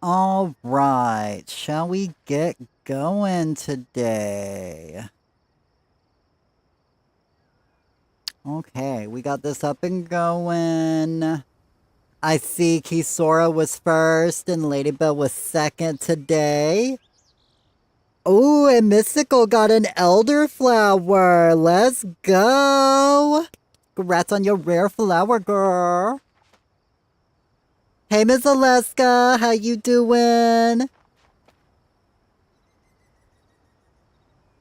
All right, shall we get going today? Okay, we got this up and going. I see Kisora was first and Ladybell was second today. Oh, and Mystical got an elderflower. Let's go. Congrats on your rare flower, girl. Hey, Miss Alaska, how you doing?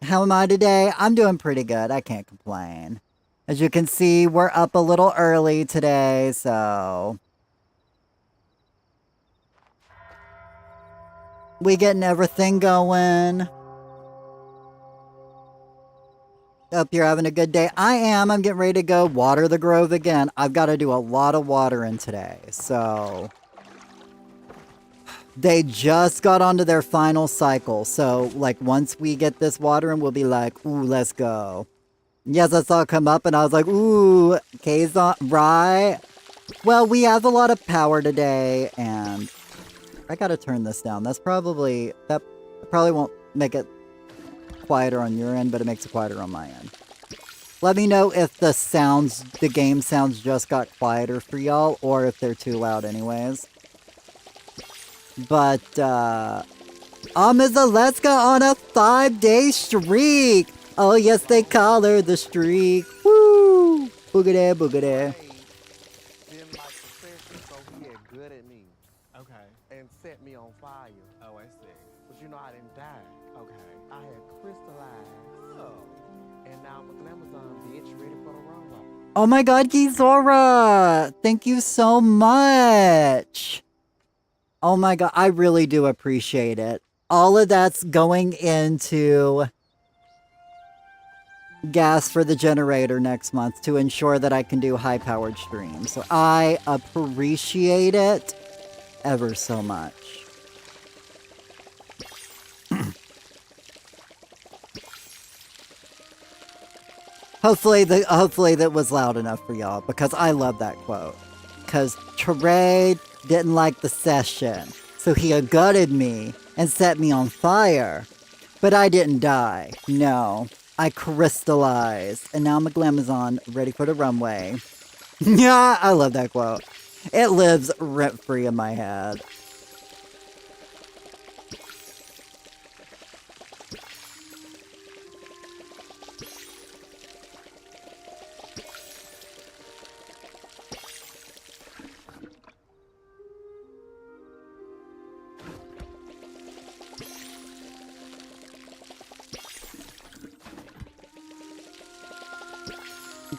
How am I today? I'm doing pretty good. I can't complain. As you can see, we're up a little early today, so we getting everything going. Hope you're having a good day. I am. I'm getting ready to go water the grove again. I've got to do a lot of watering today, so they just got onto their final cycle. So, like, once we get this watering, we'll be like, ooh, let's go. Yes, I saw it come up and I was like, ooh, Kazon, right? Well, we have a lot of power today and I gotta turn this down. That probably won't make it quieter on your end, but it makes it quieter on my end. Let me know if the game sounds just got quieter for y'all or if they're too loud anyways. But, Ms. Alaska on a 5-day streak! Oh, yes, they call her the streak. Woo! Boogity, boogity. Didn't like the session, so he had good at me. Okay. And set me on fire. Oh, I see. But you know I didn't die. Okay. I had crystallized. Oh. And now I'm a Glamazon bitch ready for the runway. Oh my god, Gizora! Thank you so much! Oh my god, I really do appreciate it. All of that's going into gas for the generator next month to ensure that I can do high-powered streams. So I appreciate it ever so much. Hopefully that was loud enough for y'all because I love that quote. Because Trey didn't like the session, so he gutted me and set me on fire. But I didn't die. No. I crystallized, and now I'm a Glamazon ready for the runway. Yeah, I love that quote. It lives rent-free in my head.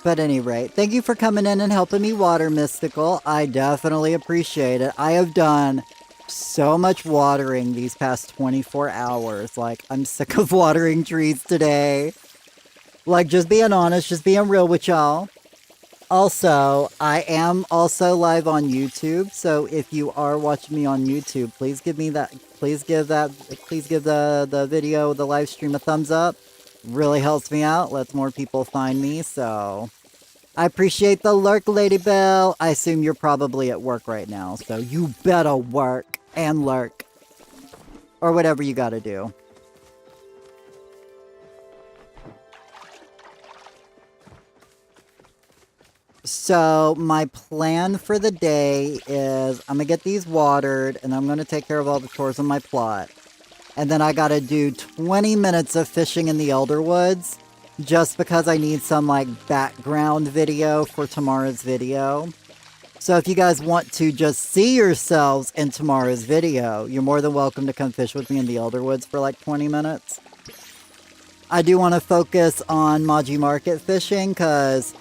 But at any rate, thank you for coming in and helping me water, Mystical. I definitely appreciate it. I have done so much watering these past 24 hours. Like, I'm sick of watering trees today. Like, just being honest, just being real with y'all. Also, I am also live on YouTube, so if you are watching me on YouTube, please give the video, the live stream a thumbs up. Really helps me out, lets more people find me, so I appreciate the lurk, Ladybell. I assume you're probably at work right now, so you better work and lurk. Or whatever you gotta do. So, my plan for the day is I'm gonna get these watered, and I'm gonna take care of all the chores on my plot. And then I gotta do 20 minutes of fishing in the Elderwoods, just because I need some, like, background video for tomorrow's video. So if you guys want to just see yourselves in tomorrow's video, you're more than welcome to come fish with me in the Elderwoods for, like, 20 minutes. I do want to focus on Maji Market fishing, because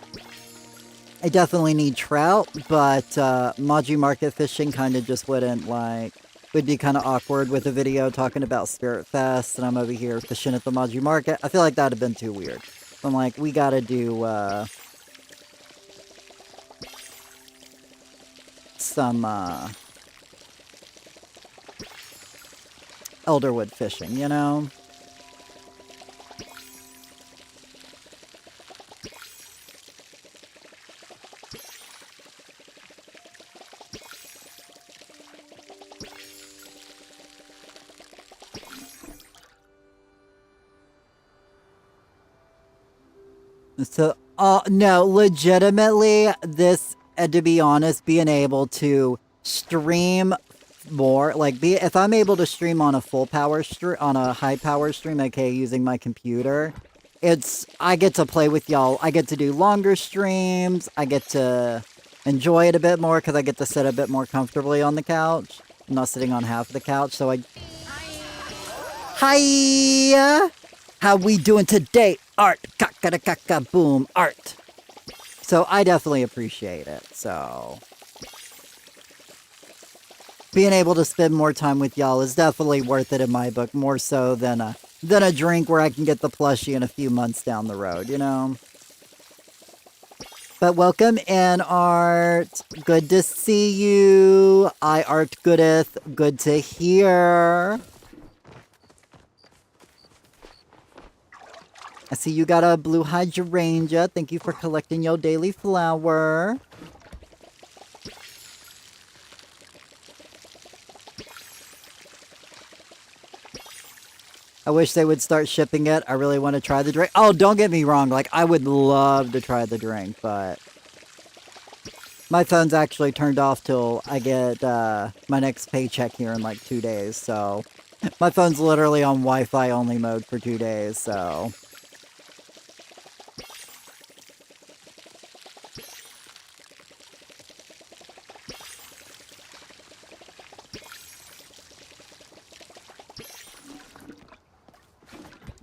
I definitely need trout, but Maji Market fishing kind of just wouldn't, like, would be kind of awkward with a video talking about Spirit Fest, and I'm over here fishing at the Maji Market. I feel like that would have been too weird. So I'm like, we gotta do, some, Elderwood fishing, you know? So, no, legitimately, this, and to be honest, being able to stream more, like, if I'm able to stream on a full power stream, on a high power stream, okay, using my computer, I get to play with y'all. I get to do longer streams. I get to enjoy it a bit more because I get to sit a bit more comfortably on the couch. I'm not sitting on half the couch, so Hi! How we doing today? Art! Kaka boom! Art! So I definitely appreciate it, so... Being able to spend more time with y'all is definitely worth it in my book, more so than a drink where I can get the plushie in a few months down the road, you know? But welcome in, Art. Good to see you. I Art Goodeth. Good to hear. I see you got a blue hydrangea. Thank you for collecting your daily flower. I wish they would start shipping it. I really want to try the drink. Oh, don't get me wrong. Like, I would love to try the drink, but... My phone's actually turned off till I get my next paycheck here in like 2 days, so... My phone's literally on Wi-Fi only mode for 2 days, so...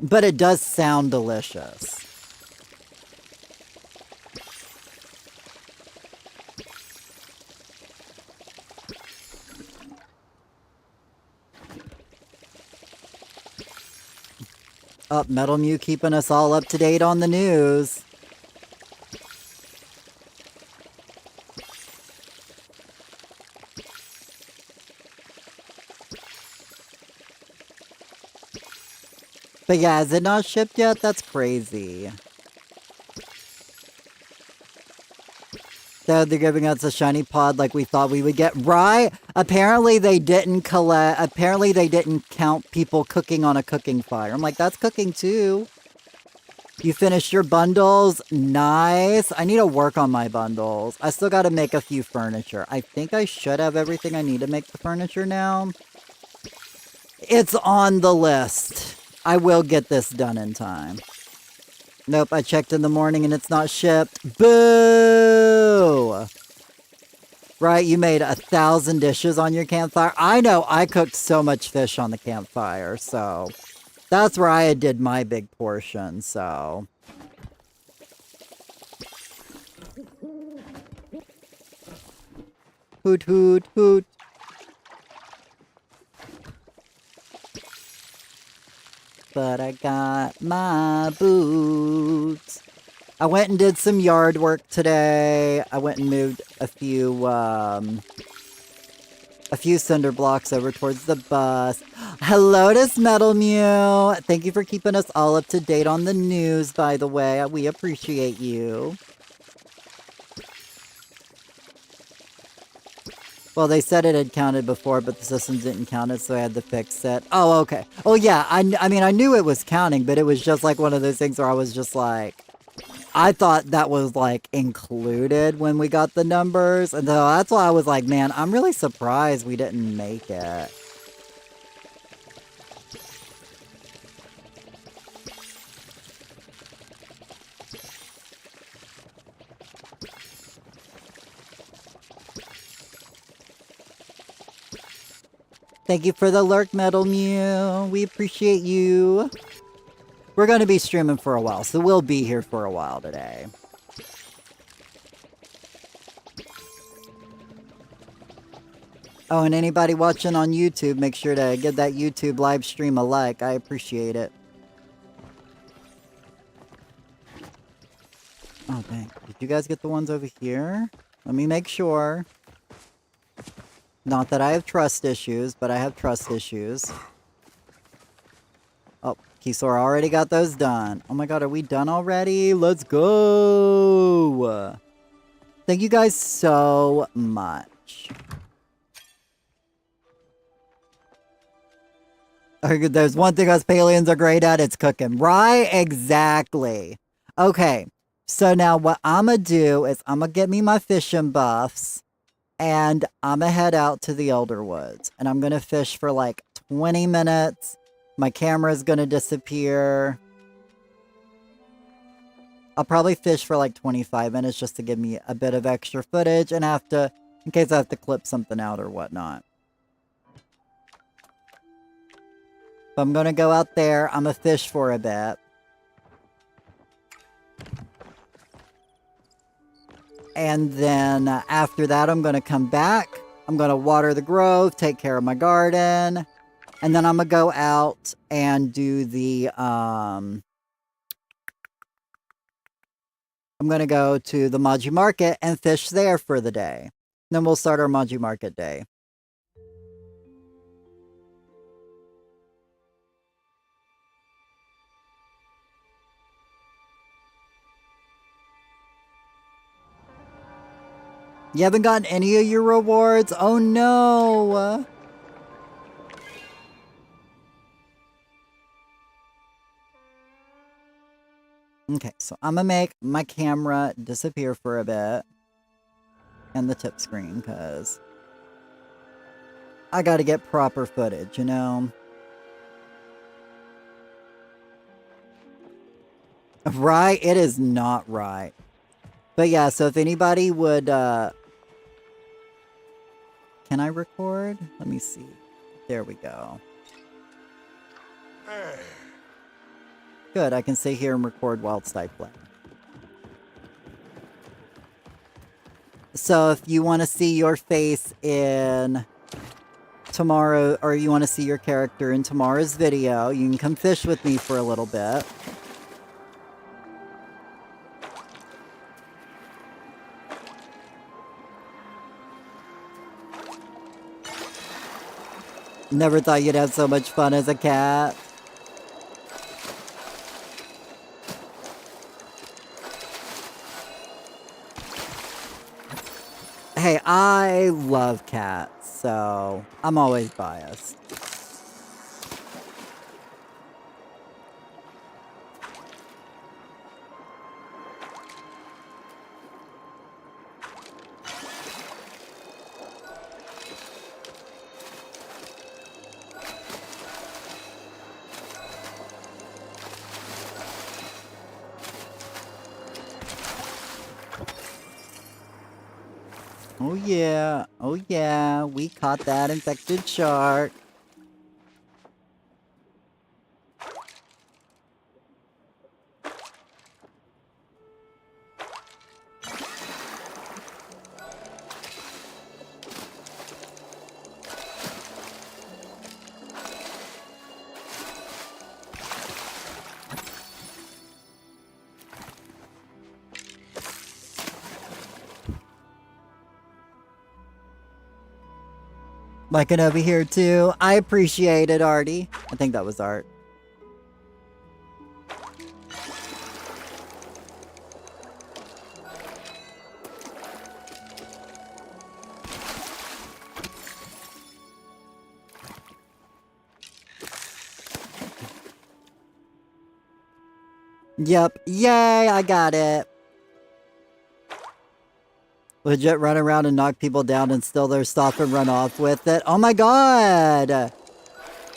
But it does sound delicious. Up, Metal Mew keeping us all up to date on the news. But yeah, is it not shipped yet? That's crazy. So they're giving us a shiny pod like we thought we would get. Right? Apparently they didn't count people cooking on a cooking fire. I'm like, that's cooking too. You finished your bundles? Nice. I need to work on my bundles. I still got to make a few furniture. I think I should have everything I need to make the furniture now. It's on the list. I will get this done in time. Nope, I checked in the morning and it's not shipped. Boo! Right, you made 1,000 dishes on your campfire. I know, I cooked so much fish on the campfire, so... That's where I did my big portion, so... Hoot, hoot, hoot. But I got my boots. I went and did some yard work today. I went and moved a few cinder blocks over towards the bus. Hello to Metal Mew. Thank you for keeping us all up to date on the news, by the way. We appreciate you. Well, they said it had counted before, but the system didn't count it, so I had to fix it. Oh, okay. Oh, yeah. I mean, I knew it was counting, but it was just like one of those things where I was just like... I thought that was, like, included when we got the numbers. And so that's why I was like, man, I'm really surprised we didn't make it. Thank you for the lurk, Metal Mew. We appreciate you. We're going to be streaming for a while, so we'll be here for a while today. Oh, and anybody watching on YouTube, make sure to give that YouTube live stream a like. I appreciate it. Oh, dang. Did you guys get the ones over here? Let me make sure. Not that I have trust issues, but I have trust issues. Oh, Keysor already got those done. Oh my god, are we done already? Let's go! Thank you guys so much. There's one thing us Palians are great at, it's cooking. Right? Exactly. Okay, So now what I'm going to do is I'm going to get me my fishing buffs and I'm going to head out to the Elder Woods and I'm going to fish for like 20 minutes. My camera's going to disappear. I'll probably fish for like 25 minutes just to give me a bit of extra footage and in case I have to clip something out or whatnot. But I'm going to go out there. I'm going to fish for a bit. And then after that, I'm going to come back. I'm going to water the grove, take care of my garden. And then I'm going to go out and do I'm going to go to the Maji Market and fish there for the day. Then we'll start our Maji Market day. You haven't gotten any of your rewards? Oh no! Okay, so I'm gonna make my camera disappear for a bit. And the tip screen, because I gotta get proper footage, you know? Right? It is not right. But yeah, so if anybody would, can I record? Let me see. There we go. Good, I can sit here and record whilst I play. So if you want to see your face in tomorrow, or you want to see your character in tomorrow's video, you can come fish with me for a little bit. Never thought you'd have so much fun as a cat. Hey, I love cats, so I'm always biased. Oh yeah, we caught that infected shark. Liking over here too. I appreciate it, Artie. I think that was Art. Yep. Yay, I got it. Legit run around and knock people down and steal their stuff and run off with it. Oh my god!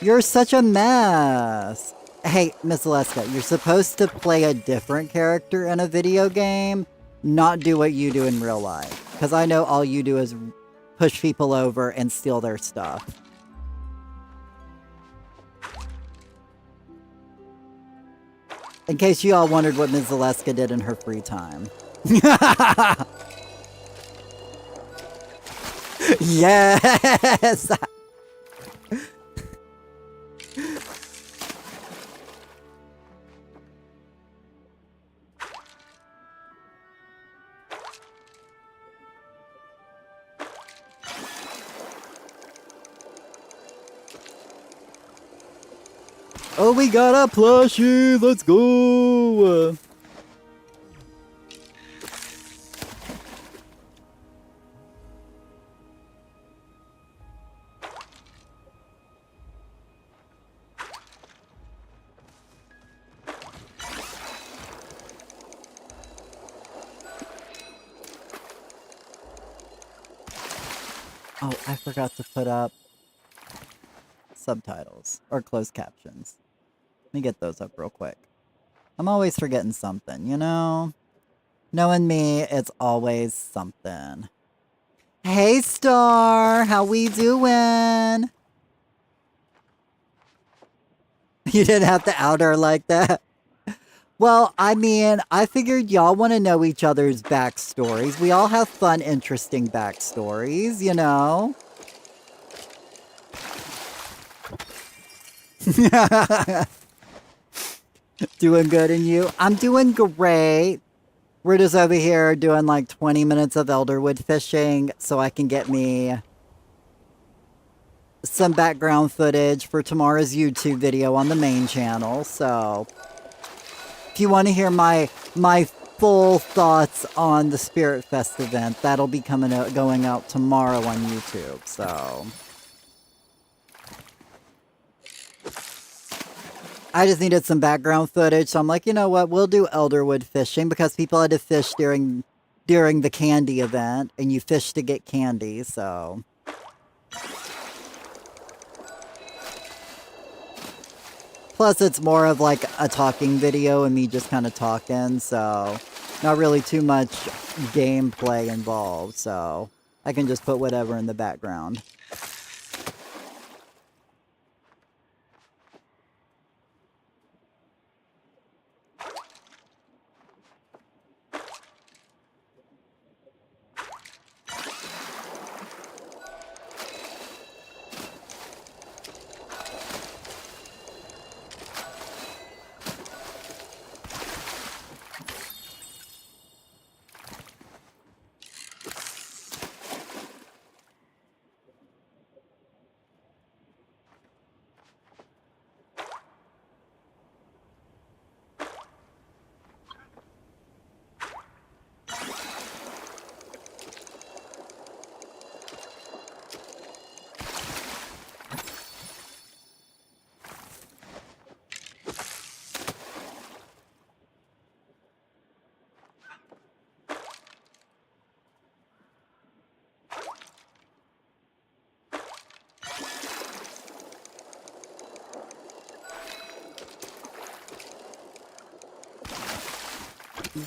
You're such a mess. Hey, Miss Aleska, you're supposed to play a different character in a video game, not do what you do in real life. Because I know all you do is push people over and steal their stuff. In case you all wondered what Ms. Aleska did in her free time. Yes! Oh, we got a plushie! Let's go! Oh, I forgot to put up subtitles or closed captions. Let me get those up real quick. I'm always forgetting something, you know? Knowing me, it's always something. Hey, Star! How we doing? You didn't have to out her like that. Well, I mean, I figured y'all want to know each other's backstories. We all have fun, interesting backstories, you know? Doing good, and you? I'm doing great. We're just over here doing like 20 minutes of elderwood fishing so I can get me some background footage for tomorrow's YouTube video on the main channel. So if you want to hear my full thoughts on the Spirit Fest event, that'll be going out tomorrow on YouTube. So I just needed some background footage, so I'm like, you know what, we'll do elderwood fishing because people had to fish during the candy event, and you fish to get candy, so. Plus, it's more of like a talking video and me just kind of talking, so not really too much gameplay involved, so I can just put whatever in the background.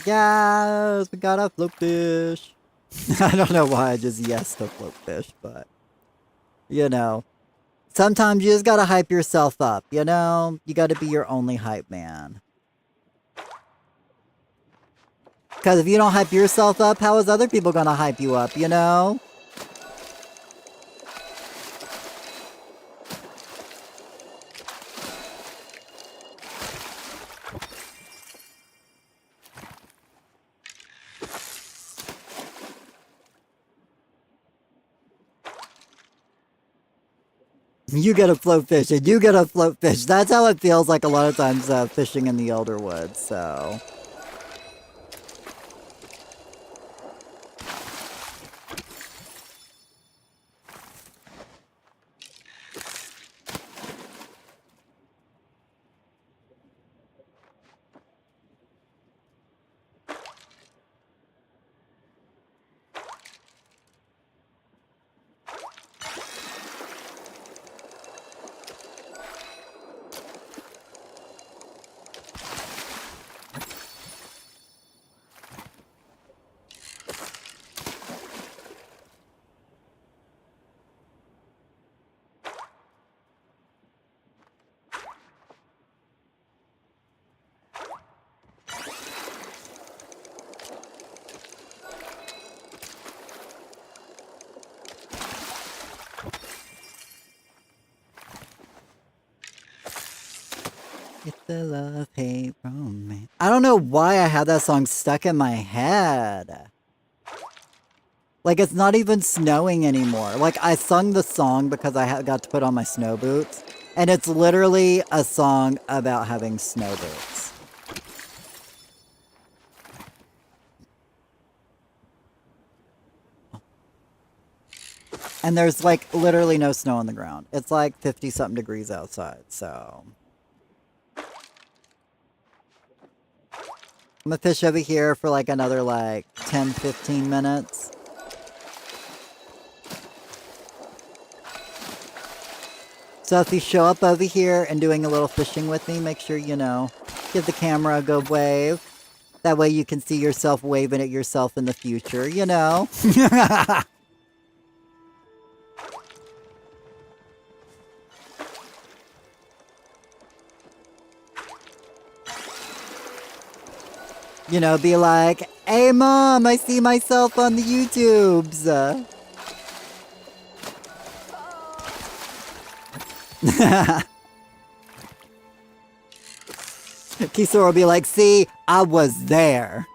Yes, we got a float fish. I don't know why I just yes to float fish, but you know, sometimes you just gotta hype yourself up, you know? You gotta be your only hype man. Because if you don't hype yourself up, how is other people gonna hype you up, you know? You get a float fish and you get a float fish. That's how it feels like a lot of times fishing in the Elderwoods, so. It's the love hate romance. I don't know why I had that song stuck in my head. Like, it's not even snowing anymore. Like, I sung the song because I got to put on my snow boots. And it's literally a song about having snow boots. And there's, like, literally no snow on the ground. It's like 50-something degrees outside, so. I'm gonna fish over here for, like, another, like, 10-15 minutes. So if you show up over here and doing a little fishing with me, make sure, give the camera a good wave. That way you can see yourself waving at yourself in the future, Be like, hey mom, I see myself on the YouTubes. Kisora will be like, see, I was there.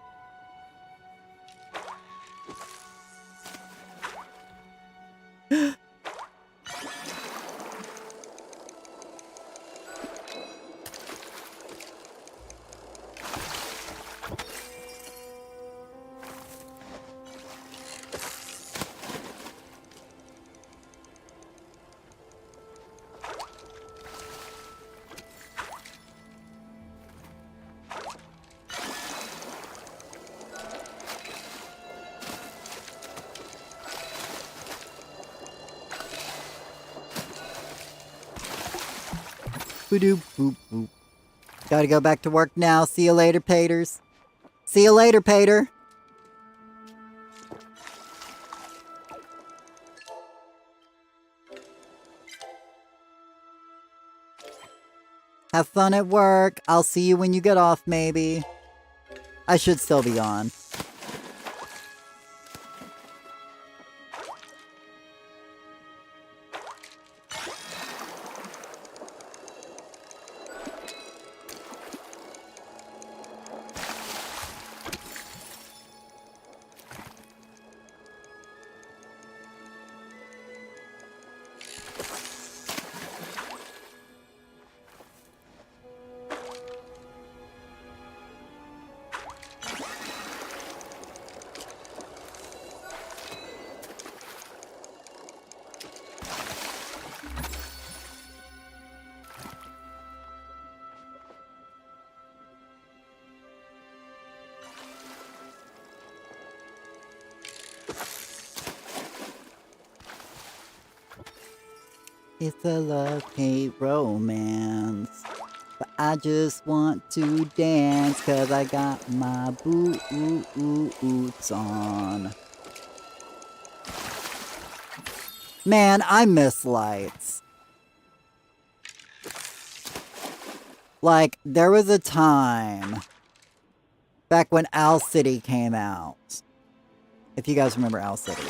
Boop, boop, boop. Gotta go back to work now. See you later, Paters. See you later, Pater. Have fun at work. I'll see you when you get off, maybe. I should still be on. It's a love-hate romance. But I just want to dance cause I got my boots on. Man, I miss lights. Like, there was a time back when Owl City came out. If you guys remember Owl City.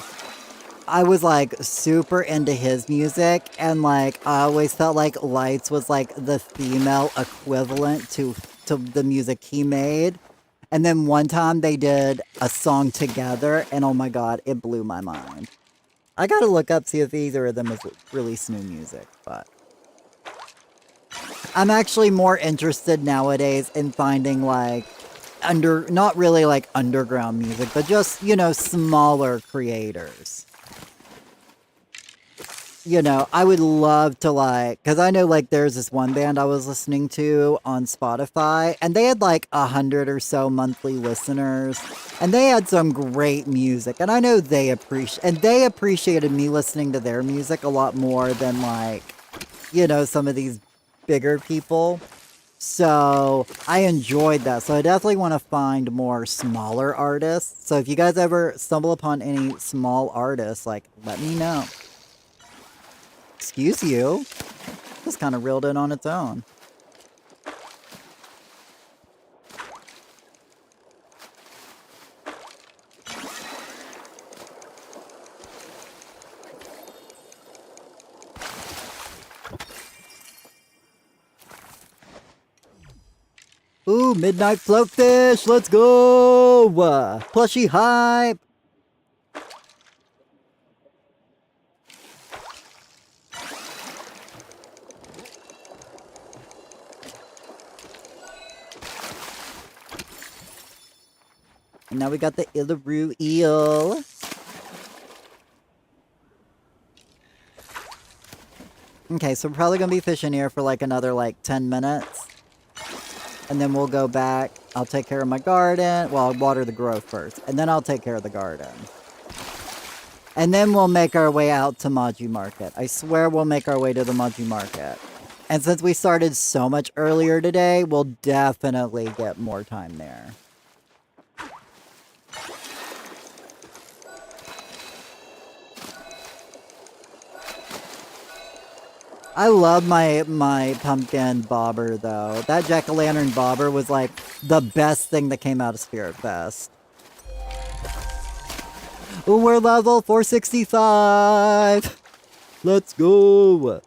I was like super into his music, and like I always felt like Lights was like the female equivalent to the music he made. And then one time they did a song together, and oh my god, it blew my mind. I gotta look up, see if either of them has released new music, but I'm actually more interested nowadays in finding like not really like underground music, but just, smaller creators. I would love to because I know like there's this one band I was listening to on Spotify, and they had like 100 or so monthly listeners, and they had some great music, and I know they appreciated me listening to their music a lot more than like, some of these bigger people. So I enjoyed that. So I definitely want to find more smaller artists. So if you guys ever stumble upon any small artists, like let me know. Excuse you. This kind of reeled in on its own. Ooh, midnight floatfish. Let's go. Plushie hype. And now we got the Illaroo eel. Okay, so we're probably going to be fishing here for like another 10 minutes. And then we'll go back. I'll take care of my garden. Well, I'll water the growth first. And then I'll take care of the garden. And then we'll make our way out to Maji Market. I swear we'll make our way to the Maji Market. And since we started so much earlier today, we'll definitely get more time there. I love my pumpkin bobber though. That jack-o'-lantern bobber was like the best thing that came out of Spirit Fest. Ooh, we're level 465! Let's go!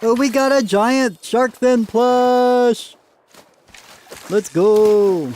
Oh, we got a giant shark fin plush! Let's go!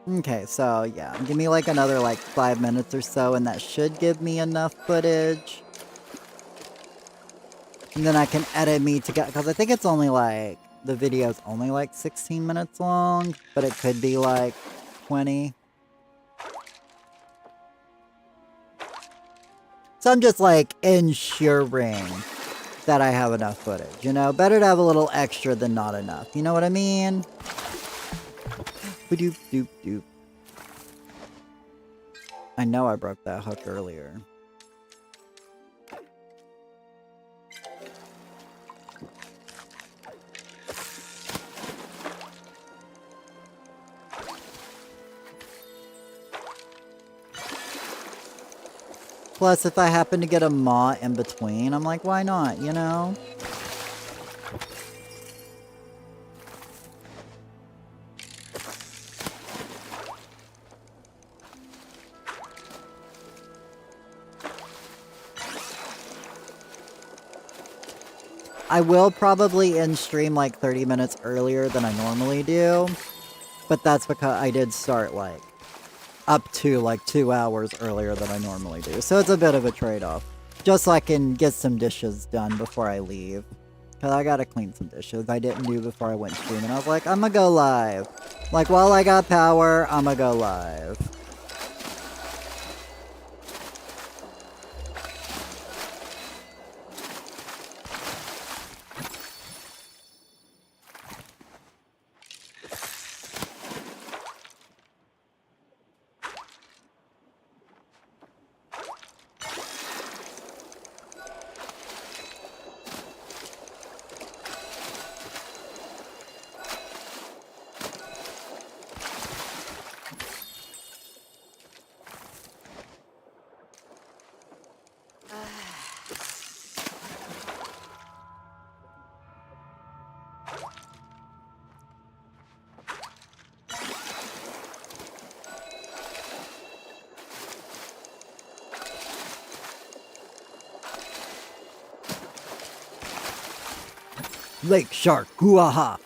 Okay, so yeah, give me like another like 5 minutes or so and that should give me enough footage. And then I can edit me together, because I think it's only like, the video's only like 16 minutes long, but it could be like 20. So I'm just like ensuring that I have enough footage, you know? Better to have a little extra than not enough, you know what I mean? Ba-doop, doop, doop. I know I broke that hook earlier. Plus, if I happen to get a maw in between, I'm like, why not, you know? I will probably end stream like 30 minutes earlier than I normally do, but that's because I did start like up to like 2 hours earlier than I normally do. So it's a bit of a trade-off. Just so I can get some dishes done before I leave. Because I gotta clean some dishes I didn't do before I went streaming. I was like, I'm gonna go live. Like, while I got power, I'm gonna go live. Lake shark, hoo-ha-ha.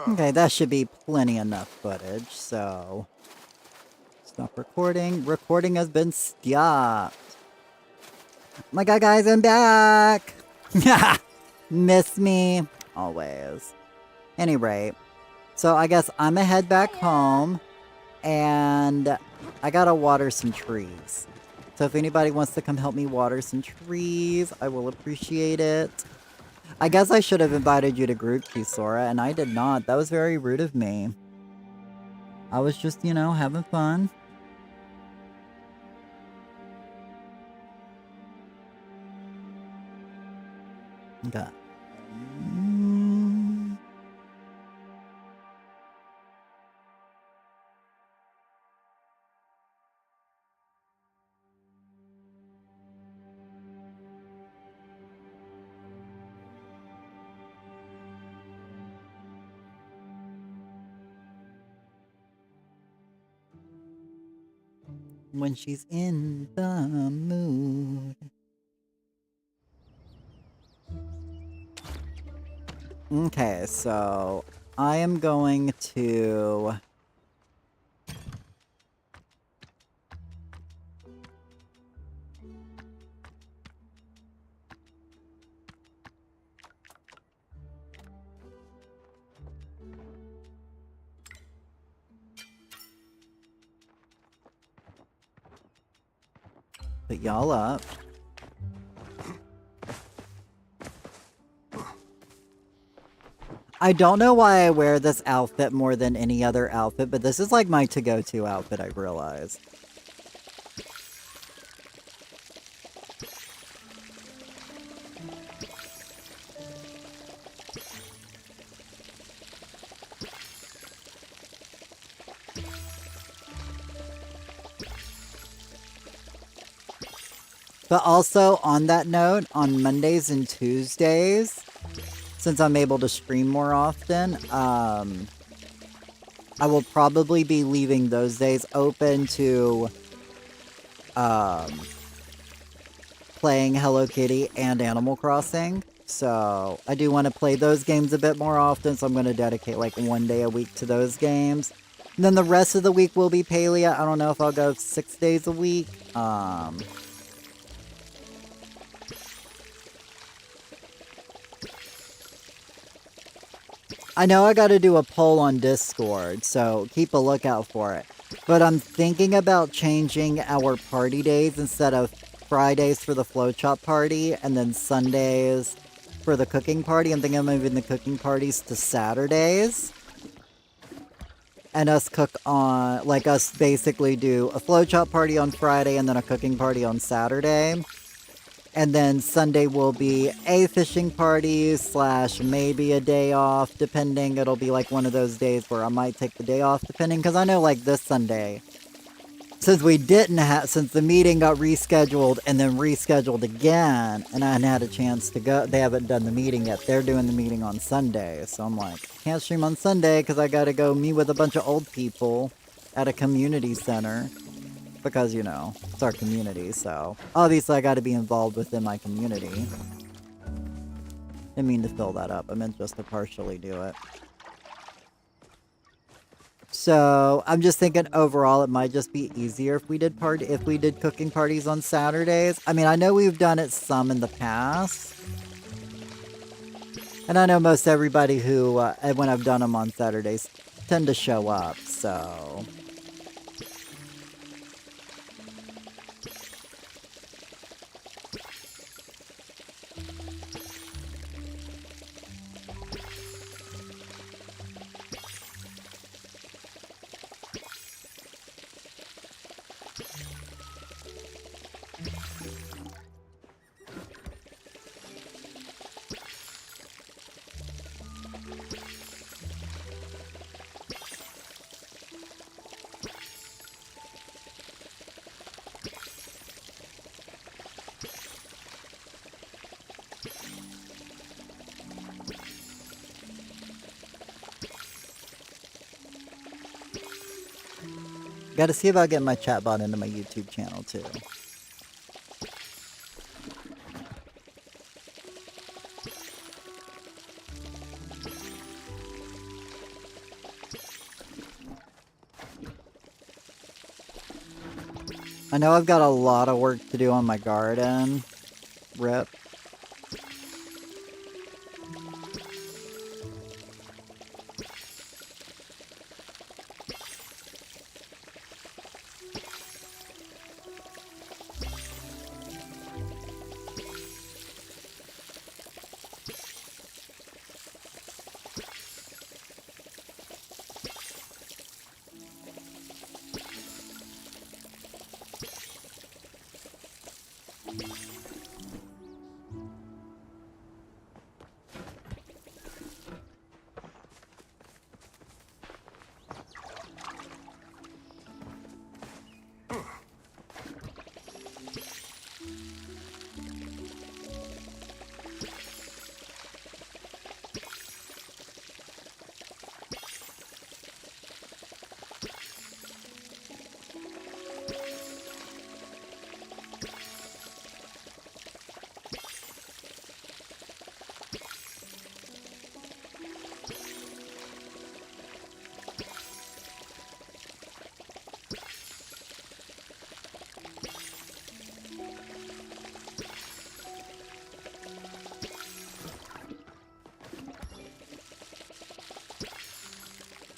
Okay, that should be plenty enough footage, so... Stop recording. Recording has been stopped. Oh my god, guys, I'm back! Miss me? Always. Any rate, so I guess I'm gonna head back home, and I gotta water some trees. So if anybody wants to come help me water some trees, I will appreciate it. I guess I should have invited you to group tea, Sora, and I did not. That was very rude of me. I was just, you know, having fun. Okay. When she's in the mood. Okay, so I am going to... put y'all up. I don't know why I wear this outfit more than any other outfit, but this is like my to-go-to outfit, I realize. But also, on that note, on Mondays and Tuesdays, since I'm able to stream more often, I will probably be leaving those days open to playing Hello Kitty and Animal Crossing. So I do want to play those games a bit more often, so I'm going to dedicate like one day a week to those games. And then the rest of the week will be Palia. I don't know if I'll go 6 days a week. I know I gotta do a poll on Discord, so keep a lookout for it. But I'm thinking about changing our party days instead of Fridays for the flow chop party and then Sundays for the cooking party. I'm thinking of moving the cooking parties to Saturdays. And us cook on, like us basically do a flow chop party on Friday and then a cooking party on Saturday. And then Sunday will be a fishing party / maybe a day off, depending. It'll be like one of those days where I might take the day off, depending. Because I know like this Sunday, since since the meeting got rescheduled and then rescheduled again, and I hadn't had a chance to go, they haven't done the meeting yet. They're doing the meeting on Sunday. So I'm like, can't stream on Sunday because I got to go meet with a bunch of old people at a community center. Because, you know, it's our community, so obviously I gotta be involved within my community. Didn't mean to fill that up, I meant just to partially do it. So I'm just thinking overall it might just be easier if we did cooking parties on Saturdays. I mean, I know we've done it some in the past. And I know most everybody who, when I've done them on Saturdays, tend to show up, so. Gotta see about getting my chatbot into my YouTube channel, too. I know I've got a lot of work to do on my garden. Rip.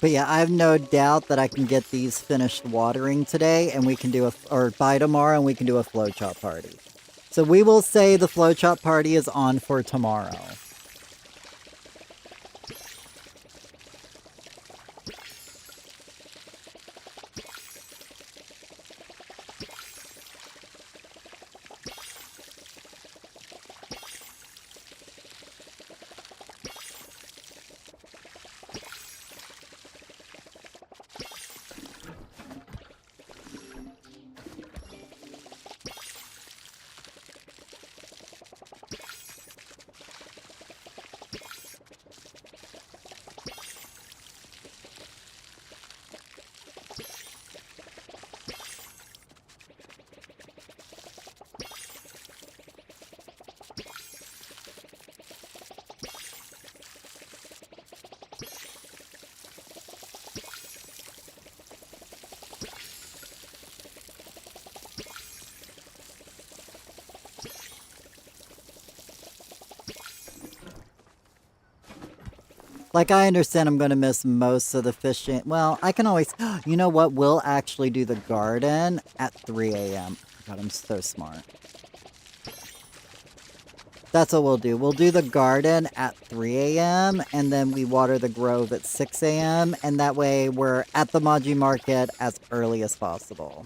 But yeah, I have no doubt that I can get these finished watering today, and we can do or by tomorrow, and we can do a flow chop party. So we will say the flow chop party is on for tomorrow. Like, I understand I'm going to miss most of the fishing. Well, I can always... You know what? We'll actually do the garden at 3 a.m. God, I'm so smart. That's what we'll do. We'll do the garden at 3 a.m. and then we water the grove at 6 a.m. And that way we're at the Maji Market as early as possible.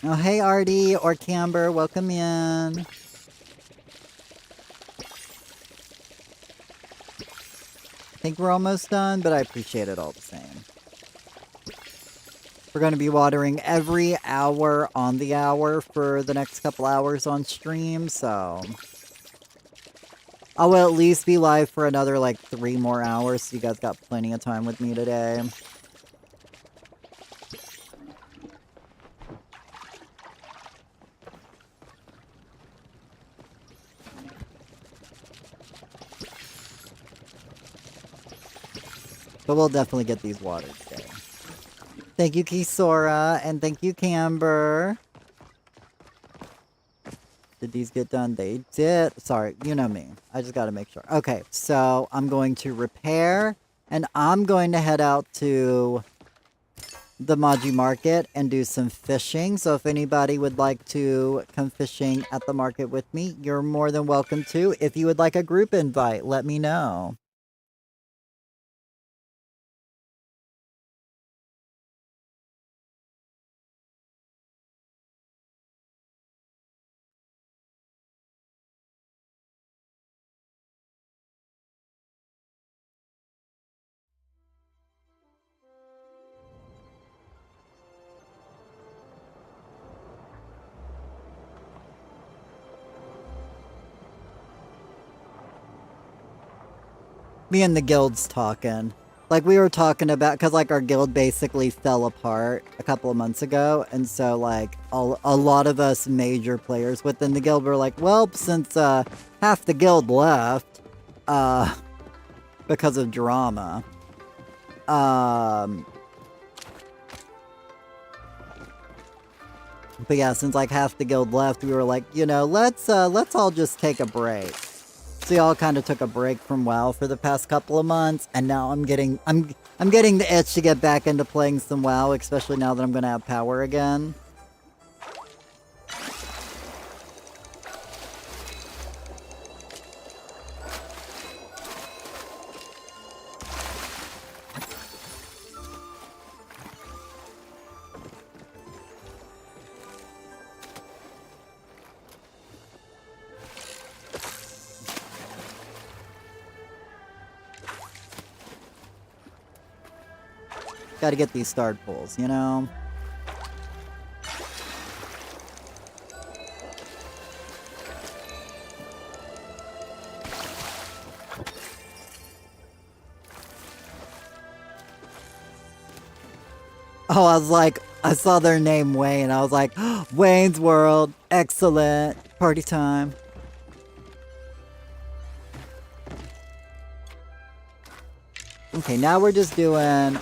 Oh, hey, Artie or Camber, welcome in. I think we're almost done, but I appreciate it all the same. We're going to be watering every hour on the hour for the next couple hours on stream, so I will at least be live for another like 3 more hours, so you guys got plenty of time with me today. But we'll definitely get these watered today. Thank you, Kisora, and thank you, Camber. Did these get done? They did. Sorry, you know me. I just gotta make sure. Okay, so I'm going to repair, and I'm going to head out to the Maji Market and do some fishing. So if anybody would like to come fishing at the market with me, you're more than welcome to. If you would like a group invite, let me know. Me and the guild's talking. Like, we were talking about, because, like, our guild basically fell apart a couple of months ago, and so, like, a lot of us major players within the guild were like, well, since, half the guild left, because of drama, but yeah, since, like, half the guild left, we were like, you know, let's all just take a break. So y'all kind of took a break from WoW for the past couple of months, and now I'm getting the itch to get back into playing some WoW, especially now that I'm gonna have power again. Gotta get these start pulls, you know? Oh, I was like, I saw their name Wayne, I was like, Wayne's World, excellent, party time. Okay, now we're just doing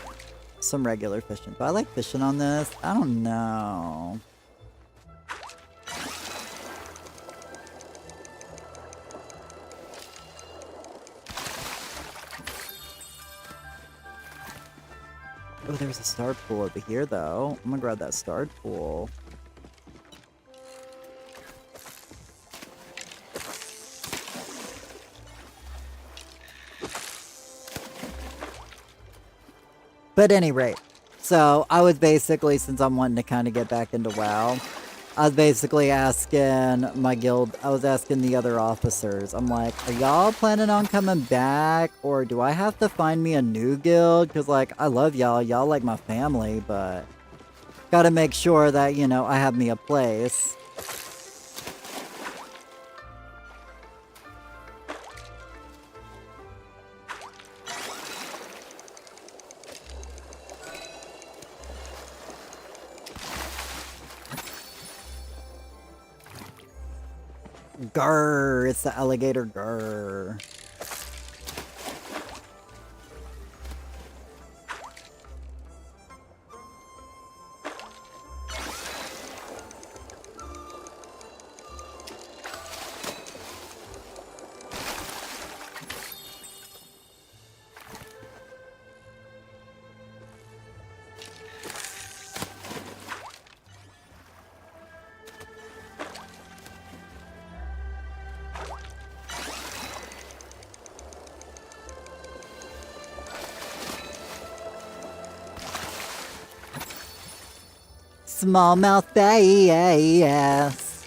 some regular fishing. Do I like fishing on this? I don't know. Oh, there's a star pool over here, though. I'm gonna grab that star pool. But at any rate, so I was basically, since I'm wanting to kind of get back into WoW, I was basically asking my guild, I was asking the other officers, I'm like, are y'all planning on coming back, or do I have to find me a new guild? Because, like, I love y'all like my family, but gotta make sure that, you know, I have me a place. Grrr, it's the alligator, grrr. Smallmouth bass.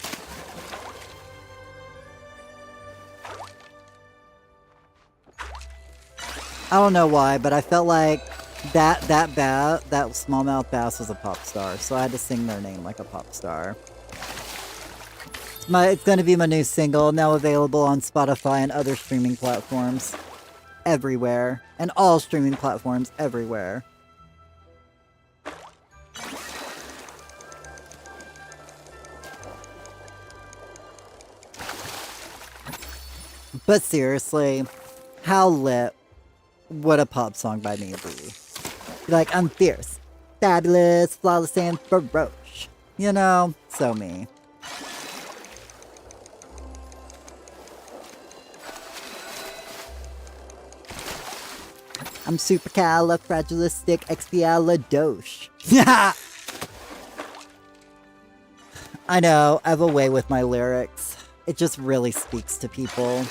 I don't know why, but I felt like That smallmouth bass was a pop star, so I had to sing their name like a pop star. It's gonna be my new single, now available on Spotify and other streaming platforms. Everywhere. And all streaming platforms everywhere. But seriously, how lit would a pop song by me be? Like, I'm fierce, fabulous, flawless, and ferocious. You know, so me. I'm supercalifragilisticexpialidocious. Yeah. I know, I have a way with my lyrics. It just really speaks to people.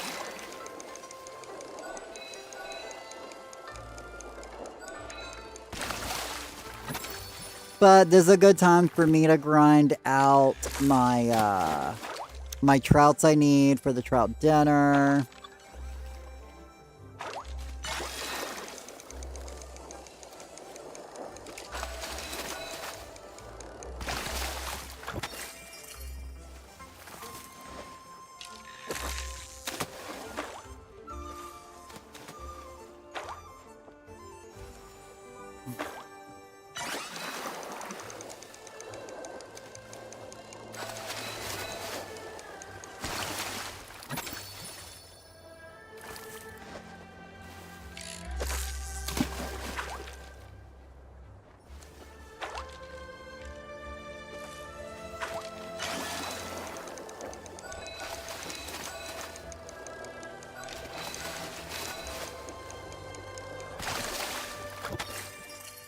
But this is a good time for me to grind out my my trouts I need for the trout dinner.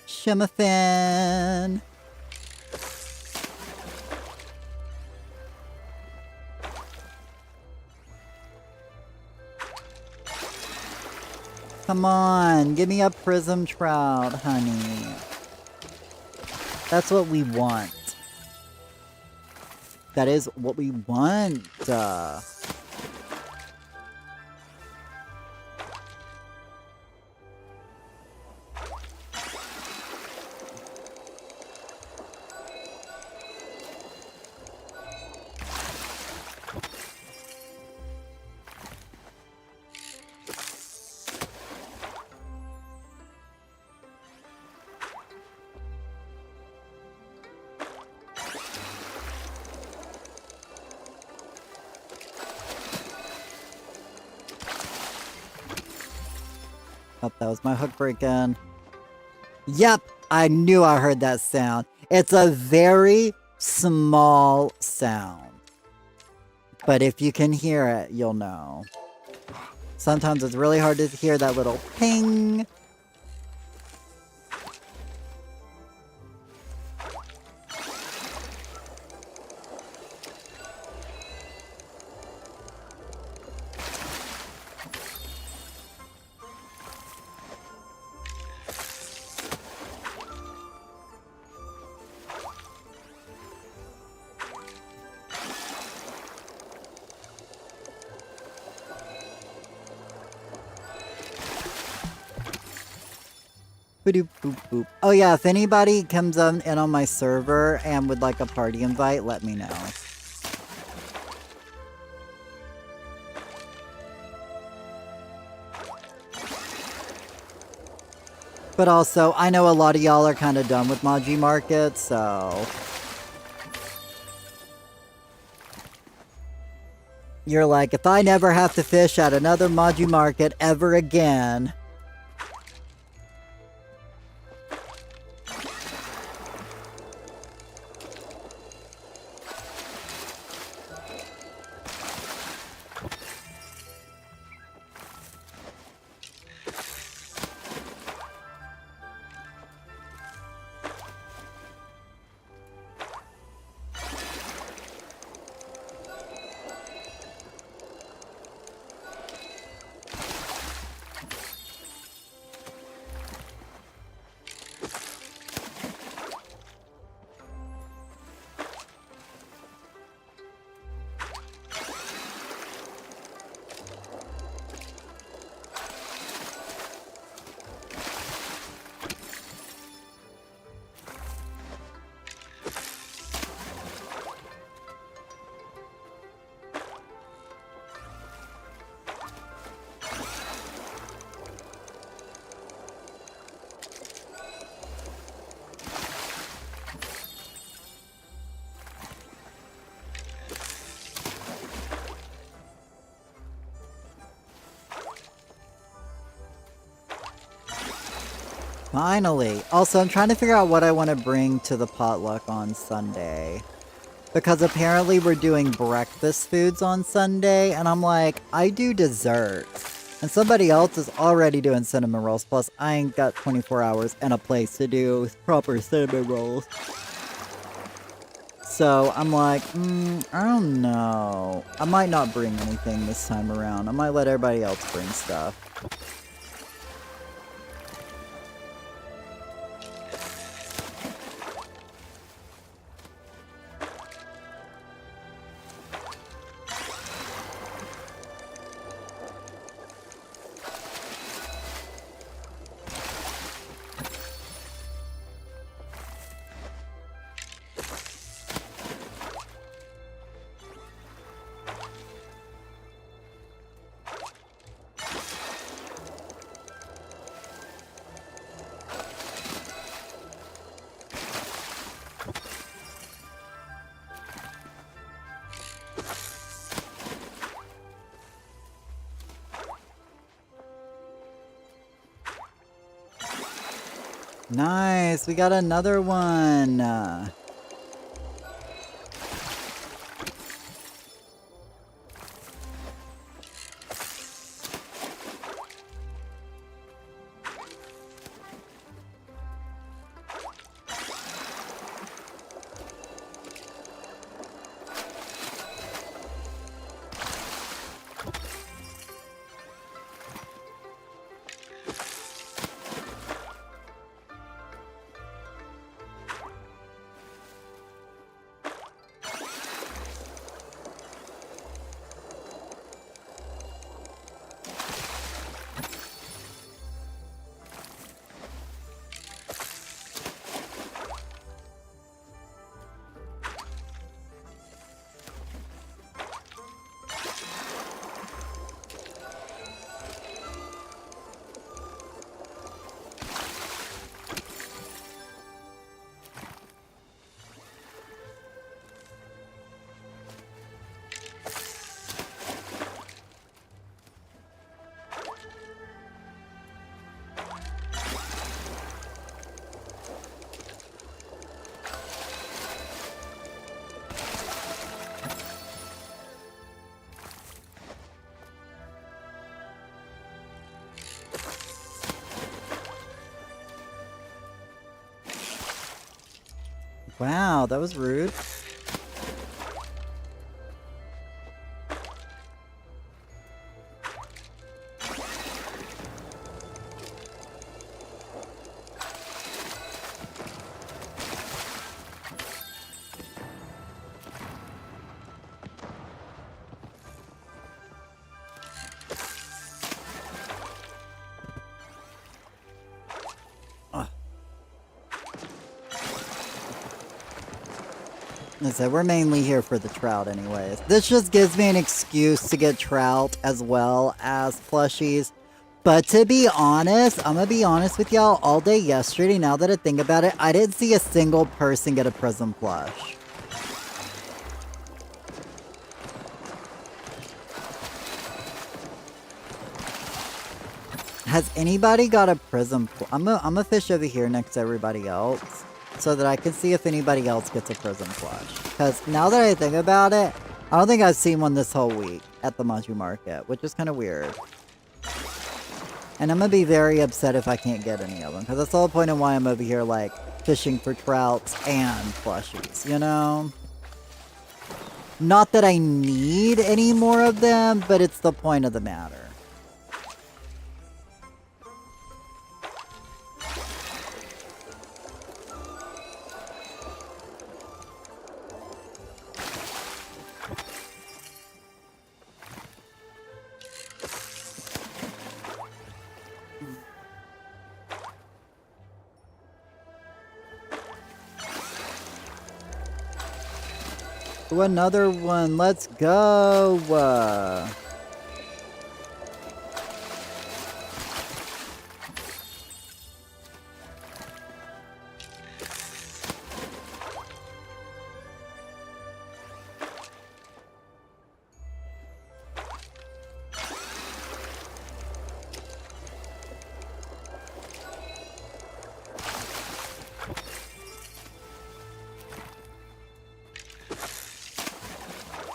Shimafin. Come on, give me a prism trout, honey. That's what we want. That is what we want. Oh, that was my hook break-in. Yep, I knew I heard that sound. It's a very small sound. But if you can hear it, you'll know. Sometimes it's really hard to hear that little ping. Boop, boop, boop. Oh yeah, if anybody comes in on my server and would like a party invite, let me know. But also, I know a lot of y'all are kind of done with Maji Market, so... You're like, if I never have to fish at another Maji Market ever again... Finally. Also, I'm trying to figure out what I want to bring to the potluck on Sunday. Because apparently we're doing breakfast foods on Sunday, and I'm like, I do desserts. And somebody else is already doing cinnamon rolls, plus I ain't got 24 hours and a place to do proper cinnamon rolls. So I'm like, I don't know. I might not bring anything this time around. I might let everybody else bring stuff. Nice, we got another one. Wow, that was rude. I said, we're mainly here for the trout anyways. This just gives me an excuse to get trout as well as plushies. But to be honest, I'm gonna be honest with y'all, all day yesterday, now that I think about it, I didn't see a single person get a Prism plush. Has anybody got a Prism plush? I'm gonna fish over here next to everybody else, so that I can see if anybody else gets a Prism plush. Because now that I think about it, I don't think I've seen one this whole week at the Maji Market, which is kind of weird. And I'm going to be very upset if I can't get any of them, because that's the whole point of why I'm over here, like, fishing for trouts and plushies, you know? Not that I need any more of them, but it's the point of the matter. Ooh, another one. Let's go.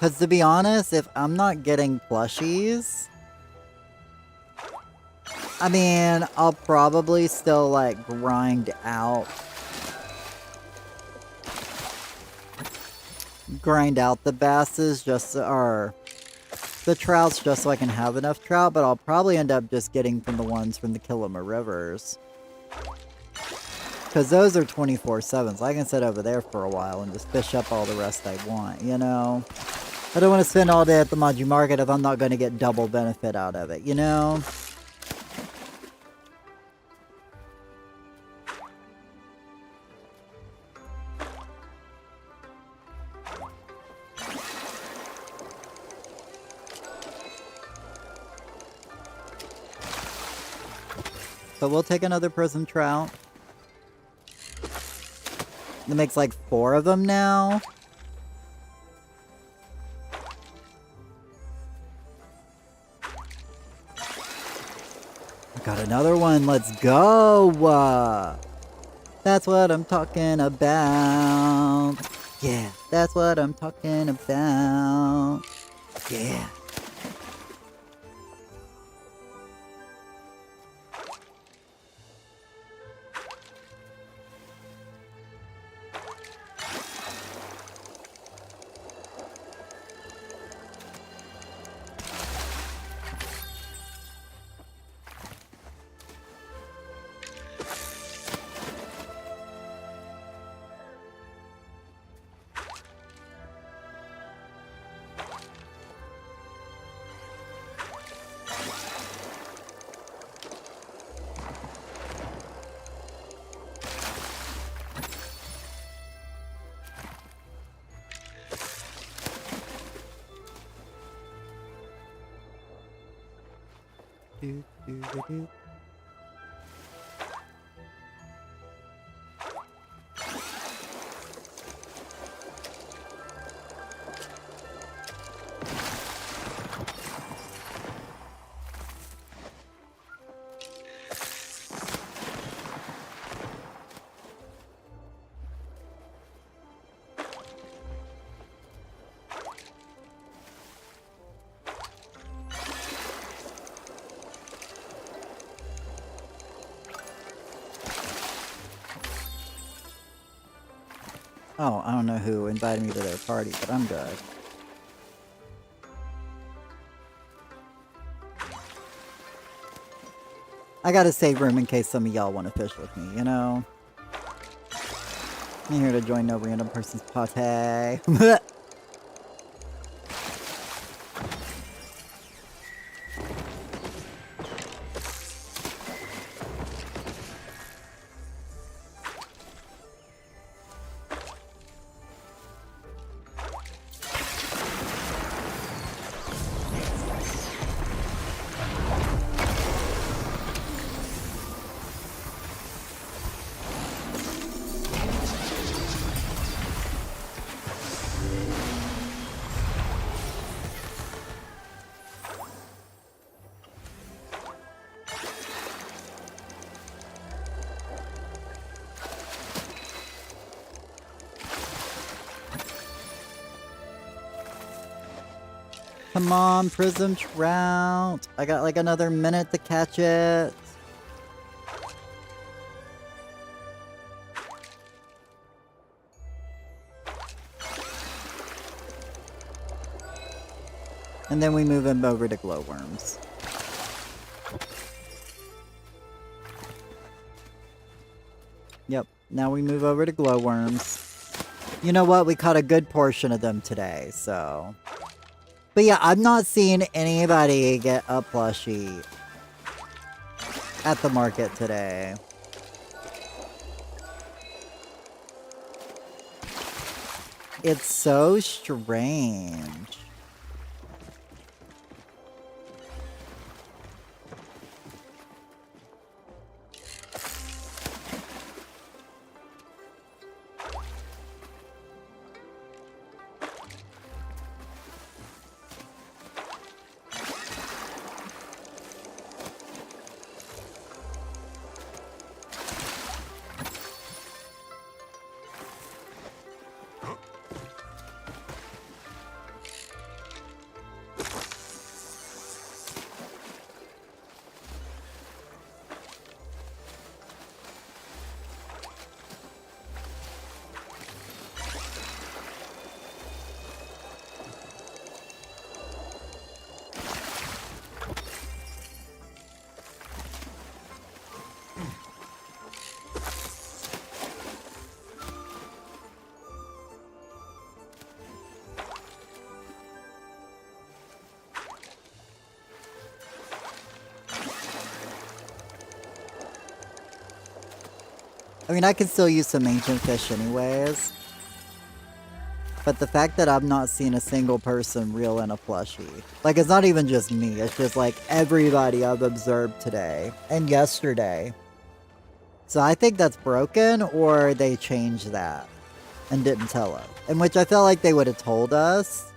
Because to be honest, if I'm not getting plushies, I mean, I'll probably still, like, grind out the basses or the trouts just so I can have enough trout, but I'll probably end up just getting from the ones from the Killama rivers. Because those are 24/7, so I can sit over there for a while and just fish up all the rest I want, you know? I don't want to spend all day at the Maji Market if I'm not going to get double benefit out of it, you know? So we'll take another prism trout. That makes like 4 of them now. Got another one. Let's go. That's what I'm talking about. Yeah, that's what I'm talking about. Yeah. Do, do, do, do. Oh, I don't know who invited me to their party, but I'm good. I gotta save room in case some of y'all want to fish with me, you know? I'm here to join no random person's party. Come on, Prism Trout. I got like another minute to catch it. And then we move him over to glowworms. Yep, now we move over to glowworms. You know what? We caught a good portion of them today, so... But yeah, I'm not seeing anybody get a plushie at the market today. It's so strange. I mean, I can still use some ancient fish anyways. But the fact that I've not seen a single person reel in a plushie. Like, it's not even just me. It's just, like, everybody I've observed today. And yesterday. So I think that's broken, or they changed that. And didn't tell us. In which I felt like they would have told us.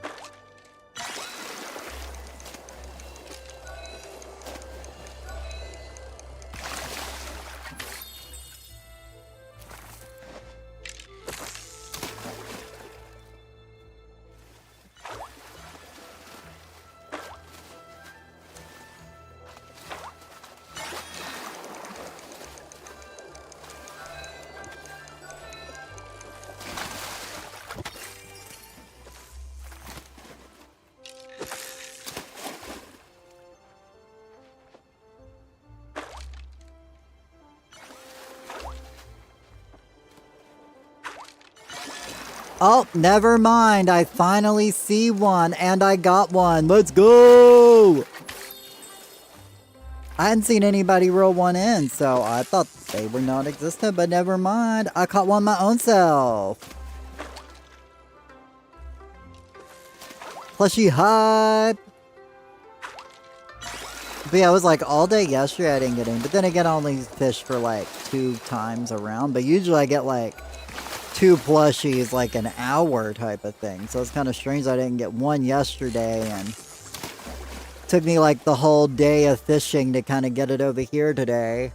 Oh, never mind. I finally see one, and I got one. Let's go! I hadn't seen anybody reel one in, so I thought they were non-existent, but never mind. I caught one my own self. Plushie hype! But yeah, it was like all day yesterday I didn't get any. But then again, I only fished for like 2 times around. But usually I get like 2 plushies like an hour type of thing. So it's kind of strange I didn't get one yesterday, and took me like the whole day of fishing to kind of get it over here today.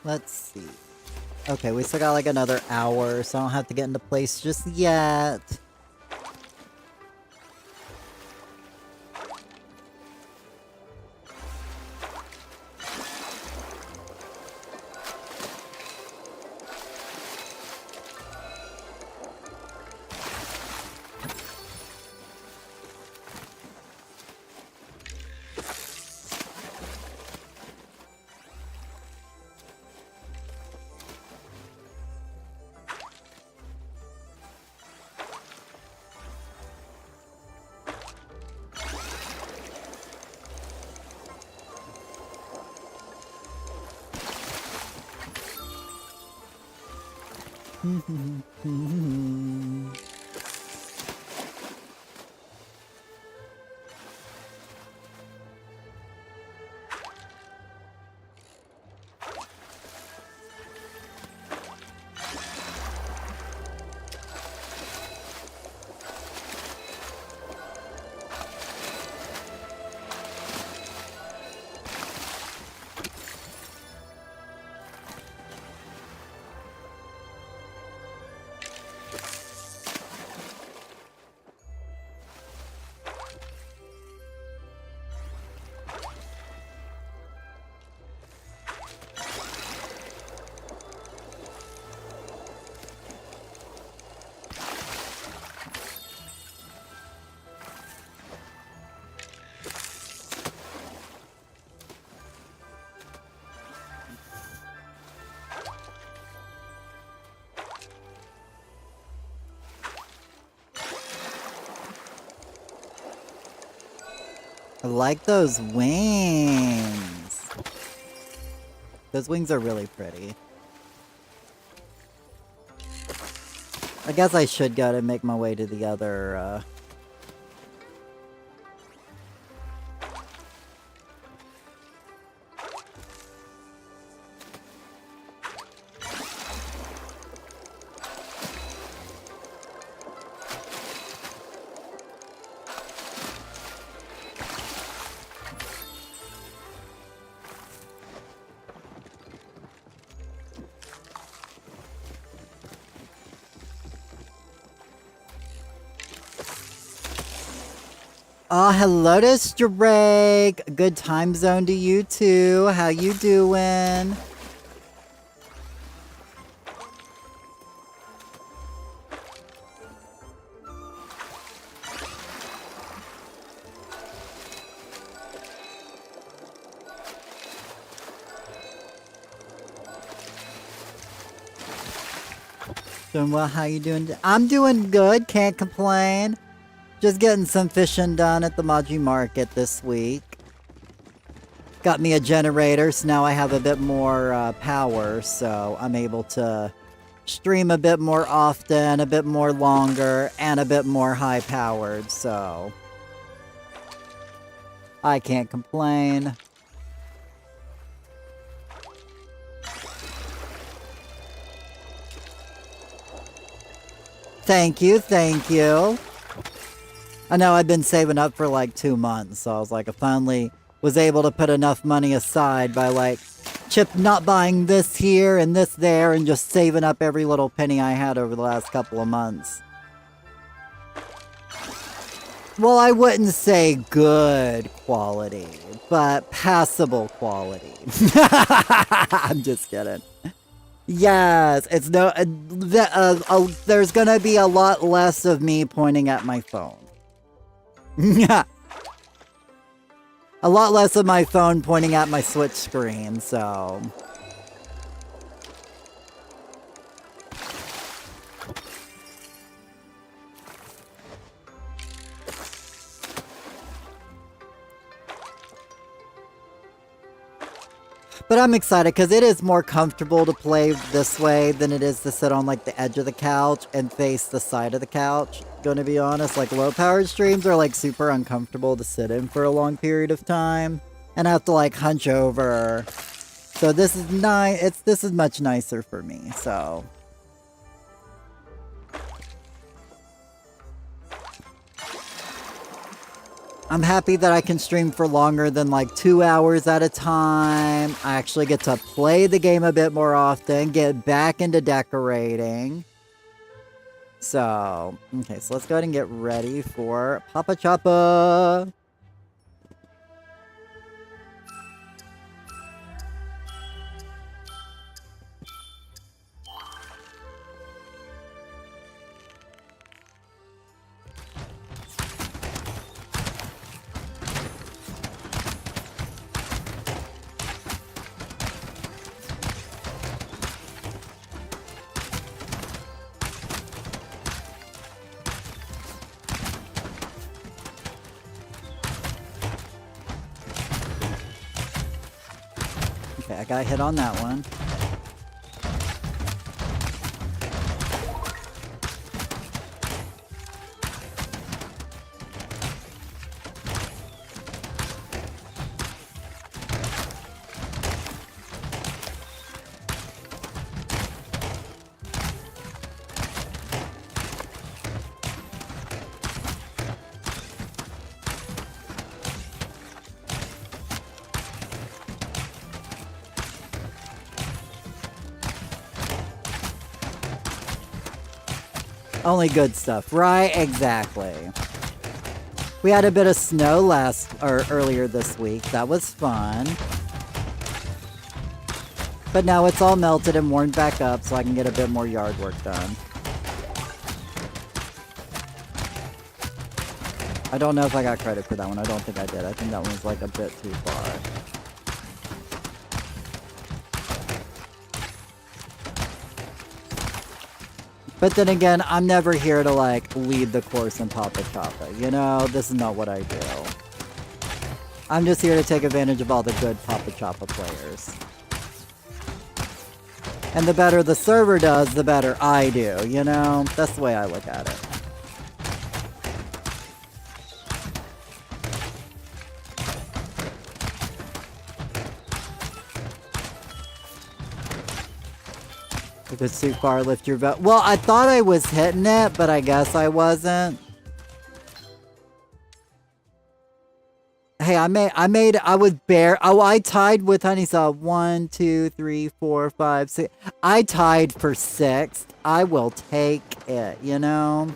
Let's see. Okay, we still got like another hour, so I don't have to get into place just yet. like those wings. Those wings are really pretty. I guess I should go to make my way to the other, Oh, hello to Drake. Good time zone to you too. How you doing? Doing well, how you doing? I'm doing good, can't complain. Just getting some fishing done at the Maji Market this week. Got me a generator, so now I have a bit more power, so I'm able to stream a bit more often, a bit more longer, and a bit more high-powered, so I can't complain. Thank you, thank you. I know I've been saving up for like 2 months, so I was like, I finally was able to put enough money aside by like not buying this here and this there and just saving up every little penny I had over the last couple of months. Well, I wouldn't say good quality, but passable quality. I'm just kidding. Yes, it's no. There's gonna be a lot less of me pointing at my phone. Yeah. A lot less of my phone pointing at my Switch screen, so. But I'm excited because it is more comfortable to play this way than it is to sit on like the edge of the couch and face the side of the couch. Gonna be honest, like low powered streams are like super uncomfortable to sit in for a long period of time. And I have to like hunch over. So this is nice. This is much nicer for me, so. I'm happy that I can stream for longer than like 2 hours at a time. I actually get to play the game a bit more often, get back into decorating. So, okay, so let's go ahead and get ready for Papa Choppa. Okay, I got hit on that one. Only good stuff, right? Exactly. We had a bit of snow earlier this week. That was fun. But now it's all melted and warmed back up so I can get a bit more yard work done. I don't know if I got credit for that one. I don't think I did. I think that one was like a bit too far. But then again, I'm never here to like lead the course in Papa Choppa. You know, this is not what I do. I'm just here to take advantage of all the good Papa Choppa players. And the better the server does, the better I do, you know? That's the way I look at it. If it's too far, lift your belt. Well, I thought I was hitting it, but I guess I wasn't. Hey, I tied with Honeysaw. 1, 2, 3, 4, 5, 6. I tied for 6th. I will take it, you know?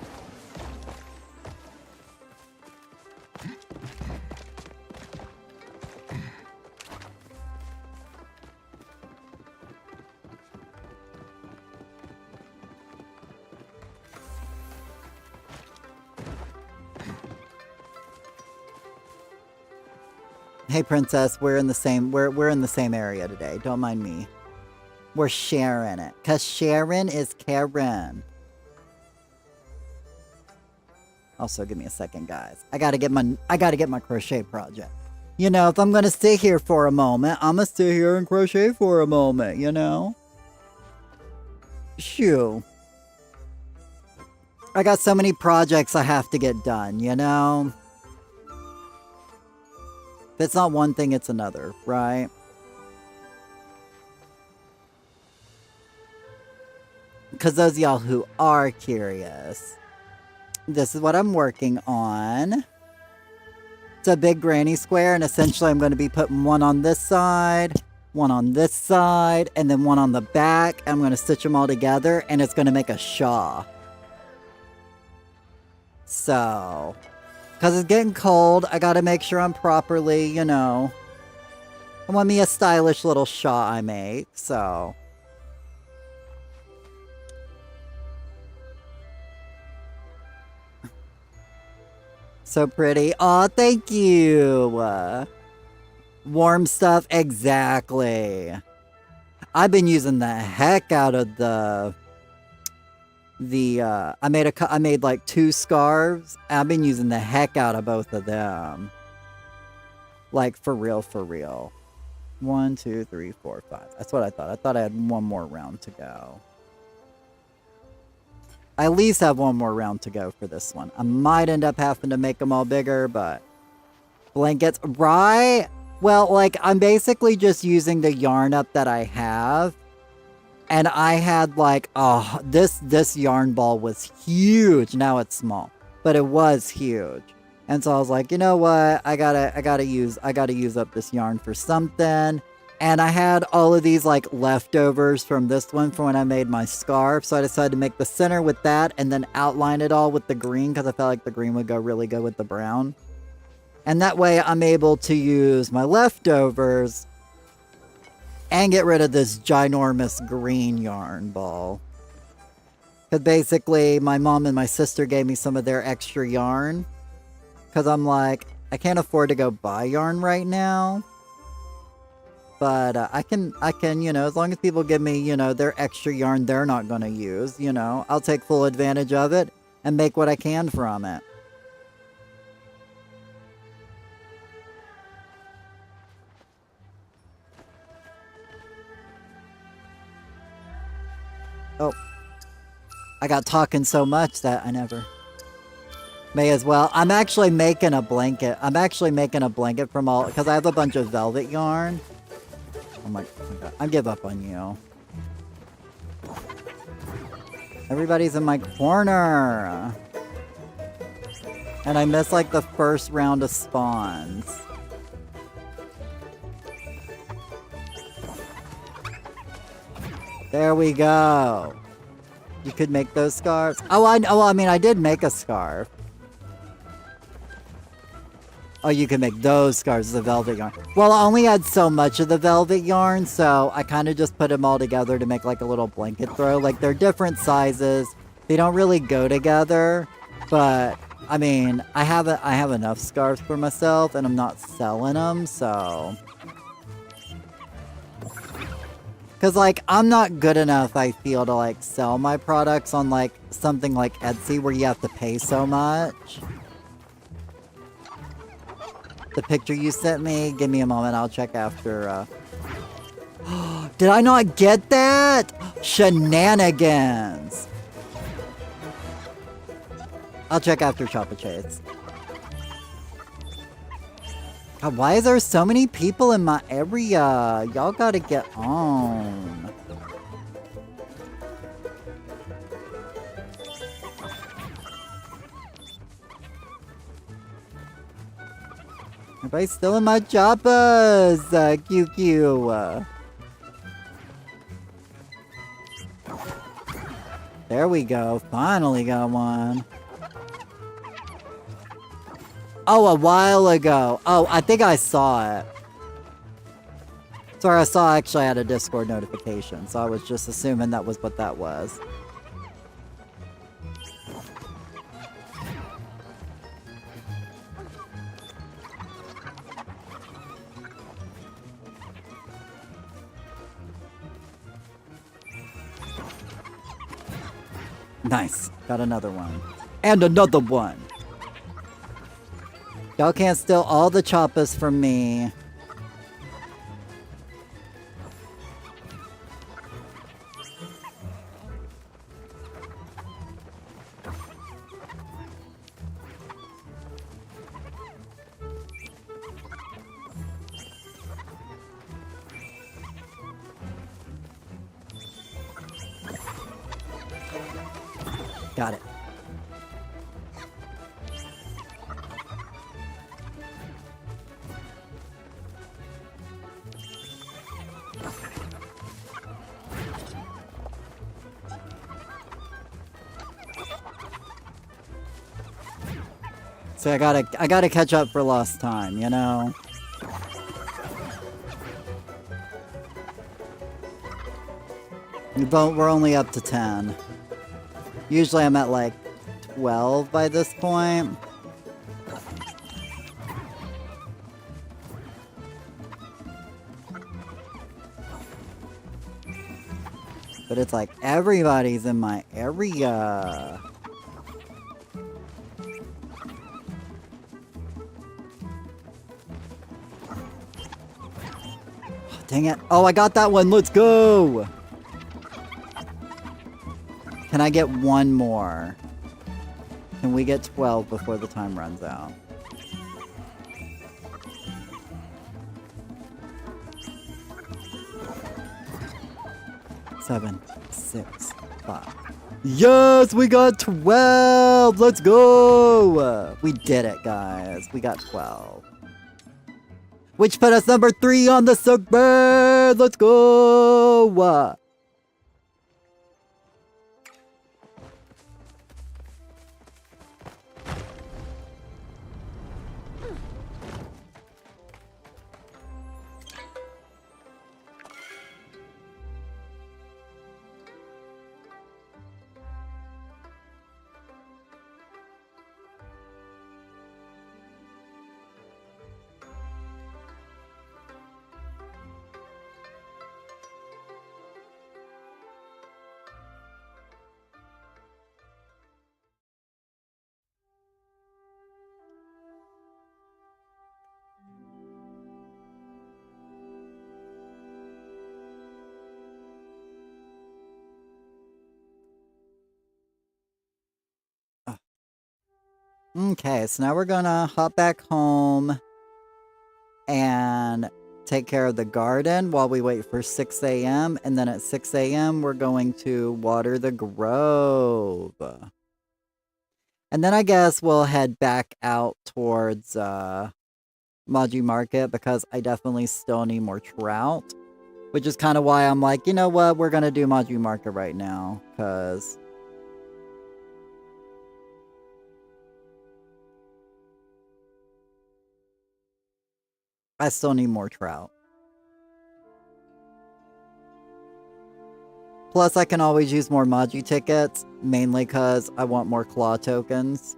Hey princess, we're in the same area today. Don't mind me. We're sharing it. Cause Sharon is Karen. Also, give me a second, guys. I gotta get my crochet project. You know, if I'm gonna sit here for a moment, I'm gonna sit here and crochet for a moment, you know? Shoo. I got so many projects I have to get done, you know? If it's not one thing, it's another, right? Because those of y'all who are curious, this is what I'm working on. It's a big granny square, and essentially I'm going to be putting one on this side, one on this side, and then one on the back. I'm going to stitch them all together, and it's going to make a shawl. So, because it's getting cold, I got to make sure I'm properly, you know. I want me a stylish little shawl I make, so. So pretty. Aw, thank you. Warm stuff, exactly. I've been using the heck out of I made like 2 scarves. I've been using the heck out of both of them. Like for real, for real. 1, 2, 3, 4, 5. That's what I thought. I thought I had one more round to go. I at least have one more round to go for this one. I might end up having to make them all bigger, but blankets, right? Well, like I'm basically just using the yarn up that I have. And I had like, oh, this yarn ball was huge. Now it's small, but it was huge. And so I was like, you know what? I gotta use up this yarn for something. And I had all of these like leftovers from this one from when I made my scarf. So I decided to make the center with that and then outline it all with the green because I felt like the green would go really good with the brown. And that way I'm able to use my leftovers and get rid of this ginormous green yarn ball. Because basically, my mom and my sister gave me some of their extra yarn. Because I'm like, I can't afford to go buy yarn right now. But I can, you know, as long as people give me, you know, their extra yarn they're not going to use, you know, I'll take full advantage of it and make what I can from it. Oh, I got talking so much that I never may as well. I'm actually making a blanket. I'm actually making a blanket from all, because I have a bunch of velvet yarn. Oh my God, I give up on you. Everybody's in my corner. And I missed like the first round of spawns. There we go. You could make those scarves. I mean, I did make a scarf. Oh, you can make those scarves, the velvet yarn. Well, I only had so much of the velvet yarn, so I kind of just put them all together to make like a little blanket throw. Like, they're different sizes. They don't really go together, but I mean, I have enough scarves for myself, and I'm not selling them, so. Because, like, I'm not good enough, I feel, to, like, sell my products on, like, something like Etsy where you have to pay so much. The picture you sent me? Give me a moment. I'll check after. Did I not get that? Shenanigans. I'll check after Chopper Chase. God, why is there so many people in my area? Y'all gotta get on. Everybody's still in my choppers. QQ. There we go. Finally got one. Oh, a while ago. Oh, I think I saw it. Sorry, I saw actually I had a Discord notification, so I was just assuming that was what that was. Nice. Got another one. And another one. Y'all can't steal all the choppas from me. Got it. So I gotta catch up for lost time, you know? We're only up to 10. Usually I'm at like 12 by this point. But it's like everybody's in my area. Dang it. Oh, I got that one. Let's go. Can I get one more? Can we get 12 before the time runs out? Seven, 6, 5. Yes, we got 12. Let's go. We did it, guys. We got 12. Which put us number 3 on the Sugbird. Let's go. Okay, so now we're gonna hop back home and take care of the garden while we wait for 6 a.m. And then at 6 a.m. we're going to water the grove. And then I guess we'll head back out towards Maji Market because I definitely still need more trout. Which is kind of why I'm like, you know what, we're gonna do Maji Market right now, because I still need more trout. Plus, I can always use more Maji tickets, mainly because I want more claw tokens.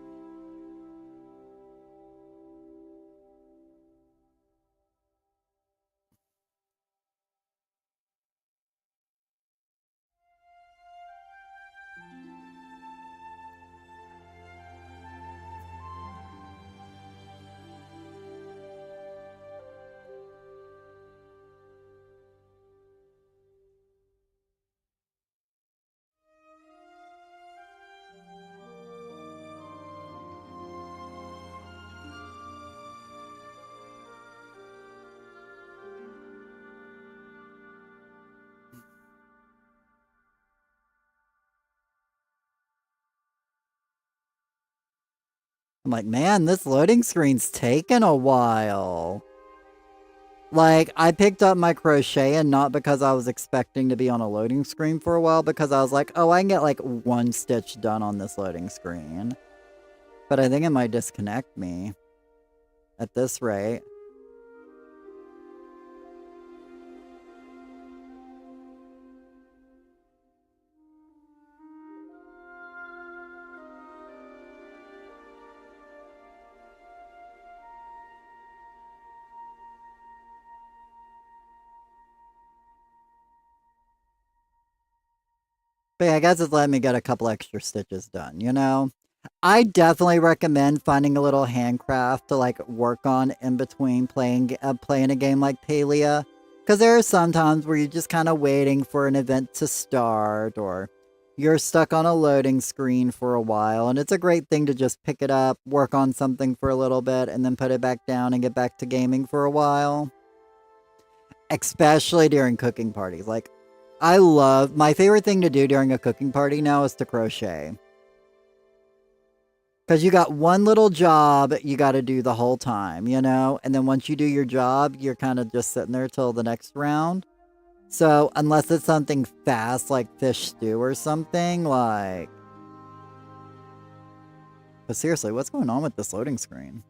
I'm like, man, this loading screen's taking a while. Like, I picked up my crochet and not because I was expecting to be on a loading screen for a while, because I was like, oh, I can get like one stitch done on this loading screen. But I think it might disconnect me at this rate. But yeah, I guess it's letting me get a couple extra stitches done, you know? I definitely recommend finding a little handcraft to like work on in between playing a game like Palia. Because there are some times where you're just kind of waiting for an event to start, or you're stuck on a loading screen for a while, and it's a great thing to just pick it up, work on something for a little bit, and then put it back down and get back to gaming for a while. Especially during cooking parties. Like, my favorite thing to do during a cooking party now is to crochet. Because you got one little job you got to do the whole time, you know? And then once you do your job, you're kind of just sitting there till the next round. So, unless it's something fast like fish stew or something, like... But seriously, what's going on with this loading screen?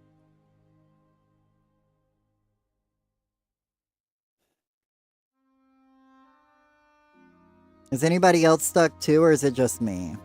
Is anybody else stuck too, or is it just me?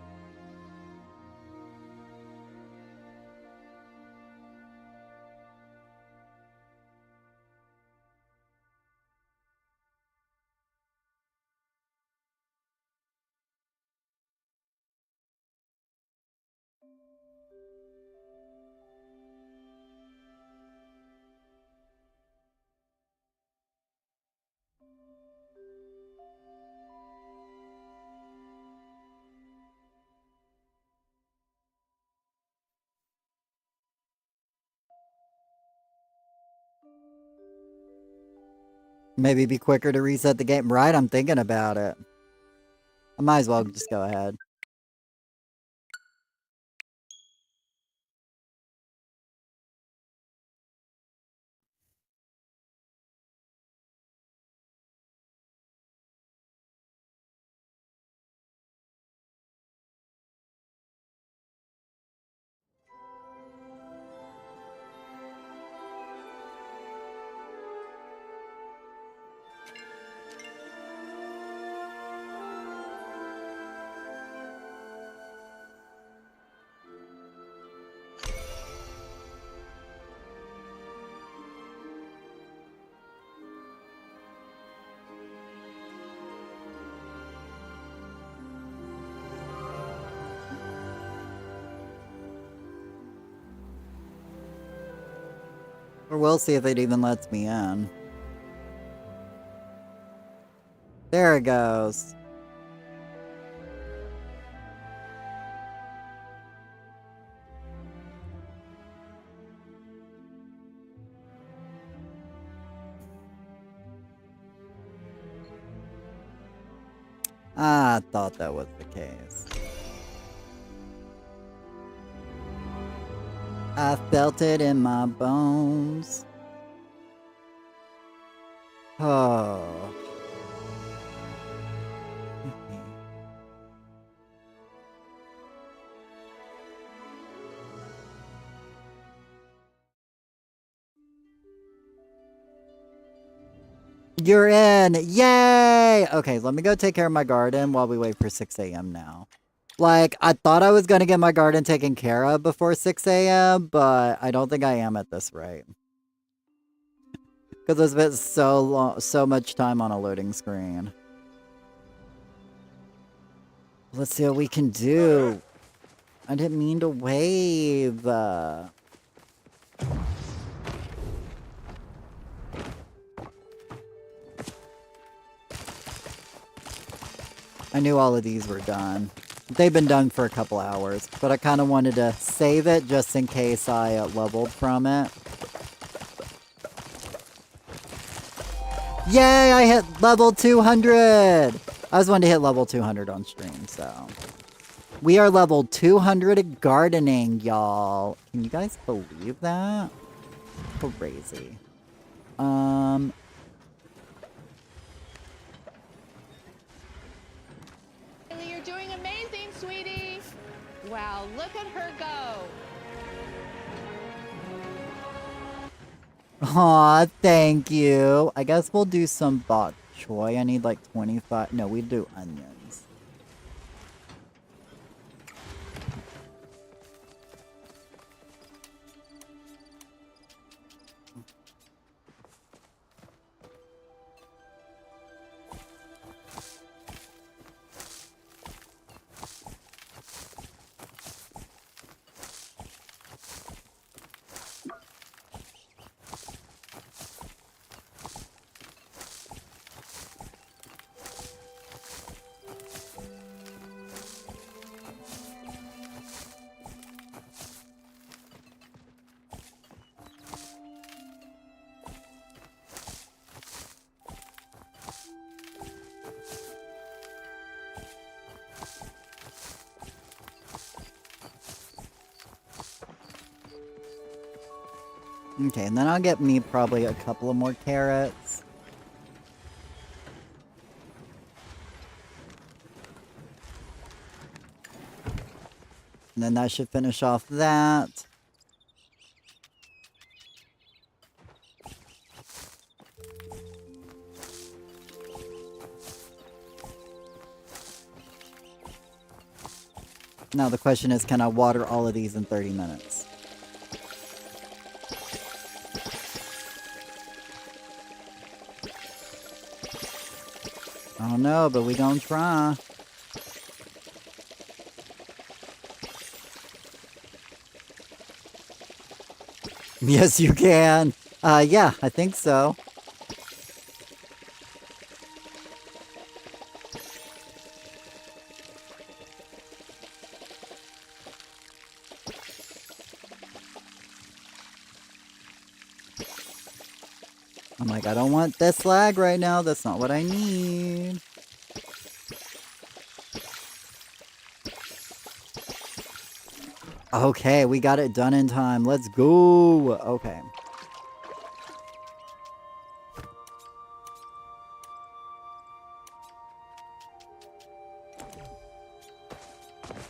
Maybe be quicker to reset the game. Right, I'm thinking about it. I might as well just go ahead. Or we'll see if it even lets me in. There it goes. I thought that was the case. I felt it in my bones. Oh. You're in! Yay! Okay, let me go take care of my garden while we wait for 6 a.m. now. Like, I thought I was going to get my garden taken care of before 6 a.m., but I don't think I am at this rate. Because I spent so much time on a loading screen. Let's see what we can do. I didn't mean to wave. I knew all of these were done. They've been done for a couple hours, but I kind of wanted to save it just in case I leveled from it. Yay, I hit level 200! I was wanting to hit level 200 on stream, so... We are level 200 at gardening, y'all. Can you guys believe that? Crazy. You're doing amazing, sweetie. Wow, look at her go. Aw, thank you. I guess we'll do some bok choy. I need like 25. No, we do onions. Okay, and then I'll get me probably a couple of more carrots. And then that should finish off that. Now the question is, can I water all of these in 30 minutes? I don't know, but we gonna try. Yes, you can. Yeah, I think so. I'm like, I don't want this lag right now. That's not what I need. Okay, we got it done in time. Let's go. Okay.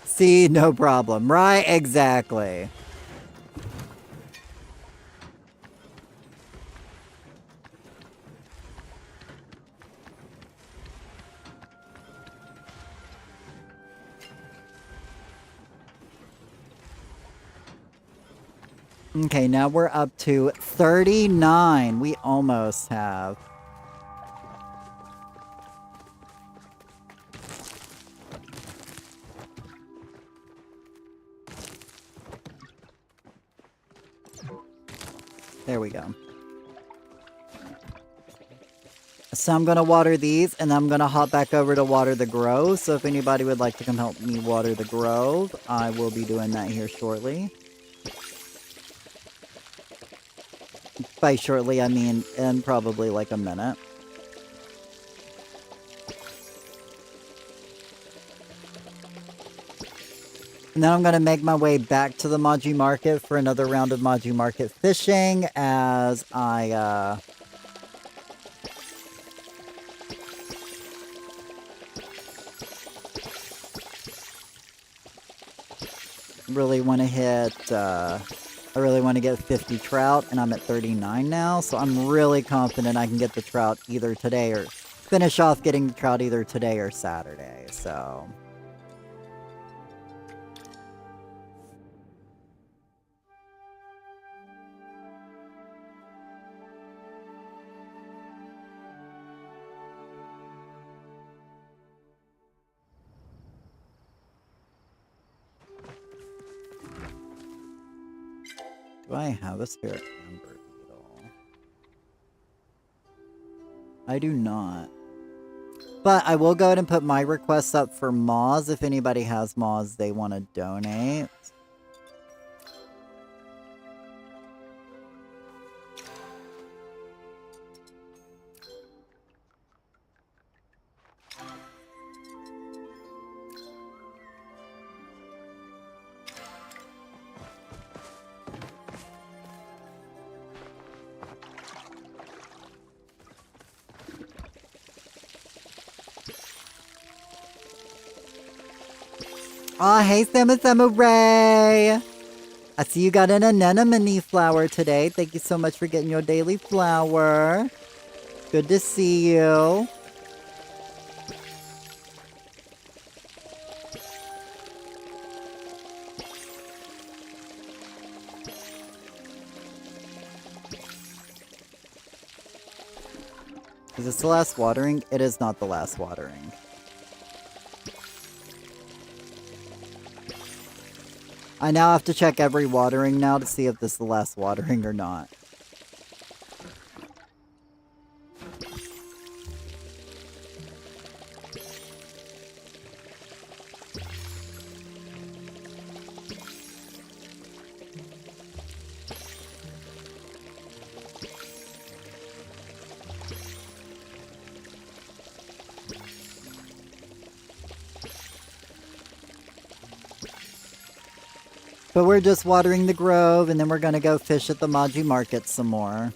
See, no problem. Right? Exactly. Okay, now we're up to 39. We almost have. There we go. So I'm going to water these, and I'm going to hop back over to water the grove. So if anybody would like to come help me water the grove, I will be doing that here shortly. By shortly, I mean in probably like a minute. And then I'm going to make my way back to the Maji Market for another round of Maji Market fishing as I, really want to hit, I really want to get 50 trout, and I'm at 39 now, so I'm really confident I can get the trout either today or finish off getting the trout either today or Saturday, so... Do I have a spare amber beetle? I do not. But I will go ahead and put my requests up for moths if anybody has moths they want to donate. Oh, hey, Samurai! I see you got an anemone flower today. Thank you so much for getting your daily flower. Good to see you. Is this the last watering? It is not the last watering. I now have to check every watering now to see if this is the last watering or not. But we're just watering the grove, and then we're gonna go fish at the Maji Market some more.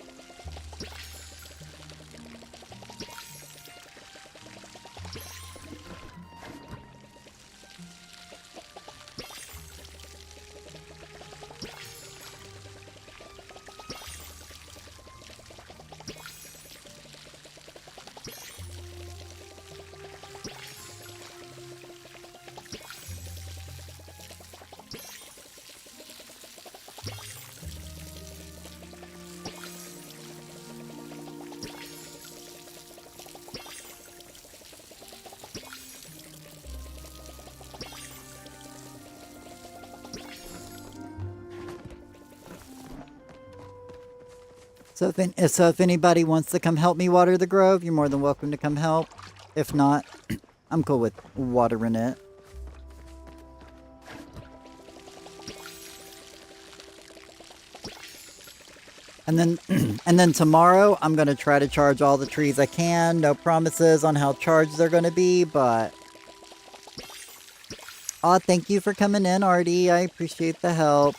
So if anybody wants to come help me water the grove, you're more than welcome to come help. If not, I'm cool with watering it. And then and then tomorrow I'm gonna try to charge all the trees I can. No promises on how charged they're gonna be, but aw, thank you for coming in, Artie. I appreciate the help.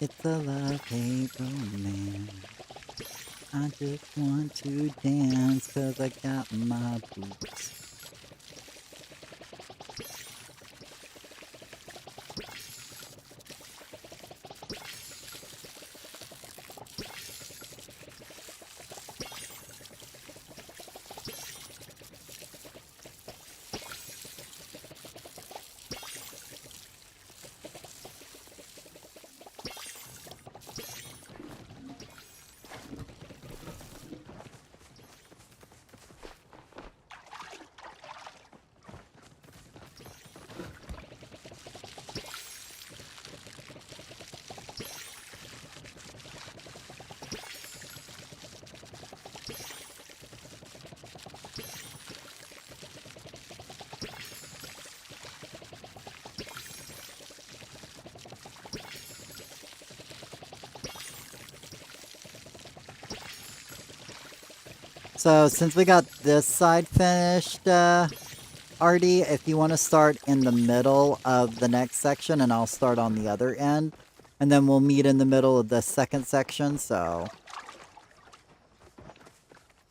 It's a love-hate romance. I just want to dance 'cause I got my boots. So since we got this side finished, Artie, if you want to start in the middle of the next section, and I'll start on the other end, and then we'll meet in the middle of the second section, so...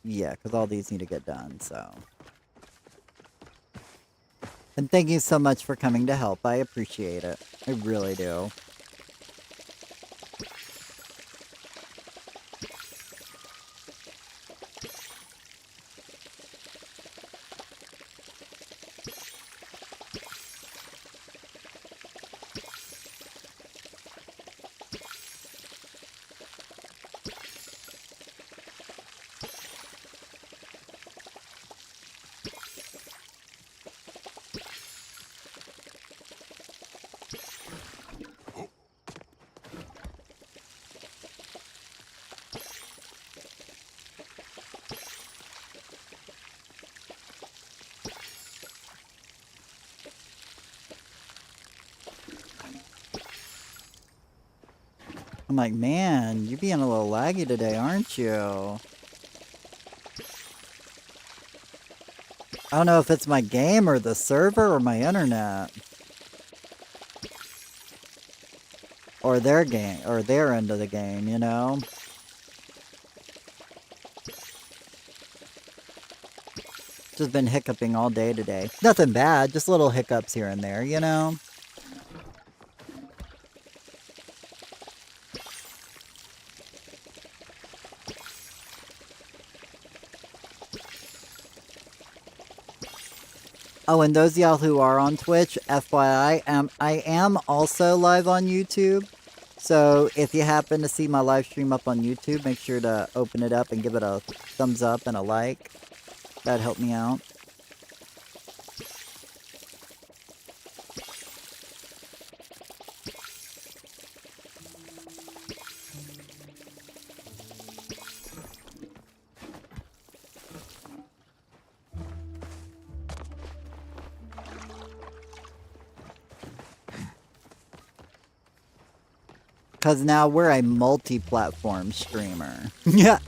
Yeah, because all these need to get done, so... And thank you so much for coming to help. I appreciate it. I really do. I'm like, man, you being a little laggy today, aren't you? I don't know if it's my game or the server or my internet. Or their game, or their end of the game, you know? Just been hiccuping all day today. Nothing bad, just little hiccups here and there, you know? Oh, and those of y'all who are on Twitch, FYI, I am also live on YouTube. So if you happen to see my live stream up on YouTube, make sure to open it up and give it a thumbs up and a like. That'd help me out. Because now we're a multi-platform streamer. Yeah.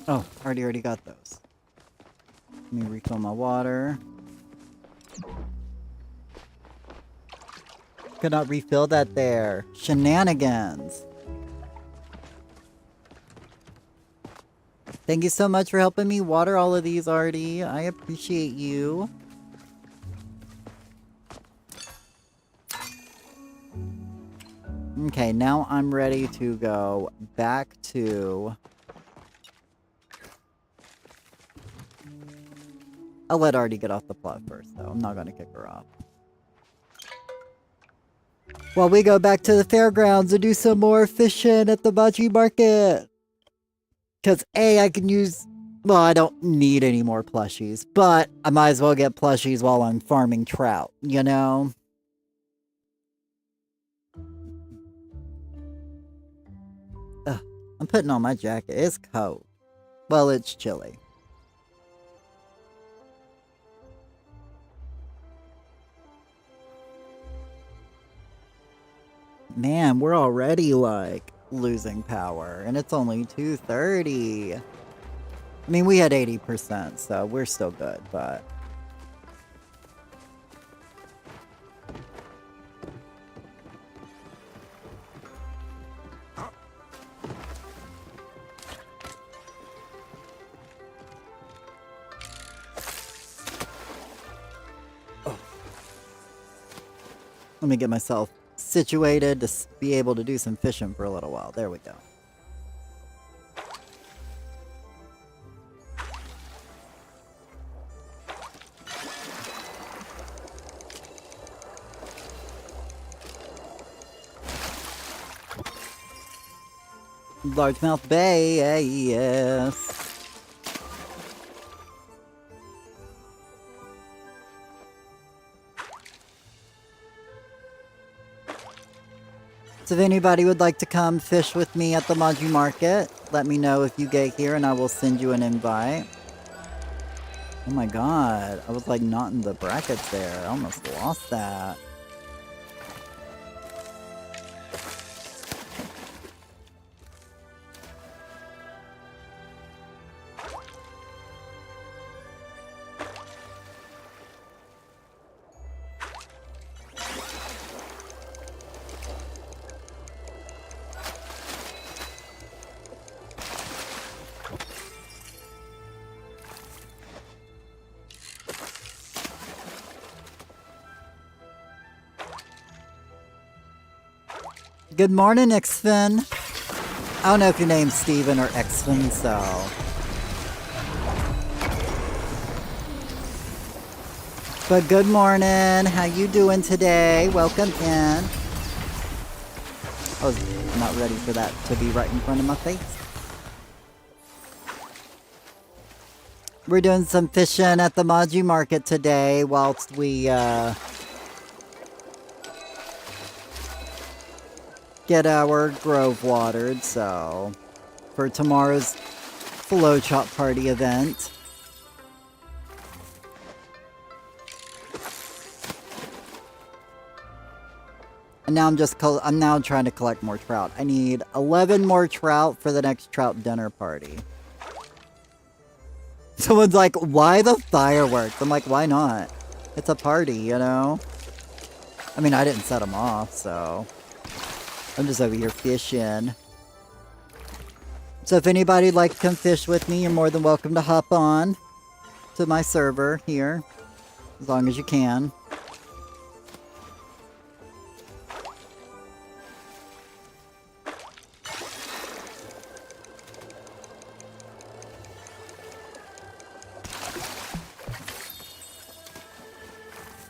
Oh, already got those. Let me refill my water. Could not refill that there. Shenanigans. Thank you so much for helping me water all of these, Artie. I appreciate you. Okay, now I'm ready to go back to... I'll let Artie get off the plot first, though. I'm not going to kick her off. While we go back to the fairgrounds and do some more fishing at the Maji Market. Because A, I can use... Well, I don't need any more plushies. But I might as well get plushies while I'm farming trout, you know? Ugh, I'm putting on my jacket. It's cold. Well, it's chilly. Man, we're already, like, losing power, and it's only 2:30. I mean, we had 80%, so we're still good, but... Oh. Let me get myself situated to be able to do some fishing for a little while. There we go. Largemouth Bay, yes. So if anybody would like to come fish with me at the Maji Market, let me know if you get here and I will send you an invite. Oh my god, I was like not in the brackets there. I almost lost that. Good morning, Xfin. I don't know if your name's Steven or Xfin, so... But good morning. How you doing today? Welcome in. I was not ready for that to be right in front of my face. We're doing some fishing at the Maji Market today whilst we, get our grove watered, so... For tomorrow's flow chop party event. And now I'm now trying to collect more trout. I need 11 more trout for the next trout dinner party. Someone's like, why the fireworks? I'm like, why not? It's a party, you know? I mean, I didn't set them off, so... I'm just over here fishing. So if anybody'd like to come fish with me, you're more than welcome to hop on to my server here. As long as you can.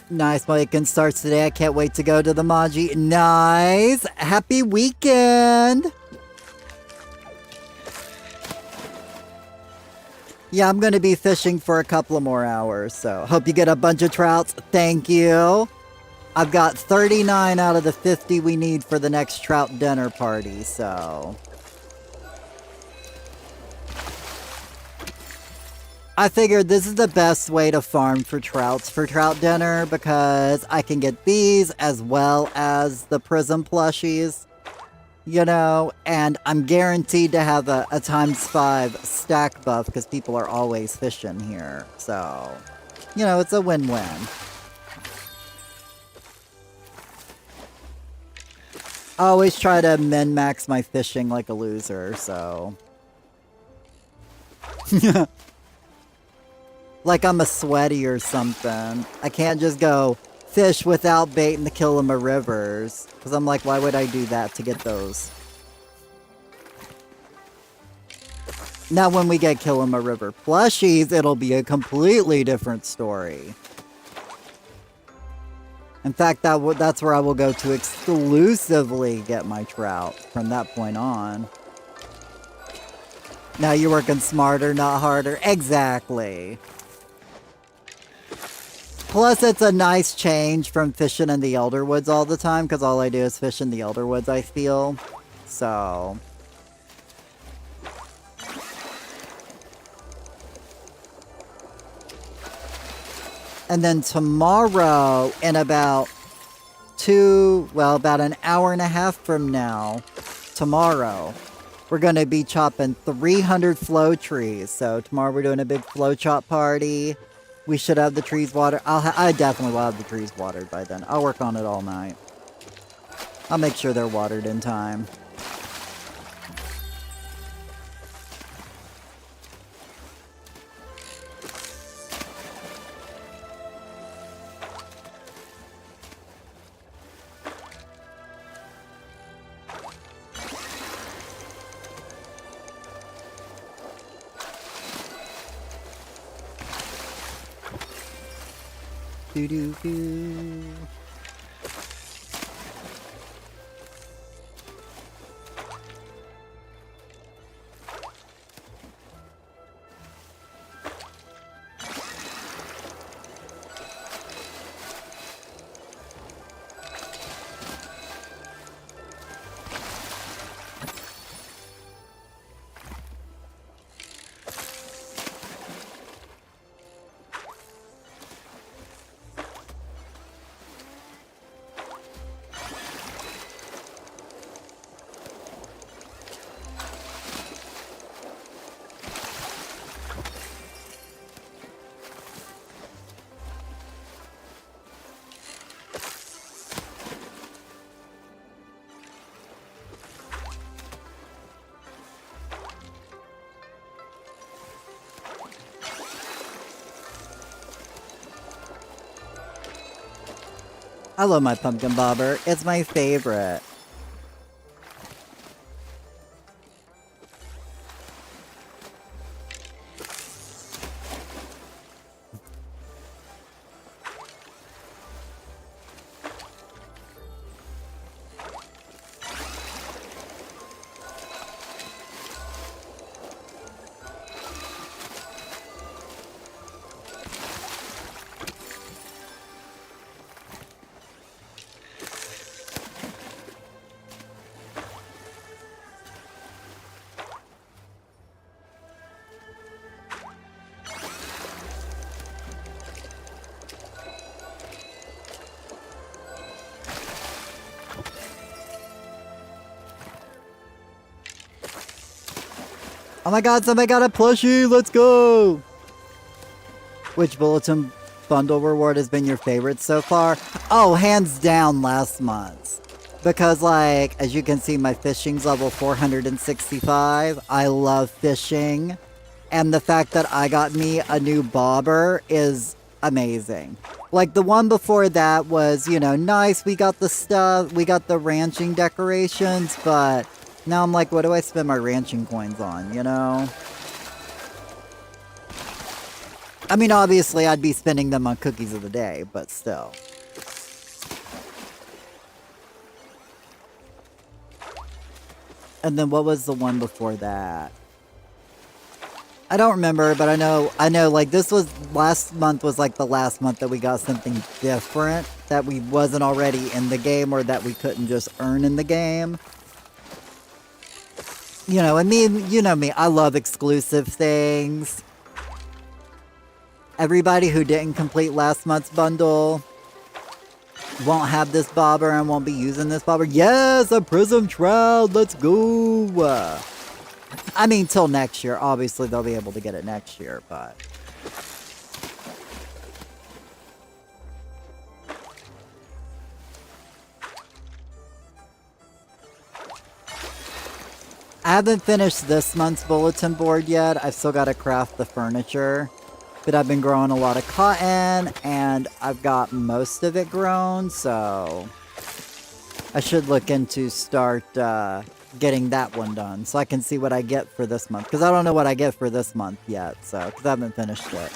Nice, my weekend starts today. I can't wait to go to the Maji. Nice! Happy weekend! Yeah, I'm gonna be fishing for a couple of more hours, so hope you get a bunch of trouts. Thank you! I've got 39 out of the 50 we need for the next trout dinner party, so... I figured this is the best way to farm for trouts for trout dinner because I can get these as well as the prism plushies, you know, and I'm guaranteed to have a ×5 stack buff because people are always fishing here. So, you know, it's a win-win. I always try to min-max my fishing like a loser, so... Like I'm a sweaty or something. I can't just go fish without bait in the Killima rivers. Because I'm like, why would I do that to get those? Now when we get Killima River plushies, it'll be a completely different story. In fact, that's where I will go to exclusively get my trout from that point on. Now you're working smarter, not harder. Exactly. Plus, it's a nice change from fishing in the Elderwoods all the time, because all I do is fish in the Elderwoods, I feel. So... And then tomorrow, in about about an hour and a half from now, tomorrow, we're going to be chopping 300 flow trees. So tomorrow we're doing a big flow chop party. We should have the trees watered. I definitely will have the trees watered by then. I'll work on it all night. I'll make sure they're watered in time. Do-do-do. I love my pumpkin bobber. It's my favorite. Oh my god, somebody got a plushie! Let's go! Which bulletin bundle reward has been your favorite so far? Oh, hands down last month's. Because, like, as you can see, my fishing's level 465. I love fishing. And the fact that I got me a new bobber is amazing. Like, the one before that was, you know, nice. We got the stuff. We got the ranching decorations, but now I'm like, what do I spend my ranching coins on, you know? I mean, obviously, I'd be spending them on cookies of the day, but still. And then what was the one before that? I don't remember, but I know, like, this was, last month was, like, the last month that we got something different that we wasn't already in the game or that we couldn't just earn in the game. You know, and me, you know me, I love exclusive things. Everybody who didn't complete last month's bundle won't have this bobber and won't be using this bobber. Yes, a prism shroud, let's go! I mean, till next year. Obviously, they'll be able to get it next year, but... I haven't finished this month's bulletin board yet. I've still got to craft the furniture. But I've been growing a lot of cotton, and I've got most of it grown, so... I should look into start getting that one done, so I can see what I get for this month. Because I don't know what I get for this month yet, so... Because I haven't finished it.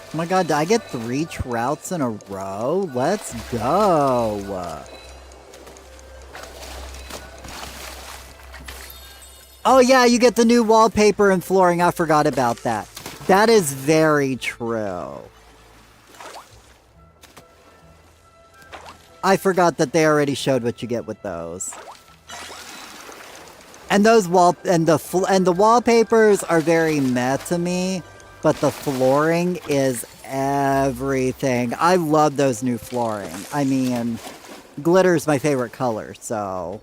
Oh my god, did I get 3 trouts in a row? Let's go! Oh yeah, you get the new wallpaper and flooring. I forgot about that. That is very true. I forgot that they already showed what you get with those. And those the wallpapers are very meh to me. But the flooring is everything. I love those new flooring. I mean, glitter's my favorite color, so...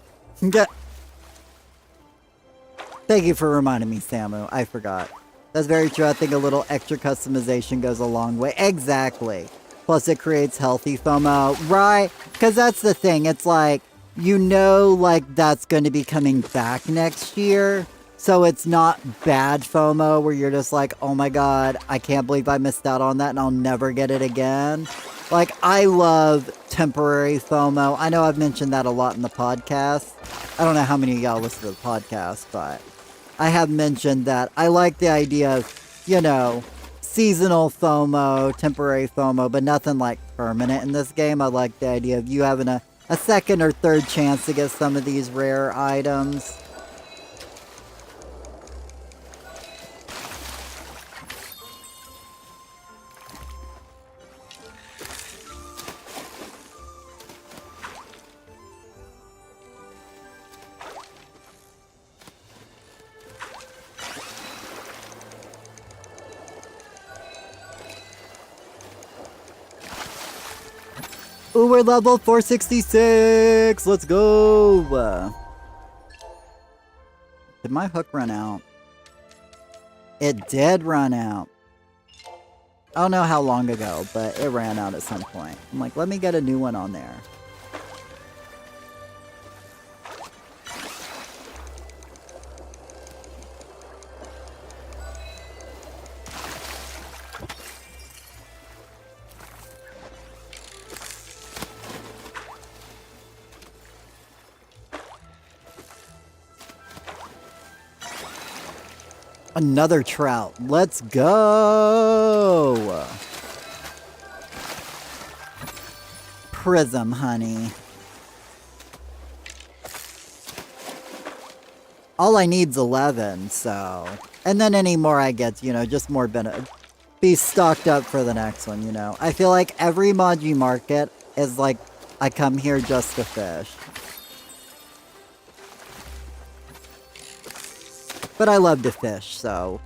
Thank you for reminding me, Samu. I forgot. That's very true. I think a little extra customization goes a long way. Exactly. Plus, it creates healthy FOMO. Right? Because that's the thing. It's like, you know, like, that's going to be coming back next year. So it's not bad FOMO where you're just like, oh my god, I can't believe I missed out on that and I'll never get it again. Like, I love temporary FOMO. I know I've mentioned that a lot in the podcast. I don't know how many of y'all listen to the podcast, but I have mentioned that I like the idea of, you know, seasonal FOMO, temporary FOMO, but nothing like permanent in this game. I like the idea of you having a second or third chance to get some of these rare items. Ooh, we're level 466! Let's go! Did my hook run out? It did run out. I don't know how long ago, but it ran out at some point. I'm like, let me get a new one on there. Another trout. Let's go. Prism, honey. All I need's 11, so... And then any more I get, you know, just more benefit. Be stocked up for the next one, you know. I feel like every Maji Market is like, I come here just to fish. But I love to fish, so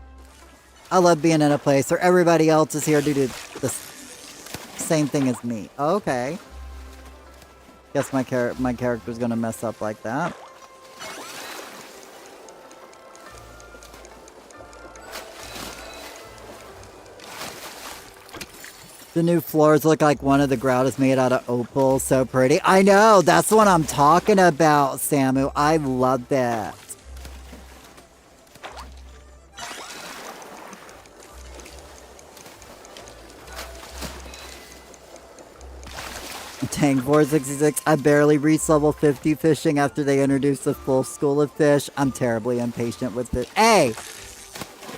I love being in a place where everybody else is here to do the same thing as me. Okay. Guess my character's gonna mess up like that. The new floors look like one of the grout is made out of opal. So pretty. I know, that's what I'm talking about, Samu. I love that. Tank 466, I barely reached level 50 fishing after they introduced a full school of fish. I'm terribly impatient with it. Hey!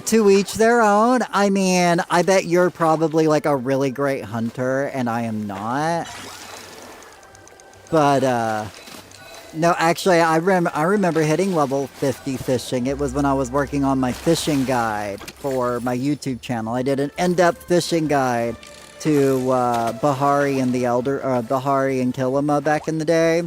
To each their own. I mean, I bet you're probably like a really great hunter, and I am not. But, no, actually, I remember hitting level 50 fishing. It was when I was working on my fishing guide for my YouTube channel. I did an in-depth fishing guide to Bahari and the Elder, Bahari and Kilima back in the day.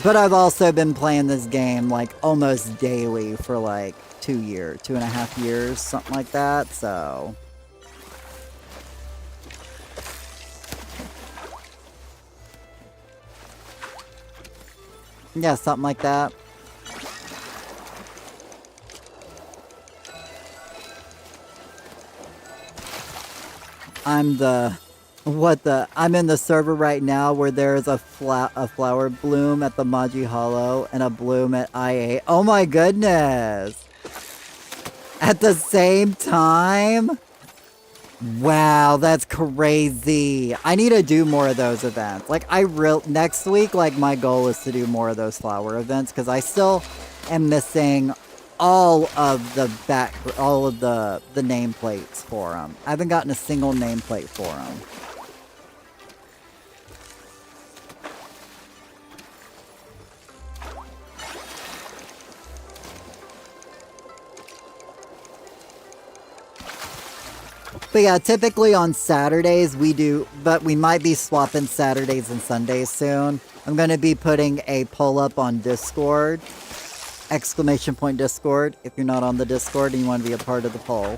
But I've also been playing this game like almost daily for like 2.5 years, something like that, so. Yeah, something like that. I'm in the server right now where there's a flower bloom at the Maji Hollow and a bloom at IA. Oh my goodness! At the same time? Wow, that's crazy. I need to do more of those events. Like, next week, like, my goal is to do more of those flower events, because I still am missing all of the nameplates for them. I haven't gotten a single nameplate for them. But yeah, typically on Saturdays we do, but we might be swapping Saturdays and Sundays soon. I'm going to be putting a poll up on Discord. ! Discord, if you're not on the Discord and you want to be a part of the poll.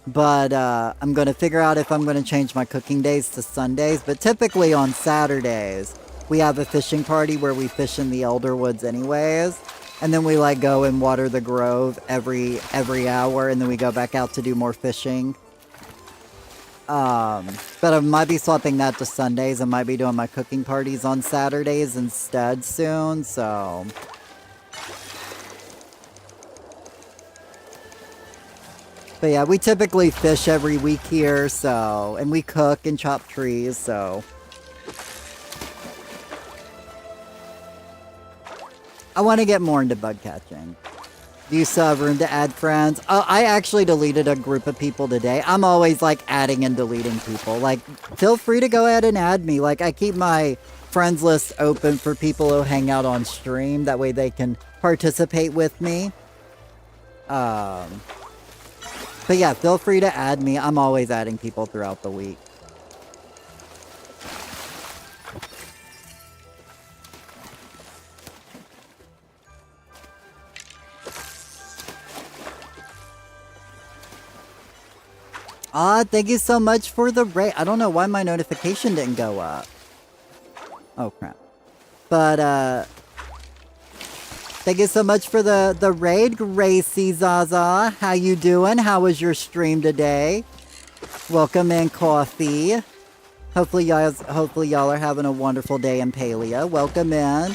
But I'm going to figure out if I'm going to change my cooking days to Sundays. But typically on Saturdays, we have a fishing party where we fish in the Elder Woods anyways. And then we like go and water the grove every hour, and then we go back out to do more fishing. But I might be swapping that to Sundays. I might be doing my cooking parties on Saturdays instead soon, so. But yeah, we typically fish every week here, so, and we cook and chop trees, so. I want to get more into bug catching. Do you still have room to add friends? Oh, I actually deleted a group of people today. I'm always like adding and deleting people. Like, feel free to go ahead and add me. Like, I keep my friends list open for people who hang out on stream. That way they can participate with me. But yeah, feel free to add me. I'm always adding people throughout the week. Thank you so much for the rate. I don't know why my notification didn't go up. Oh, crap. But, Thank you so much for the raid, Gracie Zaza. How you doing? How was your stream today? Welcome in, Coffee. Hopefully y'all are having a wonderful day in Palia. Welcome in.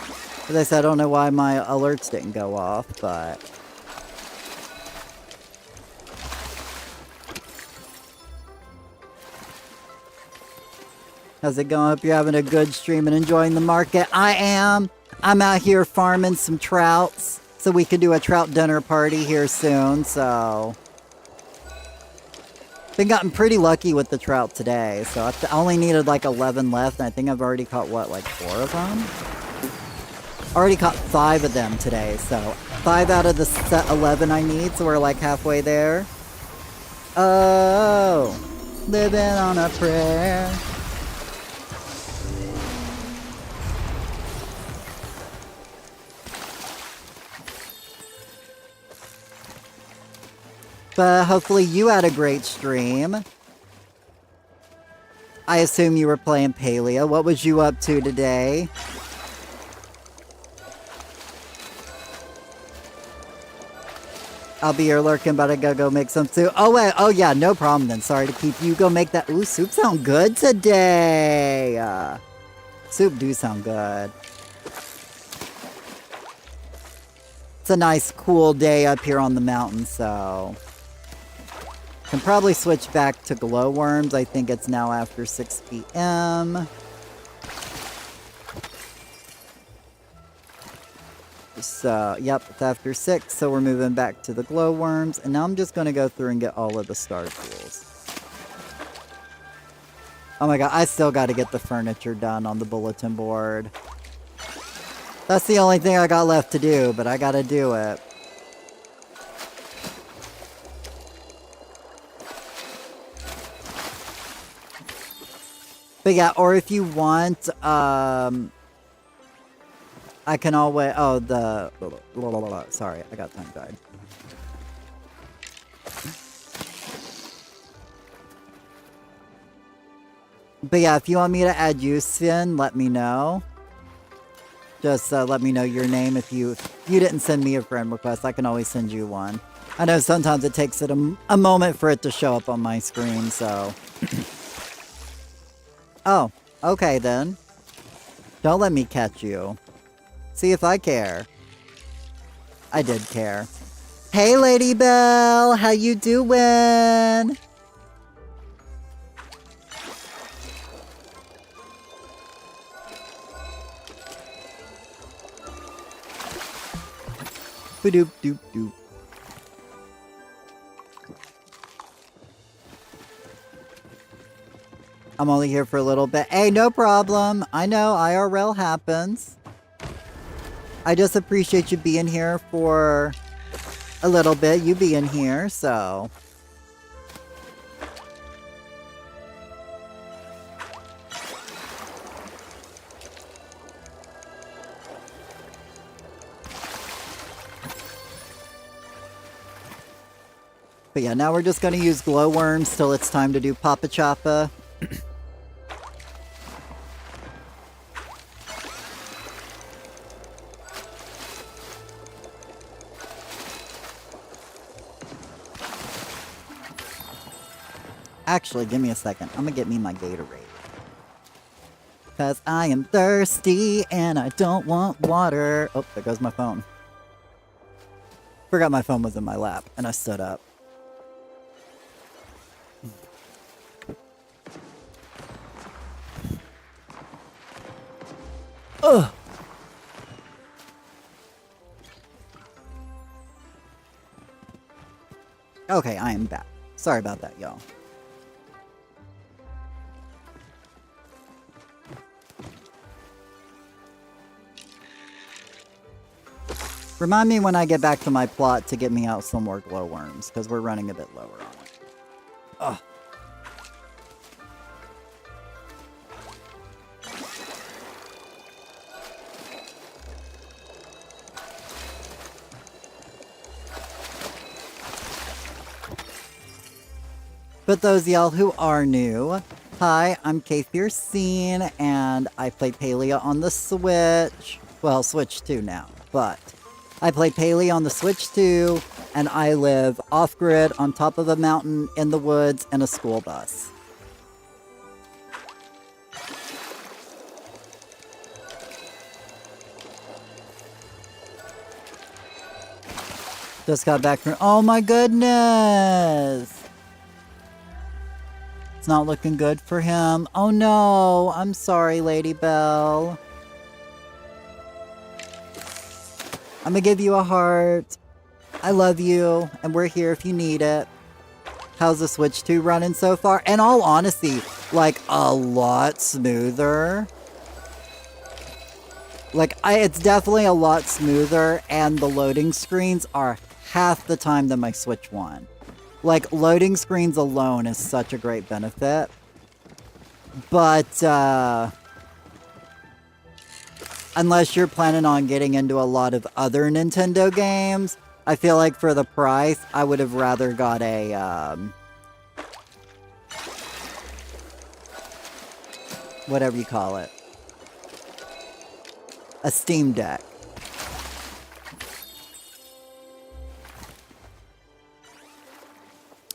As I said, I don't know why my alerts didn't go off, but... How's it going? Hope you're having a good stream and enjoying the market. I am. I'm out here farming some trouts, so we could do a trout dinner party here soon, so... Been gotten pretty lucky with the trout today, so I only needed like 11 left, and I think I've already caught, what, like 4 of them? Already caught 5 of them today, so 5 out of the set 11 I need, so we're like halfway there. Oh, living on a prayer. But hopefully you had a great stream. I assume you were playing Palia. What was you up to today? I'll be here lurking, but I gotta go make some soup. Oh, wait. Oh, yeah. No problem then. Sorry to keep you. Go make that. Ooh, soup sound good today. Soup do sound good. It's a nice, cool day up here on the mountain, so... Can probably switch back to glowworms. I think it's now after 6 p.m. So, yep, it's after 6, so we're moving back to the glowworms. And now I'm just going to go through and get all of the star tools. Oh my god, I still got to get the furniture done on the bulletin board. That's the only thing I got left to do, but I got to do it. But yeah, or if you want, I can always, oh, sorry, I got tongue tied. But yeah, if you want me to add you, Sin, let me know. Just let me know your name. If you didn't send me a friend request, I can always send you one. I know sometimes it takes it a moment for it to show up on my screen, so... Oh, okay then. Don't let me catch you. See if I care. I did care. Hey, Lady Belle! How you doing? Ba-doop doop doop. I'm only here for a little bit. Hey, no problem. I know, IRL happens. I just appreciate you being here for a little bit. You being here, so... But yeah, now we're just going to use glowworms till it's time to do Papa Choppa. Actually, give me a second. I'm gonna get me my Gatorade. Because I am thirsty and I don't want water. Oh, there goes my phone. Forgot my phone was in my lap and I stood up. Ugh. Okay, I am back. Sorry about that, y'all. Remind me when I get back to my plot to get me out some more glowworms, because we're running a bit lower on it. Ugh. But those of y'all who are new, hi, I'm K13, and I play Palia on the Switch. Well, Switch 2 now, but I play Paley on the Switch too, and I live off-grid on top of a mountain in the woods in a school bus. Just got back from... Oh my goodness! It's not looking good for him. Oh no! I'm sorry, Lady Belle. I'm gonna give you a heart. I love you, and we're here if you need it. How's the Switch 2 running so far? In all honesty, like, a lot smoother. Like, it's definitely a lot smoother, and the loading screens are half the time than my Switch 1. Like, loading screens alone is such a great benefit. But, unless you're planning on getting into a lot of other Nintendo games, I feel like for the price, I would have rather got a, whatever you call it. A Steam Deck.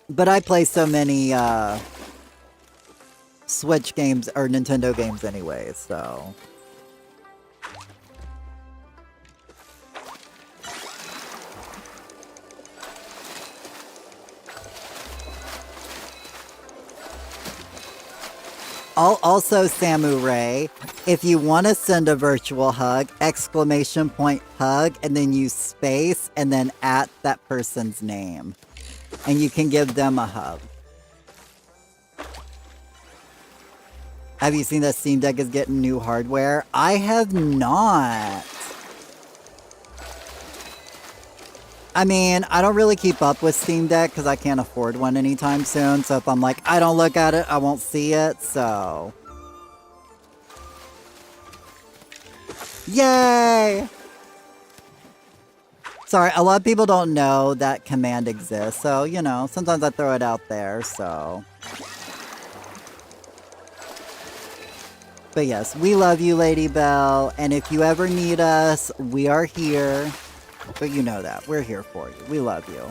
But I play so many Switch games or Nintendo games anyway, so... Also, Samurai, if you want to send a virtual hug, exclamation point hug, and then use space, and then at that person's name. And you can give them a hug. Have you seen that Steam Deck is getting new hardware? I have not. I mean, I don't really keep up with Steam Deck because I can't afford one anytime soon. So if I'm like, I don't look at it, I won't see it. So. Yay! Sorry, a lot of people don't know that command exists. So, you know, sometimes I throw it out there. So. But yes, we love you, Lady Belle. And if you ever need us, we are here. But you know that. We're here for you. We love you.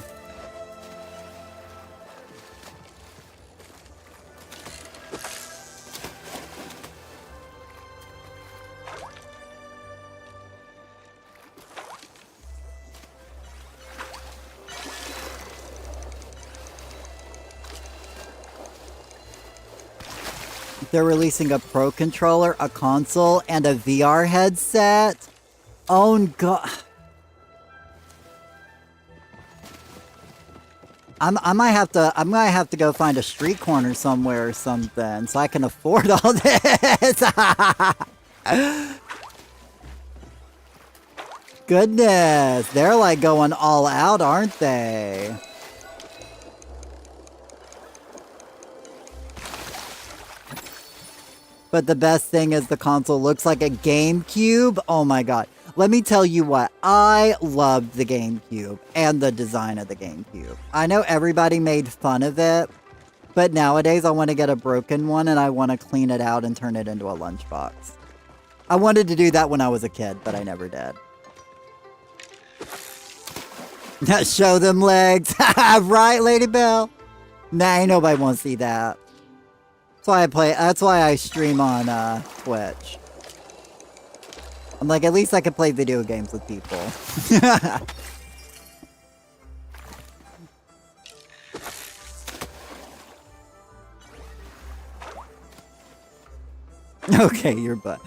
They're releasing a Pro Controller, a console, and a VR headset. Oh god. I might have to go find a street corner somewhere or something so I can afford all this. Goodness, they're like going all out, aren't they? But the best thing is the console looks like a GameCube. Oh my god. Let me tell you what, I loved the GameCube and the design of the GameCube. I know everybody made fun of it, but nowadays I want to get a broken one and I want to clean it out and turn it into a lunchbox. I wanted to do that when I was a kid, but I never did. Show them legs. Right, Lady Belle? Nah, ain't nobody want to see that. That's why I stream on Twitch. I'm like, at least I can play video games with people. Okay, your butt.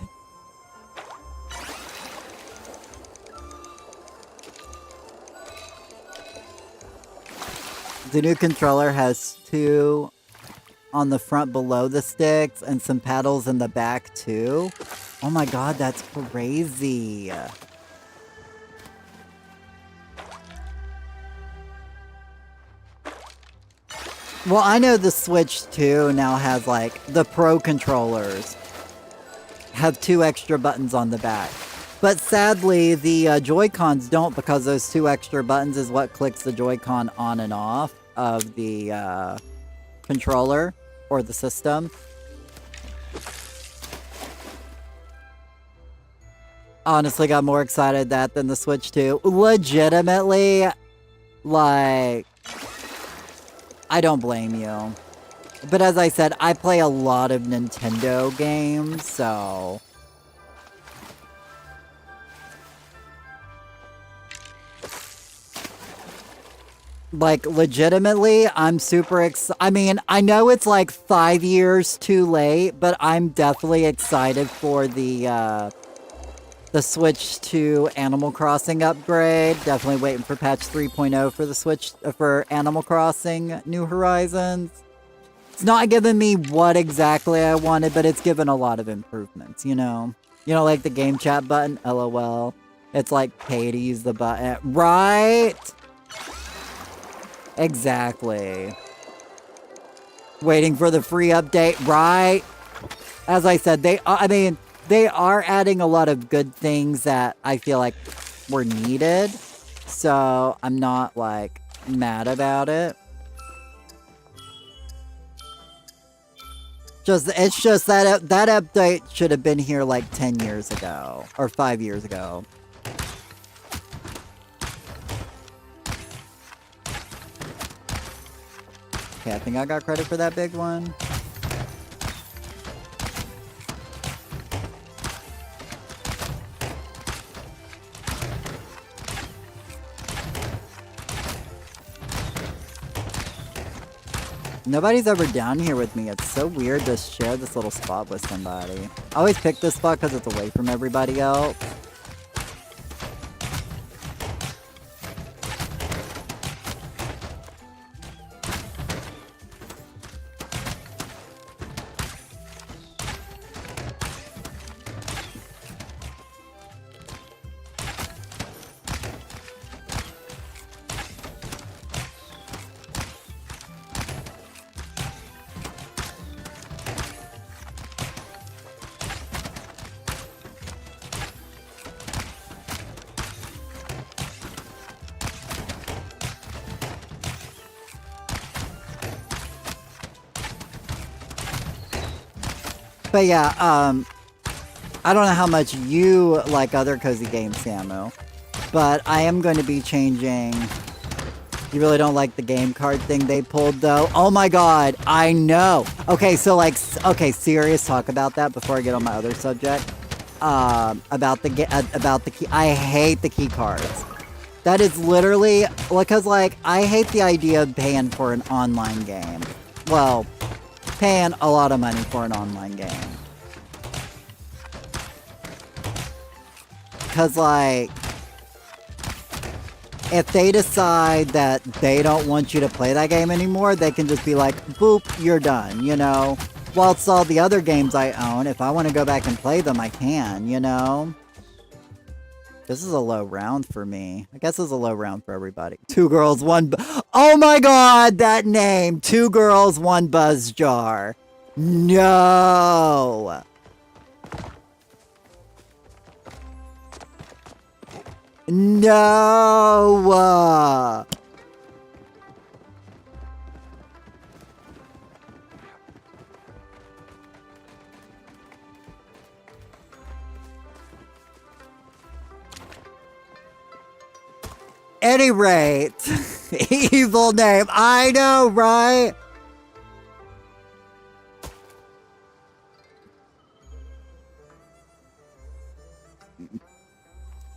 The new controller has two on the front below the sticks and some paddles in the back too. Oh my god, that's crazy. Well, I know the Switch 2 now has like the Pro controllers have 2 extra buttons on the back. But sadly, the Joy-Cons don't, because those 2 extra buttons is what clicks the Joy-Con on and off of the controller or the system. honestly got more excited at that than the Switch 2. Legitimately, like, I don't blame you. But as I said, I play a lot of Nintendo games, so... Like, legitimately, I'm super I mean, I know it's like 5 years too late, but I'm definitely excited for the Switch 2 Animal Crossing upgrade. Definitely waiting for patch 3.0 for the Switch, for Animal Crossing New Horizons. It's not giving me what exactly I wanted, but it's given a lot of improvements, you know? You know, like the game chat button, LOL. It's like pay to use the button. Right? Exactly. Waiting for the free update, right? As I said, they are adding a lot of good things that I feel like were needed. So I'm not, like, mad about it. It's just that that update should have been here like 10 years ago. Or 5 years ago. Okay, I think I got credit for that big one. Nobody's ever down here with me. It's so weird to share this little spot with somebody. I always pick this spot because it's away from everybody else. But yeah, I don't know how much you like other cozy games, Samu, but I am going to be changing. You really don't like the game card thing they pulled, though? Oh my god, I know! Okay, so like, okay, serious talk about that before I get on my other subject. About the key. I hate the key cards. That is literally, because like, I hate the idea of paying for an online game. Well, paying a lot of money for an online game. Because, like, if they decide that they don't want you to play that game anymore, they can just be like, boop, you're done, you know? Whilst all the other games I own, if I want to go back and play them, I can, you know? This is a low round for me. I guess it's a low round for everybody. 2 girls, 1 oh my god, that name! 2 girls, 1 buzz jar. No! No! Any rate, evil name. I know, right?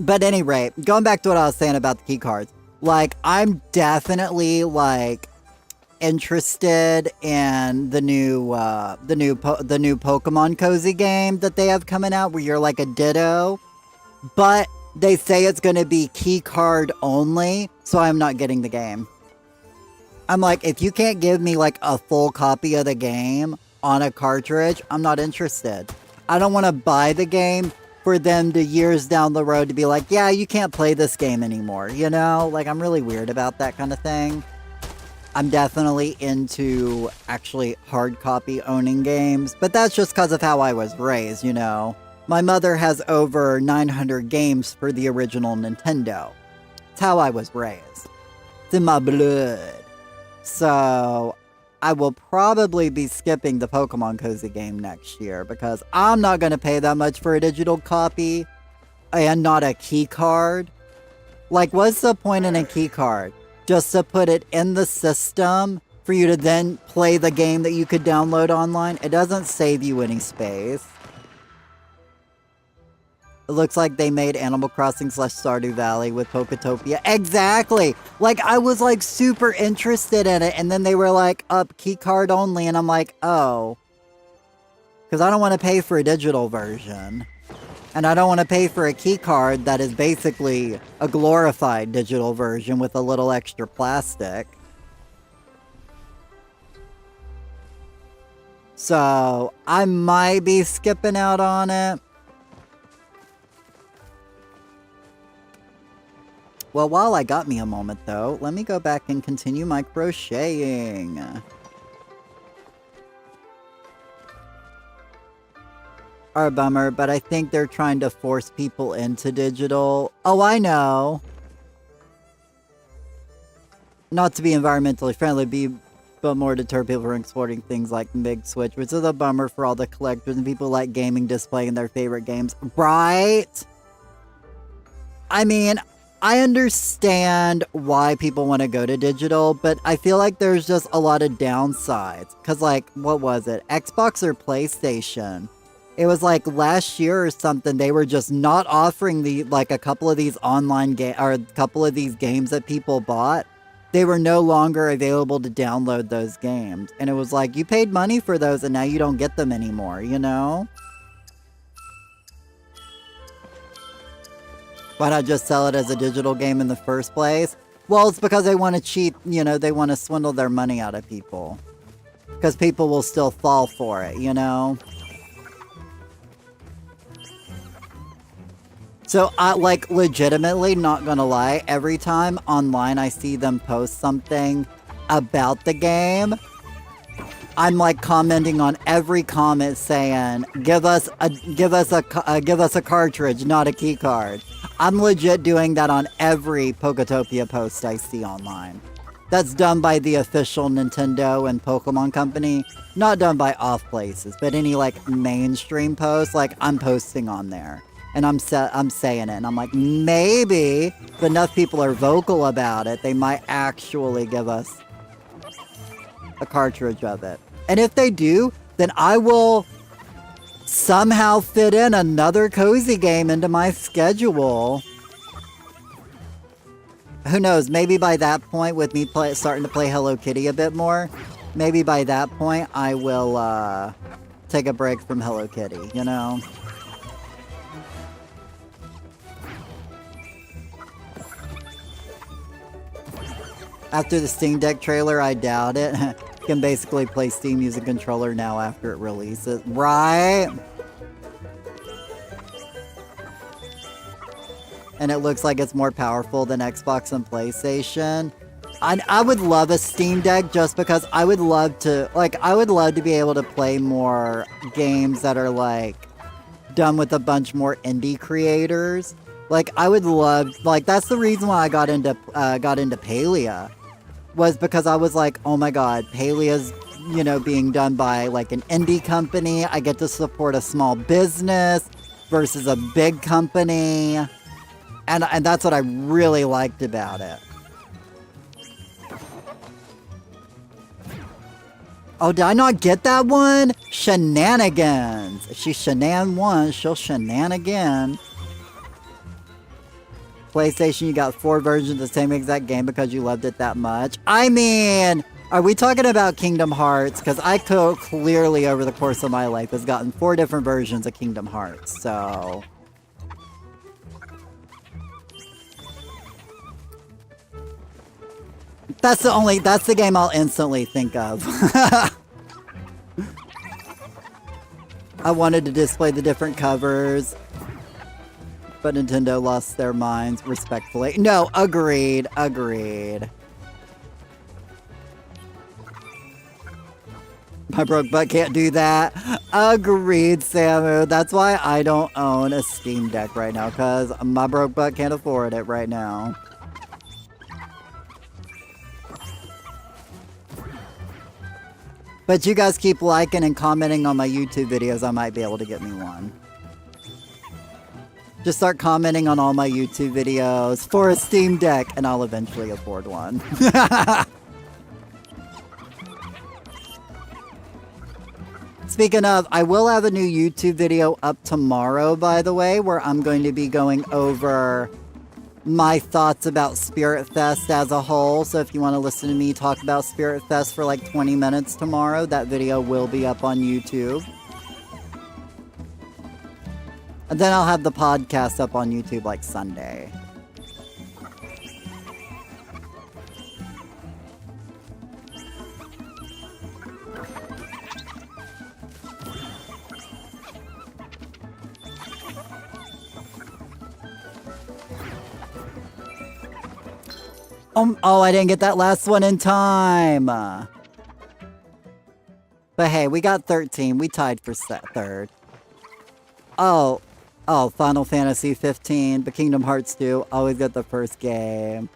But any rate, going back to what I was saying about the key cards, like, I'm definitely, like, interested in the new Pokemon Cozy game that they have coming out where you're like a Ditto, but they say it's going to be key card only, so I'm not getting the game. I'm like, if you can't give me like a full copy of the game on a cartridge, I'm not interested. I don't want to buy the game for them to years down the road to be like, yeah, you can't play this game anymore, you know? Like, I'm really weird about that kind of thing. I'm definitely into actually hard copy owning games, but that's just because of how I was raised, you know? My mother has over 900 games for the original Nintendo. It's how I was raised. It's in my blood. So, I will probably be skipping the Pokemon Cozy game next year because I'm not going to pay that much for a digital copy. and not a key card. Like, what's the point in a key card? Just to put it in the system for you to then play the game that you could download online? It doesn't save you any space. It looks like they made Animal Crossing / Stardew Valley with Poketopia. Exactly! Like, I was, like, super interested in it, and then they were like, up, key card only, and I'm like, oh. Because I don't want to pay for a digital version. And I don't want to pay for a key card that is basically a glorified digital version with a little extra plastic. So, I might be skipping out on it. Well, while I got me a moment, though, let me go back and continue my crocheting. Are a bummer, but I think they're trying to force people into digital. Oh, I know. Not to be environmentally friendly, but more deter people from exporting things like the Big Switch, which is a bummer for all the collectors and people like gaming displaying their favorite games. Right? I mean, I understand why people want to go to digital, but I feel like there's just a lot of downsides. Because, like, what was it? Xbox or PlayStation? It was like last year or something, they were just not offering a couple of these online or a couple of these games that people bought. They were no longer available to download those games. And it was like, you paid money for those and now you don't get them anymore, you know? Why not just sell it as a digital game in the first place? Well, it's because they want to cheat, you know, they want to swindle their money out of people. Because people will still fall for it, you know? So, like, legitimately, not gonna lie, every time online I see them post something about the game, I'm, like, commenting on every comment saying, give us a cartridge, not a key card. I'm legit doing that on every Poketopia post I see online. That's done by the official Nintendo and Pokemon company, not done by off places, but any, like, mainstream posts, like, I'm posting on there. And I'm saying it, and I'm like, maybe if enough people are vocal about it, they might actually give us a cartridge of it. And if they do, then I will somehow fit in another cozy game into my schedule. Who knows, maybe by that point, with me starting to play Hello Kitty a bit more, maybe by that point I will take a break from Hello Kitty, you know? After the Steam Deck trailer, I doubt it. You can basically play Steam using controller now after it releases. Right? And it looks like it's more powerful than Xbox and PlayStation. I would love a Steam Deck just because I would love to, be able to play more games that are, like, done with a bunch more indie creators. Like, I would love, like, that's the reason why I got into Palia. Was because I was like, oh my god, Palia's, you know, being done by, like, an indie company. I get to support a small business versus a big company. And that's what I really liked about it. Oh, did I not get that one? Shenanigans. If she shenan once, she'll shenan again. PlayStation, you got 4 versions of the same exact game because you loved it that much. I mean, are we talking about Kingdom Hearts? Because I clearly, over the course of my life, has gotten 4 different versions of Kingdom Hearts, so... That's the game I'll instantly think of. I wanted to display the different covers, but Nintendo lost their minds respectfully. No, agreed. My broke butt can't do that. Agreed, Samu. That's why I don't own a Steam Deck right now, because my broke butt can't afford it right now. But you guys keep liking and commenting on my YouTube videos, I might be able to get me one. Just start commenting on all my YouTube videos for a Steam Deck, and I'll eventually afford one. Speaking of, I will have a new YouTube video up tomorrow, by the way, where I'm going to be going over my thoughts about Spirit Fest as a whole. So if you want to listen to me talk about Spirit Fest for like 20 minutes tomorrow, that video will be up on YouTube. And then I'll have the podcast up on YouTube like Sunday. Oh, I didn't get that last one in time. But hey, we got 13. We tied for third. Oh, Final Fantasy 15, but Kingdom Hearts 2. Always get the first game.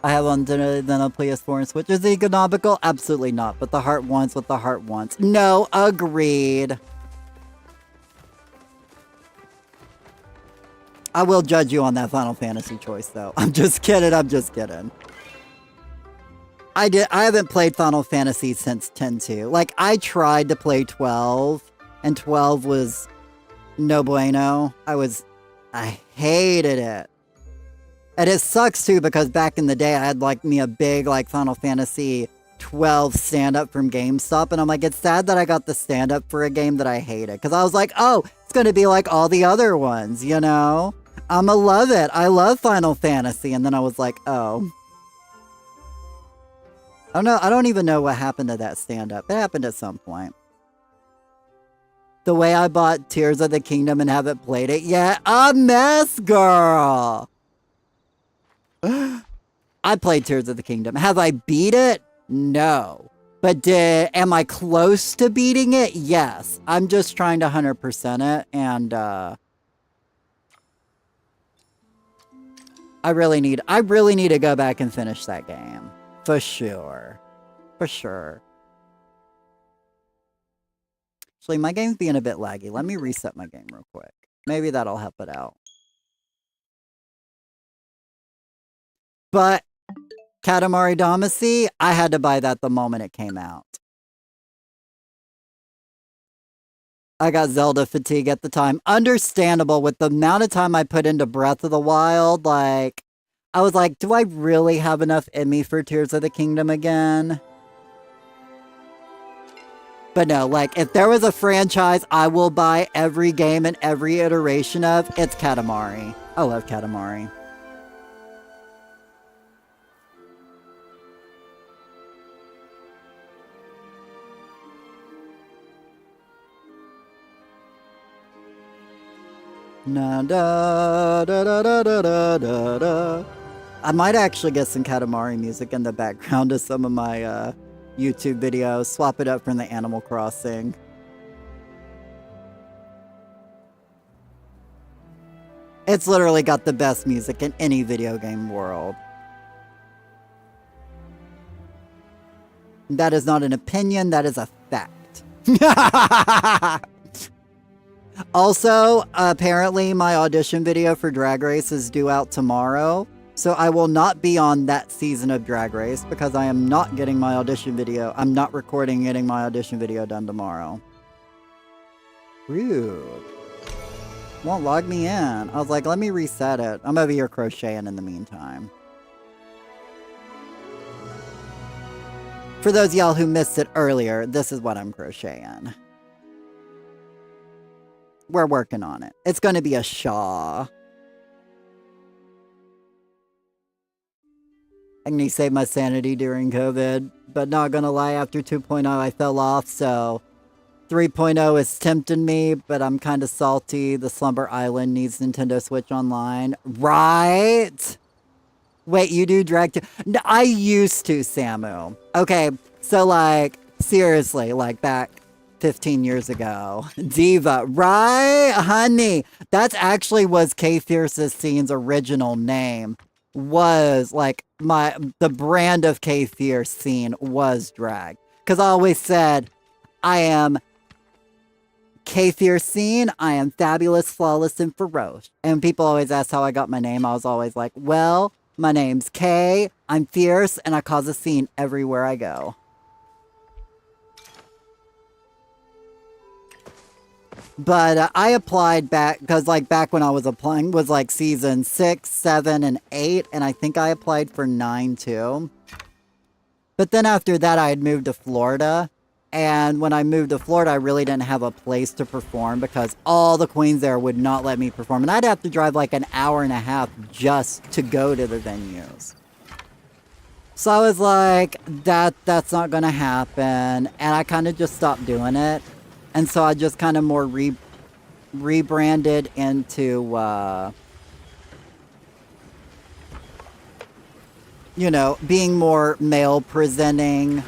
I have one then a PS4 and Switch. Is it economical? Absolutely not. But the heart wants what the heart wants. No, agreed. I will judge you on that Final Fantasy choice, though. I'm just kidding. I'm just kidding. I haven't played Final Fantasy since 10-2. Like, I tried to play 12, and 12 was no bueno. I hated it. And it sucks, too, because back in the day, I had, like, me a big, like, Final Fantasy 12 stand-up from GameStop, and I'm like, it's sad that I got the stand-up for a game that I hated. Because I was like, oh, it's going to be like all the other ones, you know? I'ma love it. I love Final Fantasy. And then I was like, oh. I don't even know what happened to that stand-up. It happened at some point. The way I bought Tears of the Kingdom and haven't played it yet. A mess, girl! I played Tears of the Kingdom. Have I beat it? No. But am I close to beating it? Yes. I'm just trying to 100% it, and I really need to go back and finish that game. For sure. For sure. Actually, my game's being a bit laggy. Let me reset my game real quick. Maybe that'll help it out. But Katamari Damacy, I had to buy that the moment it came out. I got Zelda fatigue at the time. Understandable with the amount of time I put into Breath of the Wild. Like, I was like, do I really have enough in me for Tears of the Kingdom again? But no, like, if there was a franchise I will buy every game and every iteration of, it's Katamari. I love Katamari. Na da da da da da da da da. I might actually get some Katamari music in the background of some of my YouTube videos. Swap it up from the Animal Crossing. It's literally got the best music in any video game world. That is not an opinion, that is a fact. Also, apparently my audition video for Drag Race is due out tomorrow, so I will not be on that season of Drag Race because I am not getting my audition video. I'm not recording getting my audition video done tomorrow. Rude. Won't log me in. I was like, let me reset it. I'm over here crocheting in the meantime. For those of y'all who missed it earlier, this is what I'm crocheting. We're working on it. It's going to be a shawl. I need to save my sanity during COVID, but not gonna lie, after 2.0 I fell off, so 3.0 is tempting me, but I'm kind of salty. The Slumber Island needs Nintendo Switch Online. Right? Wait, you do drag to... No, I used to, Samu. Okay, so like, seriously, like back 15 years ago. Diva, right, honey? That actually was K Fierce's scene's original name. Was like the brand of K Fierce scene was drag. Because I always said, I am K Fiercine. I am fabulous, flawless, and ferocious. And people always ask how I got my name. I was always like, well, my name's Kay. I'm fierce, and I cause a scene everywhere I go. But I applied back, because like back when I was applying was like season 6, 7, and 8, and I think I applied for 9 too. But then after that I had moved to Florida, and when I moved to Florida I really didn't have a place to perform because all the queens there would not let me perform, and I'd have to drive like an hour and a half just to go to the venues. So I was like, that's not gonna happen, and I kind of just stopped doing it. And so I just kind of more rebranded into, you know, being more male presenting.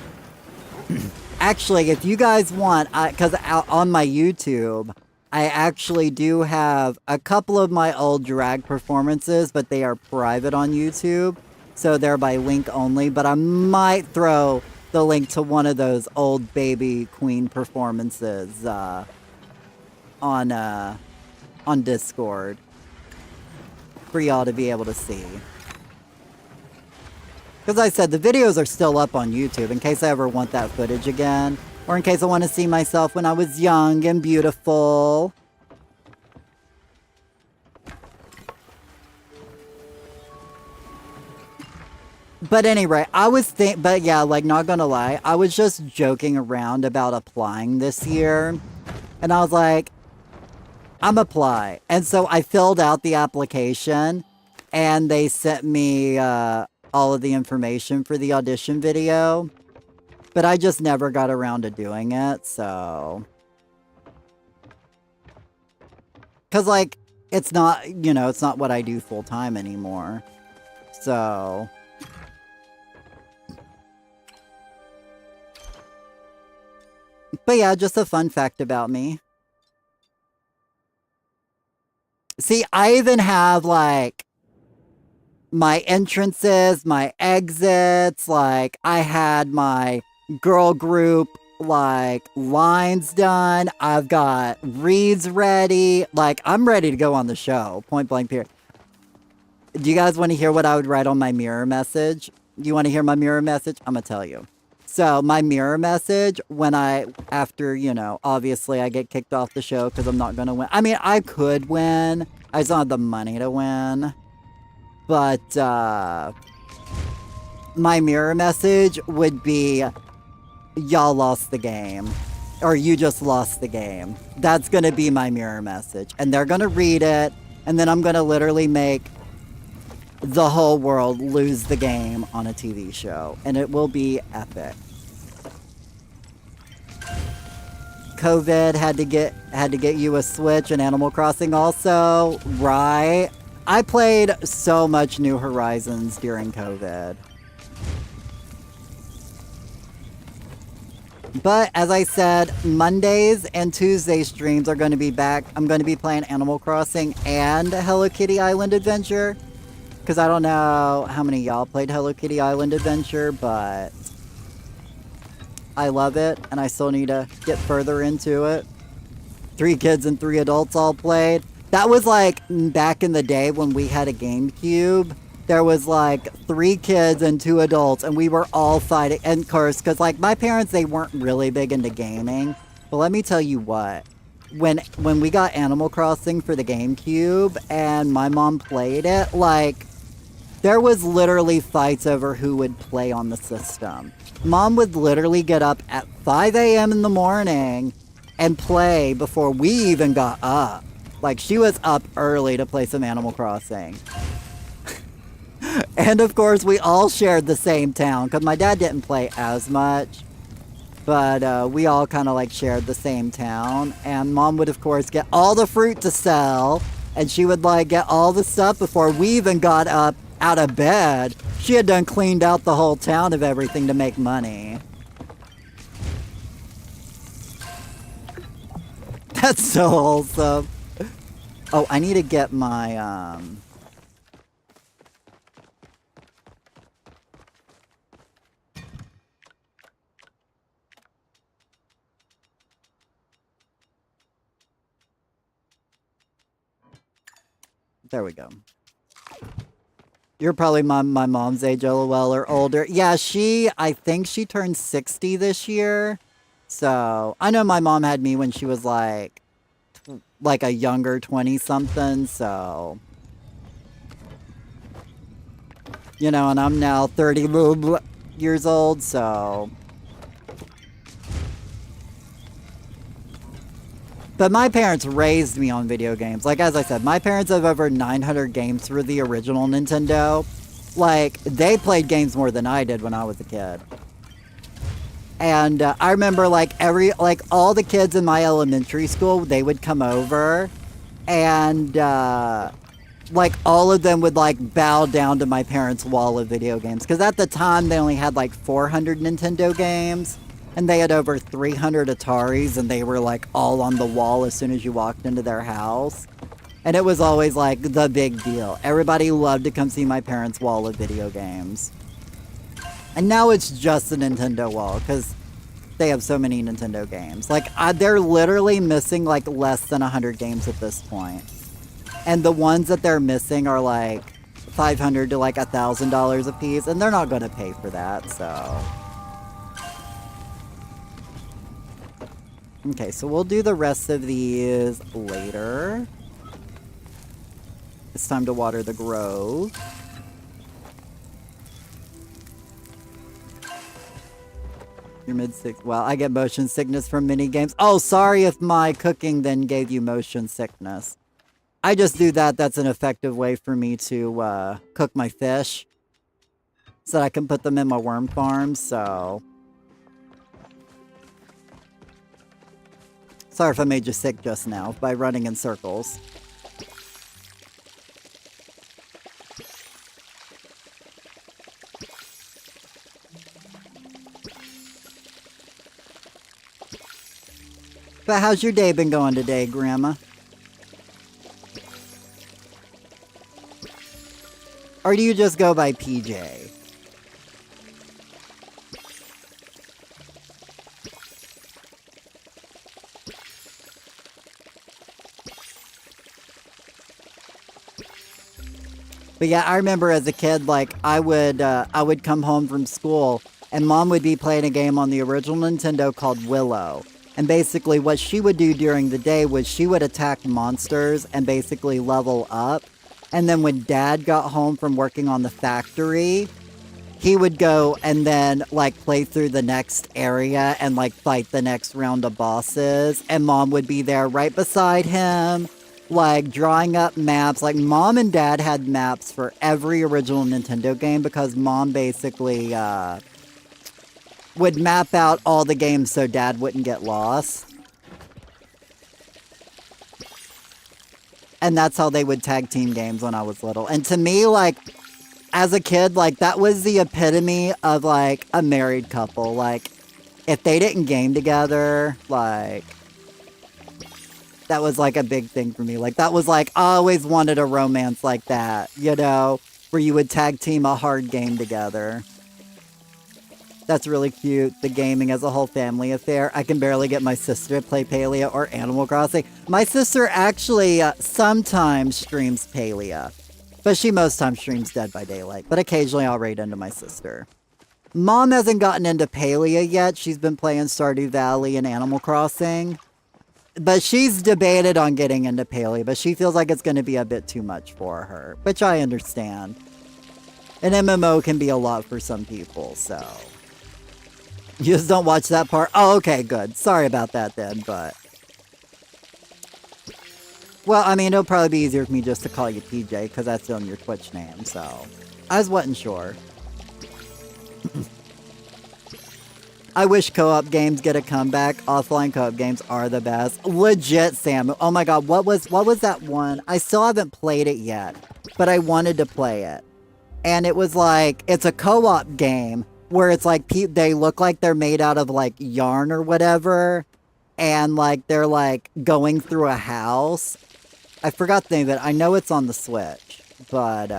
Actually, if you guys want, because on my YouTube, I actually do have a couple of my old drag performances, but they are private on YouTube. So they're by link only, but I might throw the link to one of those old baby queen performances on Discord for y'all to be able to see. Because I said, the videos are still up on YouTube in case I ever want that footage again, or in case I want to see myself when I was young and beautiful. But anyway, but yeah, like, not gonna lie, I was just joking around about applying this year. And I was like, I'm apply. And so I filled out the application, and they sent me all of the information for the audition video. But I just never got around to doing it, so. Because, like, it's not, you know, it's not what I do full time anymore. So. But yeah, just a fun fact about me. See, I even have, like, my entrances, my exits, like, I had my girl group, like, lines done. I've got reads ready. Like, I'm ready to go on the show, point blank period. Do you guys want to hear what I would write on my mirror message? You want to hear my mirror message? I'm going to tell you. So my mirror message, after, you know, obviously I get kicked off the show because I'm not going to win. I mean, I could win. I just don't have the money to win. But, my mirror message would be, y'all lost the game. Or you just lost the game. That's going to be my mirror message. And they're going to read it. And then I'm going to literally make the whole world lose the game on a TV show, and it will be epic. COVID had to get you a Switch, and Animal Crossing also, right? I played so much New Horizons during COVID. But as I said, Mondays and Tuesday streams are going to be back. I'm going to be playing Animal Crossing and Hello Kitty Island Adventure. Because I don't know how many of y'all played Hello Kitty Island Adventure, but I love it, and I still need to get further into it. 3 kids and 3 adults all played. That was like back in the day when we had a GameCube. There was like 3 kids and 2 adults, and we were all fighting. And of course, because like my parents, they weren't really big into gaming. But let me tell you what. When we got Animal Crossing for the GameCube, and my mom played it, like, there was literally fights over who would play on the system. Mom would literally get up at 5 a.m. in the morning and play before we even got up. Like, she was up early to play some Animal Crossing. And of course, we all shared the same town, because my dad didn't play as much. But we all kind of like shared the same town. And Mom would, of course, get all the fruit to sell. And she would like get all the stuff before we even got up out of bed. She had done cleaned out the whole town of everything to make money. That's so wholesome. Oh, I need to get my, There we go. You're probably my mom's age, LOL, or older. Yeah, I think she turned 60 this year. So, I know my mom had me when she was like a younger 20-something, so... You know, and I'm now 30 years old, so... But my parents raised me on video games. Like, as I said, my parents have over 900 games for the original Nintendo. Like, they played games more than I did when I was a kid. And I remember, like, all the kids in my elementary school, they would come over. And, like, all of them would, like, bow down to my parents' wall of video games. Because at the time, they only had, like, 400 Nintendo games. And they had over 300 Ataris, and they were, like, all on the wall as soon as you walked into their house. And it was always, like, the big deal. Everybody loved to come see my parents' wall of video games. And now it's just the Nintendo wall, because they have so many Nintendo games. Like, they're literally missing, like, less than 100 games at this point. And the ones that they're missing are, like, $500 to, like, $1,000 a piece, and they're not going to pay for that, so... Okay, so we'll do the rest of these later. It's time to water the grove. You're mid-6. Well, I get motion sickness from mini games. Oh, sorry if my cooking then gave you motion sickness. I just do that. That's an effective way for me to cook my fish. So that I can put them in my worm farm, so... Sorry if I made you sick just now by running in circles. But how's your day been going today, Grandma? Or do you just go by PJ? But yeah, I remember as a kid, like, I would come home from school, and Mom would be playing a game on the original Nintendo called Willow. And basically what she would do during the day was she would attack monsters and basically level up. And then when Dad got home from working on the factory, he would go and then, like, play through the next area and, like, fight the next round of bosses. And Mom would be there right beside him, like, drawing up maps. Like, Mom and Dad had maps for every original Nintendo game because Mom basically would map out all the games so Dad wouldn't get lost. And that's how they would tag team games when I was little. And to me, like, as a kid, like, that was the epitome of, like, a married couple. Like, if they didn't game together, like... That was, like, a big thing for me. Like, that was, like, I always wanted a romance like that, you know? Where you would tag team a hard game together. That's really cute. The gaming as a whole family affair. I can barely get my sister to play Palia or Animal Crossing. My sister actually sometimes streams Palia. But she most times streams Dead by Daylight. But occasionally I'll raid into my sister. Mom hasn't gotten into Palia yet. She's been playing Stardew Valley and Animal Crossing. But she's debated on getting into Palia, but she feels like it's going to be a bit too much for her, which I understand. An MMO can be a lot for some people, so... You just don't watch that part? Oh, okay, good. Sorry about that then, but... Well, I mean, it'll probably be easier for me just to call you TJ, because that's on your Twitch name, so... I just wasn't sure. I wish co-op games get a comeback. Offline co-op games are the best. Legit, Sam. Oh my god, what was that one? I still haven't played it yet, but I wanted to play it. And it was like, it's a co-op game where it's like, they look like they're made out of like yarn or whatever. And like, they're like going through a house. I forgot the name of it. I know it's on the Switch, but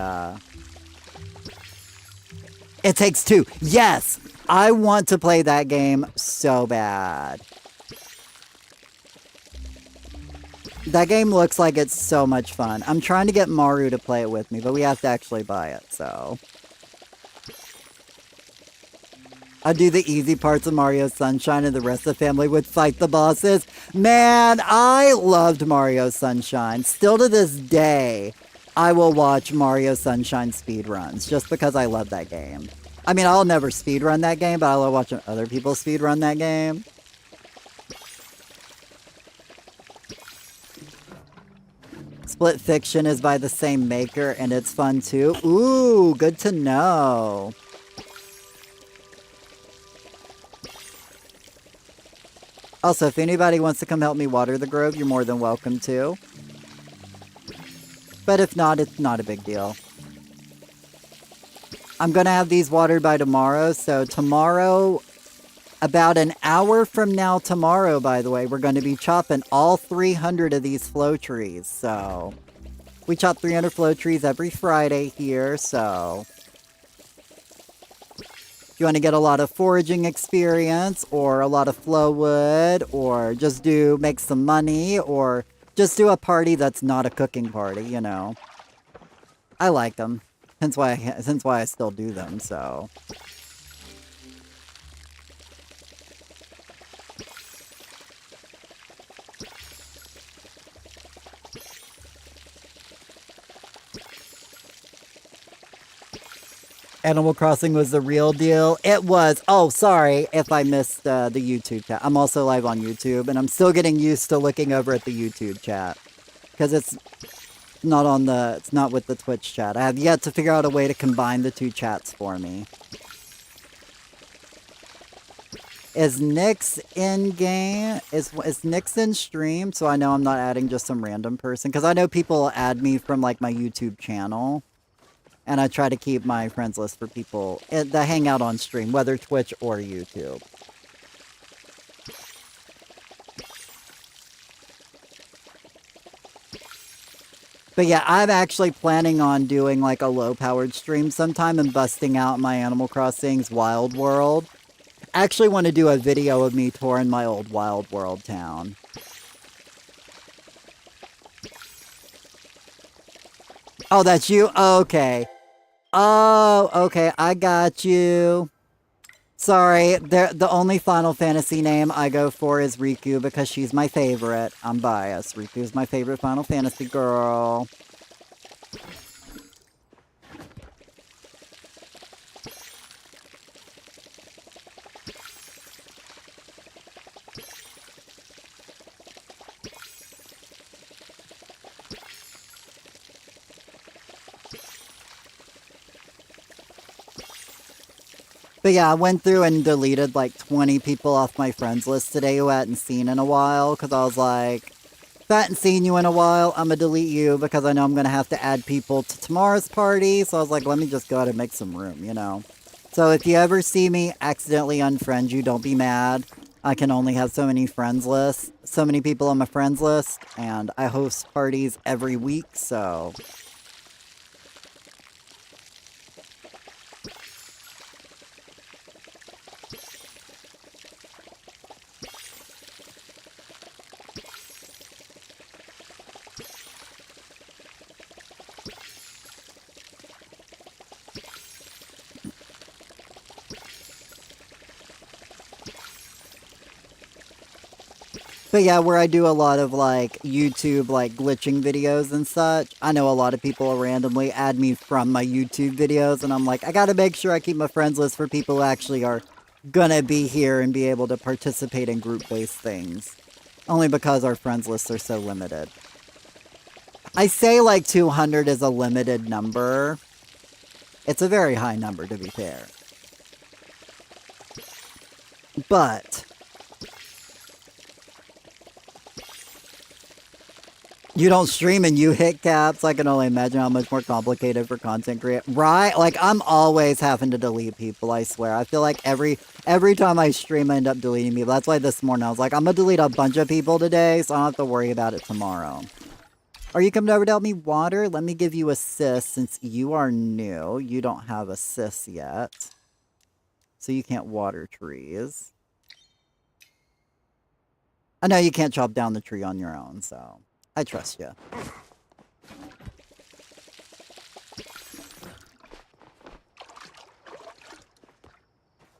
It Takes Two. Yes! I want to play that game so bad. That game looks like it's so much fun. I'm trying to get Maru to play it with me, but we have to actually buy it, so. I do the easy parts of Mario Sunshine and the rest of the family would fight the bosses. Man, I loved Mario Sunshine. Still to this day, I will watch Mario Sunshine speedruns just because I love that game. I mean, I'll never speedrun that game, but I love watching other people speedrun that game. Split Fiction is by the same maker, and it's fun too. Ooh, good to know. Also, if anybody wants to come help me water the grove, you're more than welcome to. But if not, it's not a big deal. I'm going to have these watered by tomorrow, so tomorrow, about an hour from now tomorrow, by the way, we're going to be chopping all 300 of these flow trees, so. We chop 300 flow trees every Friday here, so. If you want to get a lot of foraging experience, or a lot of flow wood, or just make some money, or just do a party that's not a cooking party, you know. I like them. Hence why I still do them, so. Animal Crossing was the real deal. It was. Oh, sorry if I missed the YouTube chat. I'm also live on YouTube, and I'm still getting used to looking over at the YouTube chat. Because it's not with the Twitch chat. I have yet to figure out a way to combine the two chats for me. Is Nyx in game? Is Nyx in stream? So I know I'm not adding just some random person. Because I know people add me from like my YouTube channel. And I try to keep my friends list for people that hang out on stream, whether Twitch or YouTube. But yeah, I'm actually planning on doing like a low-powered stream sometime and busting out my Animal Crossing's Wild World. I actually want to do a video of me touring my old Wild World town. Oh, that's you? Okay. Oh, okay, I got you. Sorry, the only Final Fantasy name I go for is Riku because she's my favorite. I'm biased. Riku's my favorite Final Fantasy girl. But yeah, I went through and deleted like 20 people off my friends list today who I hadn't seen in a while, because I was like, if I hadn't seen you in a while, I'm going to delete you because I know I'm going to have to add people to tomorrow's party, so I was like, let me just go ahead and make some room, you know? So if you ever see me accidentally unfriend you, don't be mad. I can only have so many friends lists, so many people on my friends list, and I host parties every week, so... But yeah, where I do a lot of like YouTube like glitching videos and such, I know a lot of people will randomly add me from my YouTube videos, and I'm like, I gotta make sure I keep my friends list for people who actually are gonna be here and be able to participate in group-based things. Only because our friends lists are so limited. I say like 200 is a limited number. It's a very high number, to be fair. But... you don't stream and you hit caps. I can only imagine how much more complicated for content create. Right? Like, I'm always having to delete people, I swear. I feel like every time I stream, I end up deleting people. That's why this morning I was like, I'm gonna delete a bunch of people today, so I don't have to worry about it tomorrow. Are you coming over to help me water? Let me give you a sis since you are new. You don't have a sis yet. So you can't water trees. I know you can't chop down the tree on your own, so... I trust you.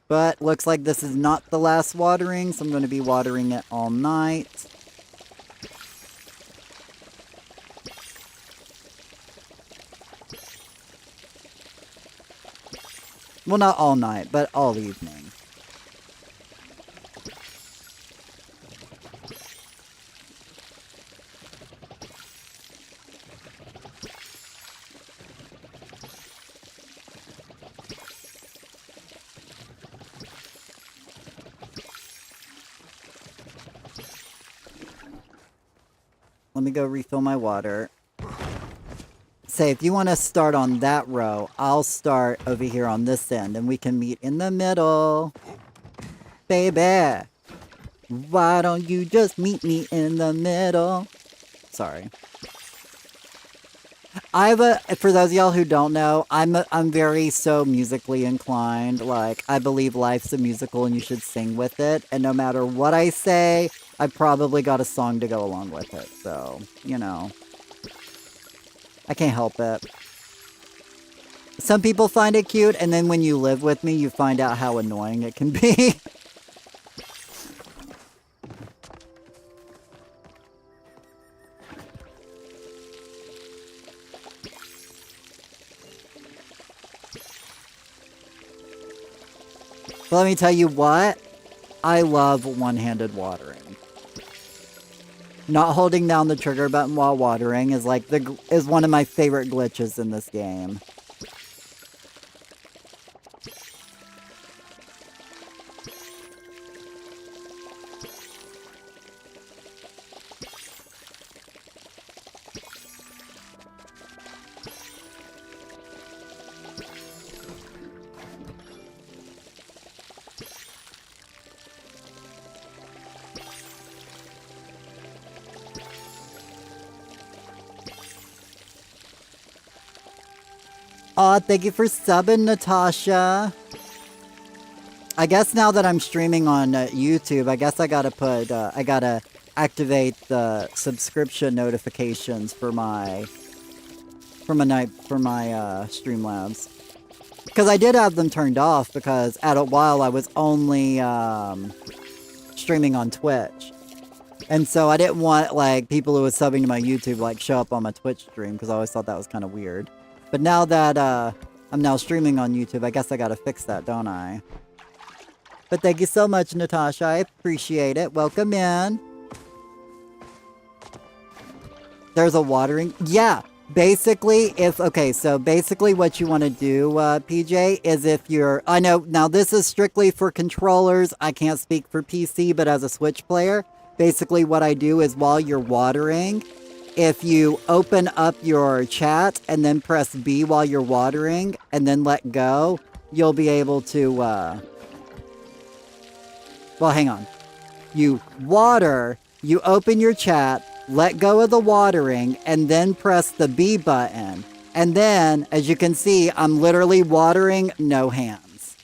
But looks like this is not the last watering, so I'm going to be watering it all night. Well, not all night, but all evening. Let me go refill my water. Say, if you want to start on that row, I'll start over here on this end, and we can meet in the middle. Baby, why don't you just meet me in the middle? Sorry. For those of y'all who don't know, I'm very so musically inclined. Like, I believe life's a musical and you should sing with it. And no matter what I say, I probably got a song to go along with it. So, you know, I can't help it. Some people find it cute, and then when you live with me, you find out how annoying it can be. But let me tell you what, I love one-handed watering. Not holding down the trigger button while watering is like is one of my favorite glitches in this game. Aw, thank you for subbing, Natasha. I guess now that I'm streaming on YouTube, I guess I gotta put, I gotta activate the subscription notifications for my Streamlabs. Because I did have them turned off because at a while I was only streaming on Twitch. And so I didn't want, like, people who were subbing to my YouTube, like, show up on my Twitch stream because I always thought that was kind of weird. But now that I'm now streaming on YouTube, I guess I gotta fix that, don't I? But thank you so much, Natasha. I appreciate it. Welcome in. There's a watering. Yeah, basically, so basically what you want to do, PJ, is if you're... I know, now this is strictly for controllers. I can't speak for PC, but as a Switch player, basically what I do is while you're watering... If you open up your chat and then press B while you're watering and then let go, you'll be able to, well, hang on. You water, you open your chat, let go of the watering, and then press the B button. And then, as you can see, I'm literally watering, no hands.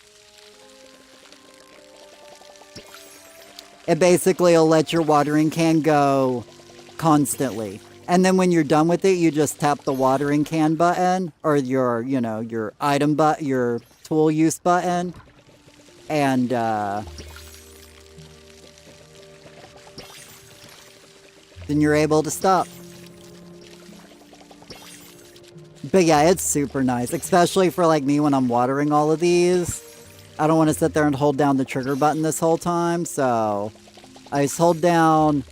It basically will let your watering can go constantly. And then when you're done with it, you just tap the watering can button or your, you know, your item button, your tool use button. And, then you're able to stop. But yeah, it's super nice, especially for like me when I'm watering all of these. I don't want to sit there and hold down the trigger button this whole time, so I just hold down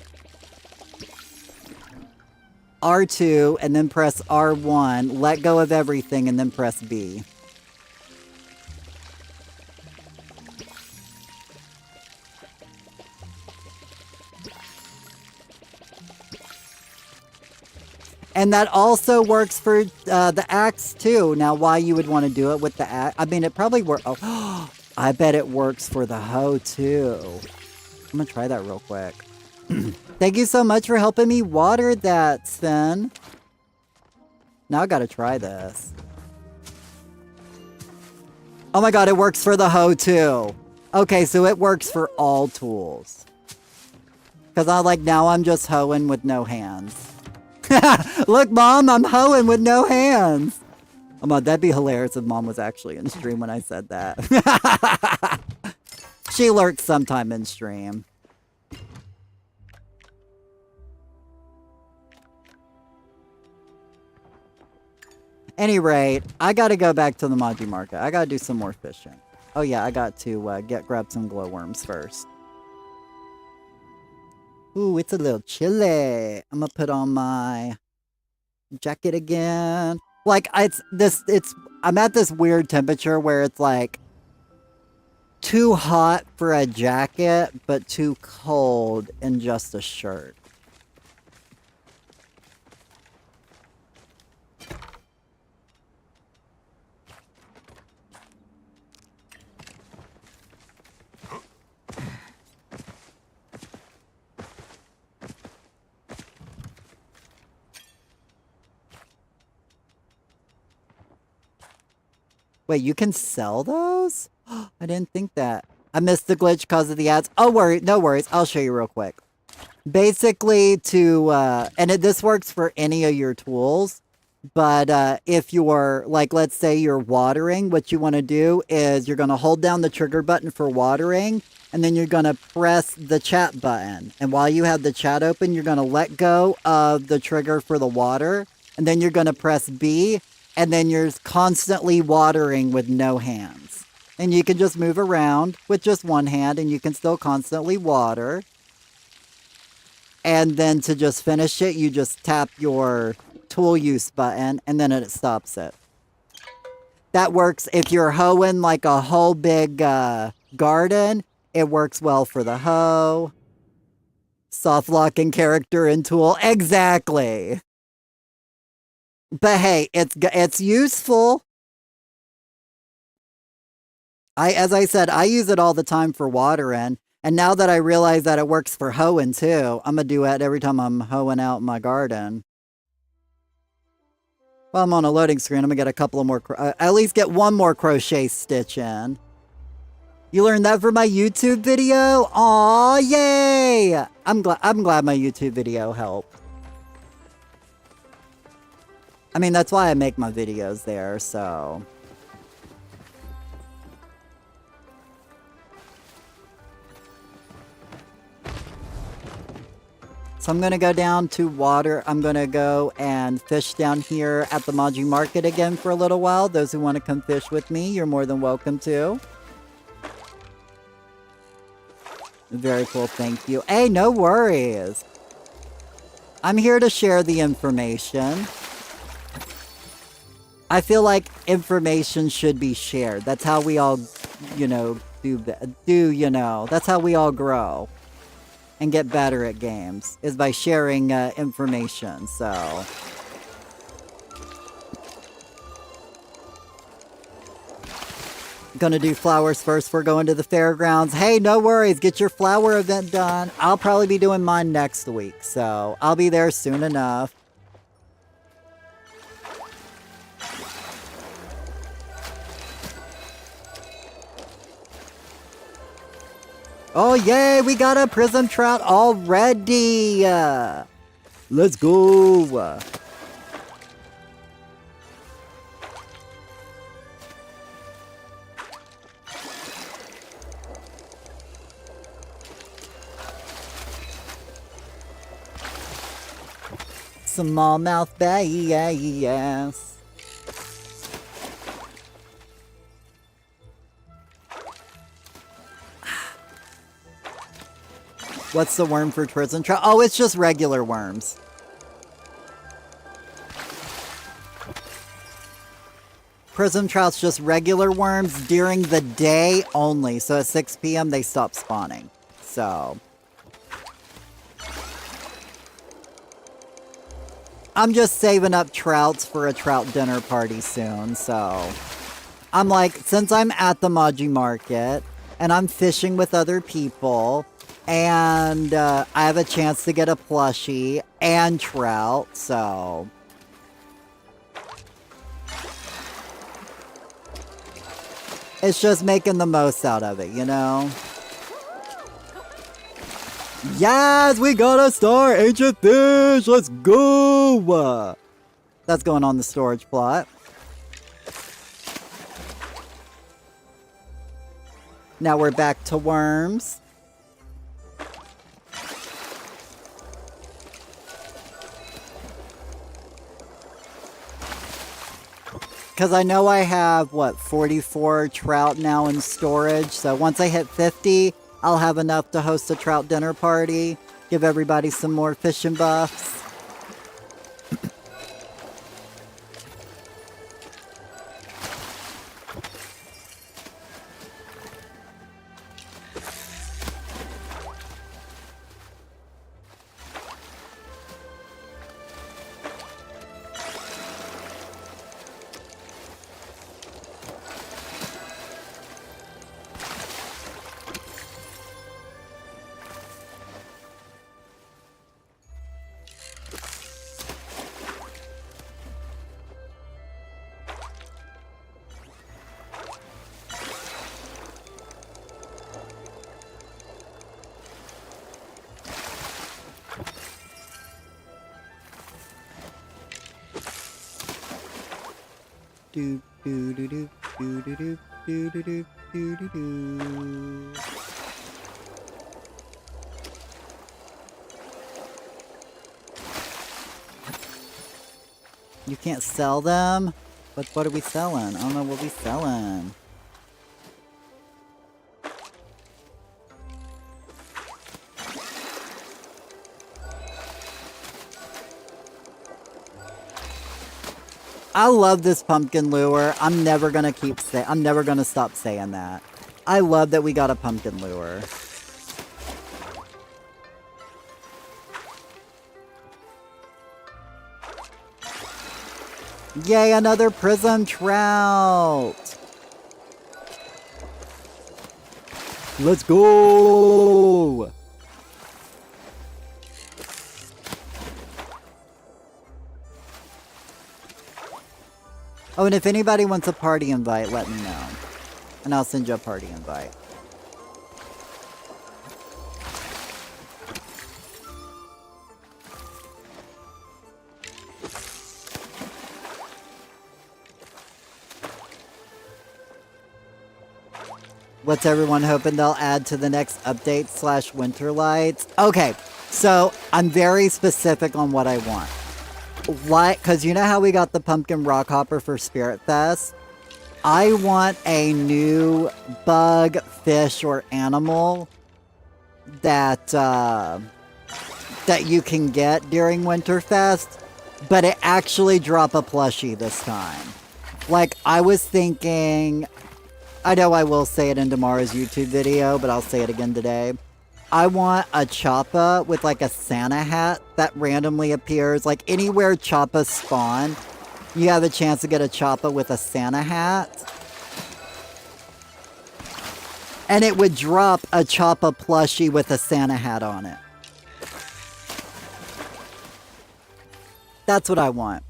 R2 and then press R1, let go of everything, and then press B. And that also works for the axe too. Now, why you would want to do it with the axe? I mean, it probably works. Oh, I bet it works for the hoe too. I'm gonna try that real quick. Thank you so much for helping me water that, Sven. Now I gotta try this. Oh my god, it works for the hoe too. Okay, so it works for all tools. Because now I'm just hoeing with no hands. Look, Mom, I'm hoeing with no hands. Oh, my, that'd be hilarious if Mom was actually in stream when I said that. She lurks sometime in stream. Any rate, I gotta go back to the Maji Market. I gotta do some more fishing. Oh yeah, I got to grab some glowworms first. Ooh, it's a little chilly. I'm gonna put on my jacket again. Like I'm at this weird temperature where it's like too hot for a jacket, but too cold in just a shirt. Wait, you can sell those? I didn't think that. I missed the glitch because of the ads. Oh, no worries. I'll show you real quick. Basically, this works for any of your tools, but if you're, like, let's say you're watering, what you want to do is you're going to hold down the trigger button for watering, and then you're going to press the chat button. And while you have the chat open, you're going to let go of the trigger for the water, and then you're going to press B, and then you're constantly watering with no hands. And you can just move around with just one hand, and you can still constantly water. And then to just finish it, you just tap your tool use button, and then it stops it. That works if you're hoeing like a whole big garden. It works well for the hoe. Soft locking character and tool. Exactly. But hey, it's useful. As I said, I use it all the time for watering. And now that I realize that it works for hoeing too, I'm going to do it every time I'm hoeing out my garden. While I'm on a loading screen, I'm going to get a couple of more, at least get one more crochet stitch in. You learned that from my YouTube video? Aw, yay! I'm glad my YouTube video helped. I mean, that's why I make my videos there, so. So I'm going to go down to water. I'm going to go and fish down here at the Maji Market again for a little while. Those who want to come fish with me, you're more than welcome to. Very cool, thank you. Hey, no worries. I'm here to share the information. I feel like information should be shared. That's how we all, that's how we all grow and get better at games, is by sharing information, so. Gonna do flowers first before going to the fairgrounds. Hey, no worries, get your flower event done. I'll probably be doing mine next week, so I'll be there soon enough. Oh, yay, we got a prism trout already. Let's go. Smallmouth bass. What's the worm for prism trout? Oh, it's just regular worms. Prism trout's just regular worms during the day only. So at 6 p.m. they stop spawning. So I'm just saving up trouts for a trout dinner party soon. So I'm like, since I'm at the Maji Market and I'm fishing with other people, and I have a chance to get a plushie and trout, so. It's just making the most out of it, you know? Yes, we got a star, ancient fish. Let's go. That's going on the storage plot. Now we're back to worms. Because I know I have, what, 44 trout now in storage. So once I hit 50, I'll have enough to host a trout dinner party. Give everybody some more fishing buffs. Do do do do do do do do do do do do. You can't sell them? But what are we selling? I don't know what we're selling. I love this pumpkin lure. I'm never gonna stop saying that. I love that we got a pumpkin lure. Yay, another prism trout! Let's go! Oh, and if anybody wants a party invite, let me know. And I'll send you a party invite. What's everyone hoping they'll add to the next update / winter lights? Okay, so I'm very specific on what I want. Like, because you know how we got the pumpkin rock hopper for Spirit Fest? I want a new bug, fish, or animal that that you can get during Winterfest, but it actually drop a plushie this time. Like, I was thinking, I know I will say it in tomorrow's YouTube video, but I'll say it again today. I want a Choppa with like a Santa hat that randomly appears. Like anywhere Choppas spawn, you have a chance to get a Choppa with a Santa hat. And it would drop a Choppa plushie with a Santa hat on it. That's what I want.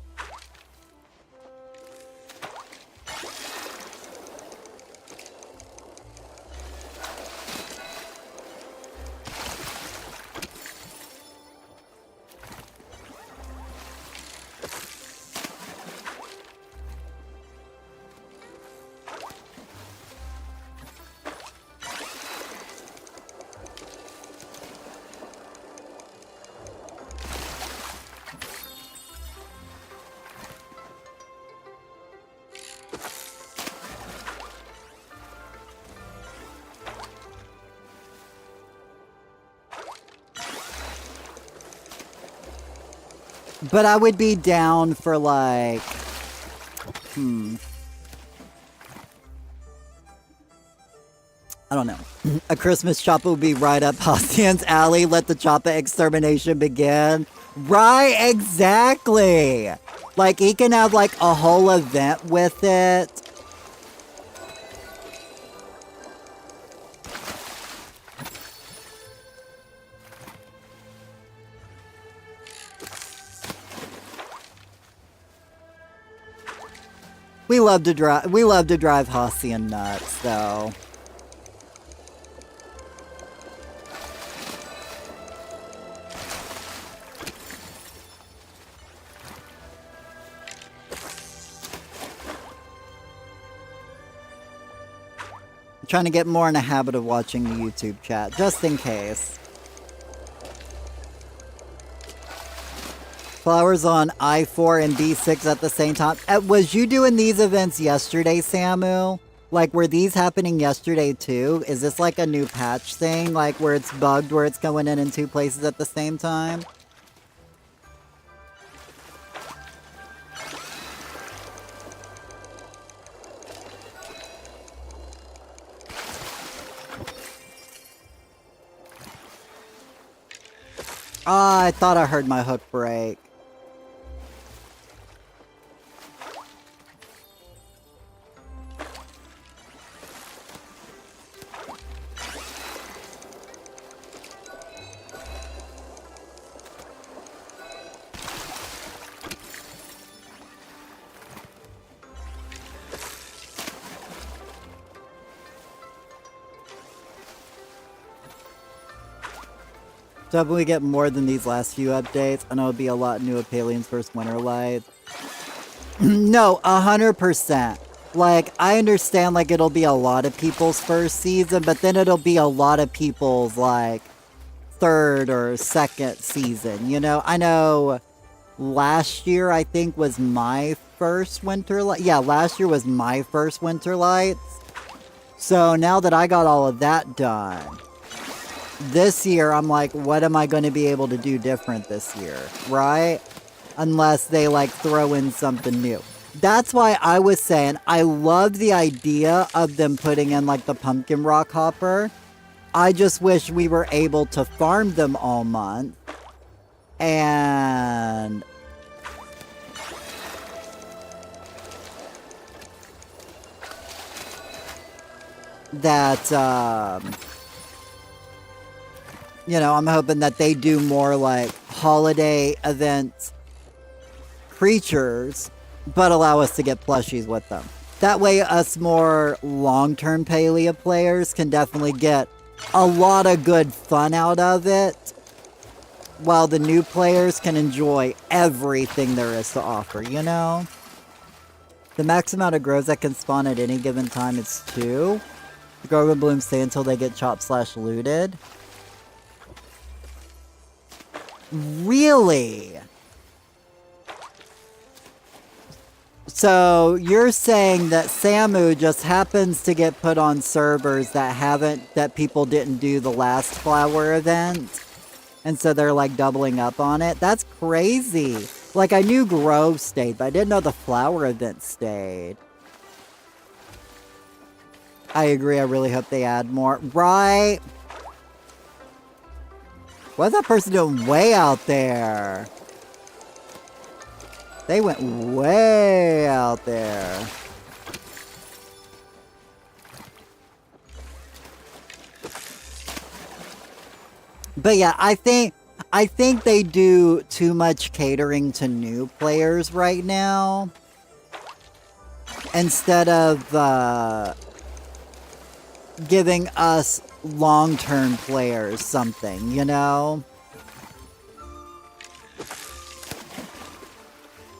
But I would be down for like, I don't know. A Christmas Choppa would be right up Halcyon's alley. Let the Choppa extermination begin. Right, exactly. Like, he can have like a whole event with it. We love to drive Halcyon nuts, though. Trying to get more in a habit of watching the YouTube chat, just in case. Flowers on I-4 and B6 at the same time. Was you doing these events yesterday, Samu? Like, were these happening yesterday too? Is this like a new patch thing? Like, where it's bugged, where it's going in 2 places at the same time? Ah, I thought I heard my hook break. So if we get more than these last few updates, I know it'll be a lot new of Palian's first Winter Light. No, 100%. Like, I understand, like, it'll be a lot of people's first season, but then it'll be a lot of people's, like, third or second season, you know? I know last year, I think, was my first Winter Light. Yeah, last year was my first Winter Lights. So now that I got all of that done, this year, I'm like, what am I going to be able to do different this year, right? Unless they, like, throw in something new. That's why I was saying I love the idea of them putting in, like, the pumpkin rock hopper. I just wish we were able to farm them all month. And that, you know, I'm hoping that they do more, like, holiday event creatures, but allow us to get plushies with them. That way, us more long-term Palia players can definitely get a lot of good fun out of it, while the new players can enjoy everything there is to offer, you know? The max amount of grows that can spawn at any given time is 2. The grow and blooms stay until they get chopped/looted. Really? So you're saying that Samu just happens to get put on servers that people didn't do the last flower event, and so they're like doubling up on it? That's crazy. Like, I knew Grove stayed, but I didn't know the flower event stayed. I agree, I really hope they add more. Right? What's that person doing way out there? They went way out there. But yeah, I think they do too much catering to new players right now, instead of giving us long-term players something, you know?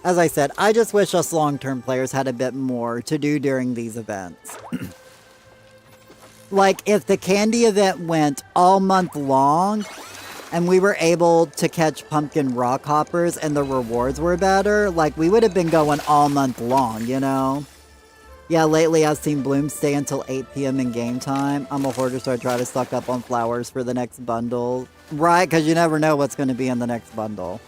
As I said, I just wish us long-term players had a bit more to do during these events. Like, if the candy event went all month long, and we were able to catch pumpkin rock hoppers and the rewards were better, like, we would have been going all month long, you know? Yeah, lately I've seen blooms stay until 8 p.m. in game time. I'm a hoarder, so I try to stock up on flowers for the next bundle. Right, because you never know what's going to be in the next bundle.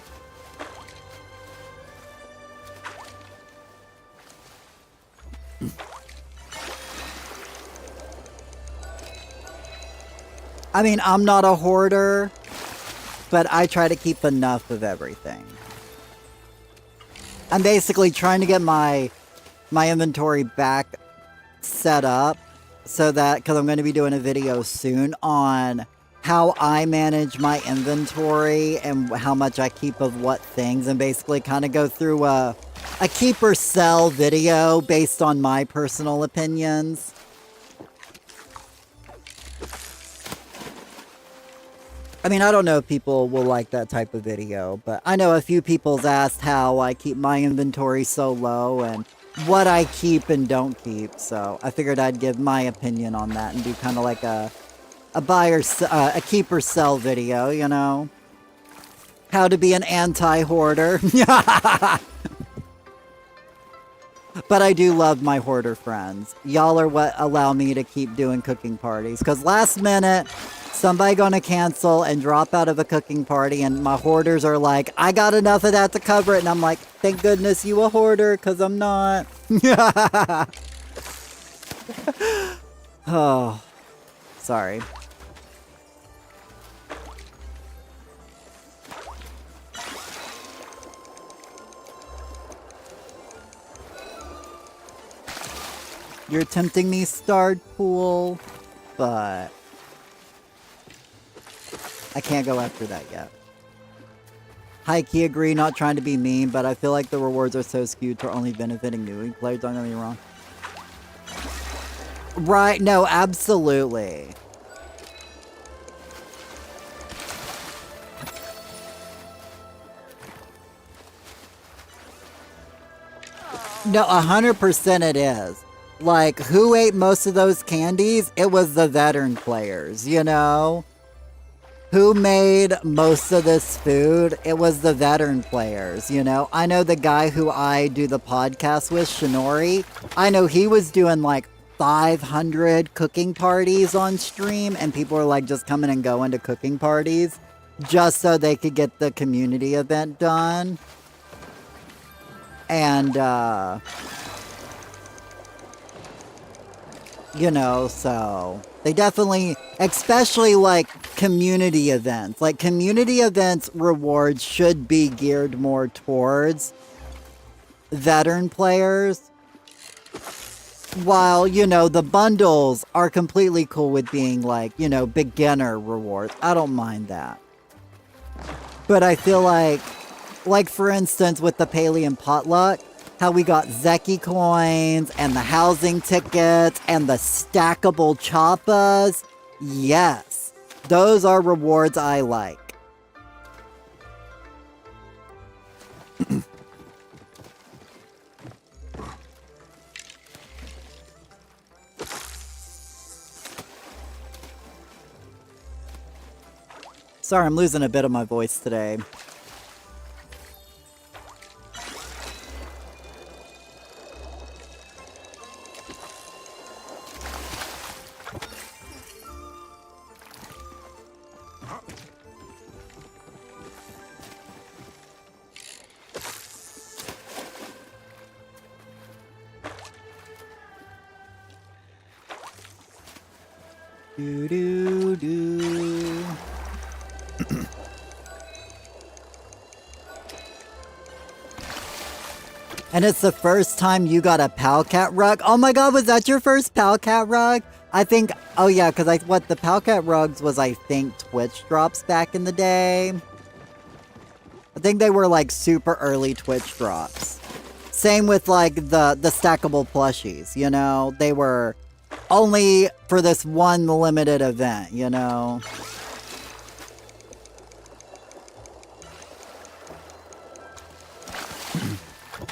I mean, I'm not a hoarder, but I try to keep enough of everything. I'm basically trying to get my inventory back set up so that, because I'm going to be doing a video soon on how I manage my inventory and how much I keep of what things, and basically kind of go through a keep or sell video based on my personal opinions. I mean, I don't know if people will like that type of video, but I know a few people's asked how I keep my inventory so low, and what I keep and don't keep. So I figured I'd give my opinion on that and do kind of like a a keep or sell video, you know? How to be an anti-hoarder. But I do love my hoarder friends. Y'all are what allow me to keep doing cooking parties. Because last minute, somebody gonna cancel and drop out of a cooking party, and my hoarders are like, I got enough of that to cover it. And I'm like, thank goodness you a hoarder, because I'm not. Oh, sorry. You're tempting me, Starred Pool, but I can't go after that yet. High-key agree, not trying to be mean, but I feel like the rewards are so skewed to only benefiting new players, don't get me wrong. Right, no, absolutely. No, 100% it is. Like, who ate most of those candies? It was the veteran players, you know? Who made most of this food? It was the veteran players, you know? I know the guy who I do the podcast with, Shinori, I know he was doing like 500 cooking parties on stream, and people were like just coming and going to cooking parties just so they could get the community event done. And, you know, so they definitely, especially like community events, rewards should be geared more towards veteran players. While, you know, the bundles are completely cool with being like, you know, beginner rewards. I don't mind that. But I feel like for instance with the Paleo Potluck, how we got Zeki coins and the housing tickets and the stackable choppas. Yes, those are rewards I like. Sorry, I'm losing a bit of my voice today. Do do do. And it's the first time you got a Palcat rug. Oh my god, was that your first Palcat rug? I think, oh yeah, because the Palcat rugs was, I think, Twitch drops back in the day. I think they were like super early Twitch drops. Same with like the stackable plushies, you know? They were only for this one limited event, you know?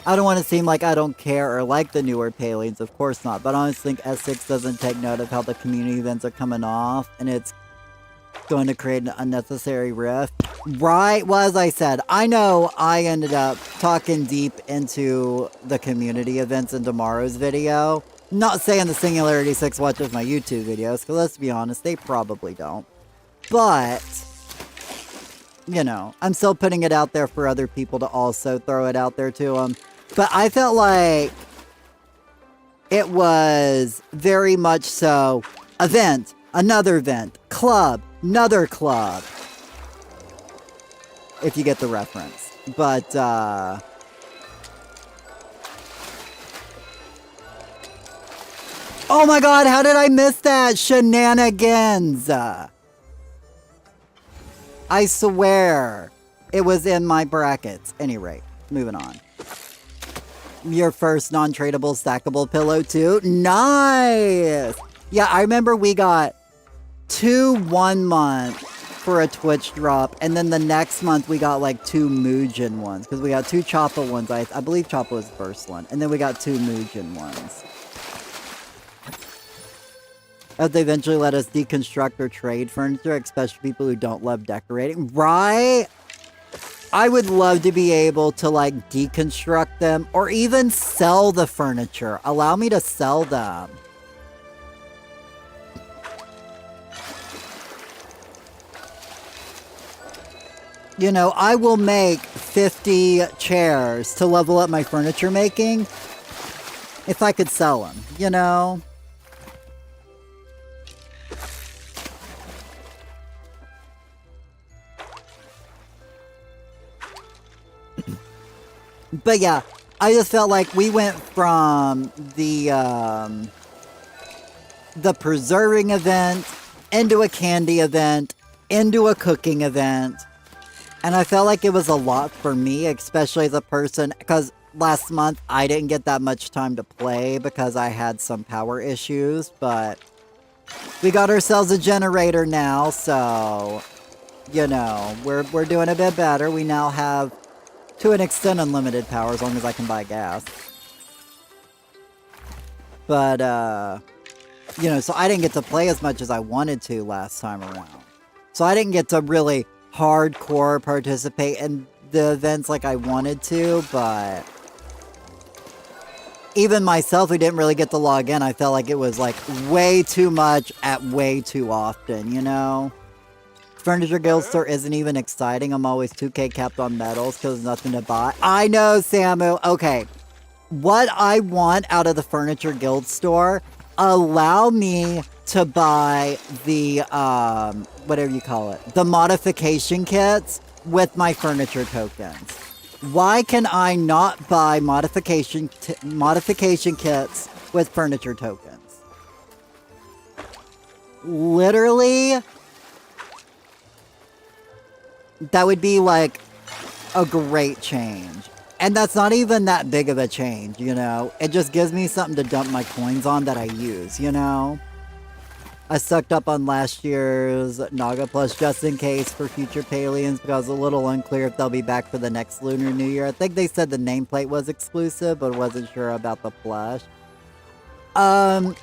I don't want to seem like I don't care or like the newer Paleons, of course not, but I honestly think S6 doesn't take note of how the community events are coming off, and it's going to create an unnecessary rift. Right, well, as I said, I know I ended up talking deep into the community events in tomorrow's video. Not saying the Singularity 6 watches my YouTube videos, because let's be honest, they probably don't. But, you know, I'm still putting it out there for other people to also throw it out there to them. But I felt like it was very much so event, another event, club, another club. If you get the reference. But, oh my god, how did I miss that? Shenanigans! I swear it was in my brackets. Any rate, moving on. Your first non-tradable stackable pillow too? Nice! Yeah, I remember we got 2 1-month for a Twitch drop, and then the next month we got like 2 Muujin ones, because we got 2 Choppa ones. I believe Choppa was the first one, and then we got 2 Muujin ones. As they eventually let us deconstruct or trade furniture, especially people who don't love decorating. Right? I would love to be able to like deconstruct them or even sell the furniture. Allow me to sell them. You know, I will make 50 chairs to level up my furniture making if I could sell them, you know? But yeah, I just felt like we went from the preserving event into a candy event into a cooking event. And I felt like it was a lot for me, especially as a person, because last month I didn't get that much time to play because I had some power issues, but we got ourselves a generator now, so, you know, we're doing a bit better. We now have, to an extent, unlimited power as long as I can buy gas. But, you know, so I didn't get to play as much as I wanted to last time around. So I didn't get to really hardcore participate in the events like I wanted to, but even myself who didn't really get to log in, I felt like it was like way too much at way too often, you know? Furniture Guild Store isn't even exciting. I'm always 2K capped on medals because there's nothing to buy. I know, Samu. Okay. What I want out of the Furniture Guild Store, allow me to buy the, whatever you call it, the modification kits with my furniture tokens. Why can I not buy modification kits with furniture tokens? Literally, that would be like a great change. And that's not even that big of a change, you know? It just gives me something to dump my coins on that I use, you know? I sucked up on last year's Naga Plus just in case for future Palians because it's a little unclear if they'll be back for the next Lunar New Year. I think they said the nameplate was exclusive, but wasn't sure about the plush. I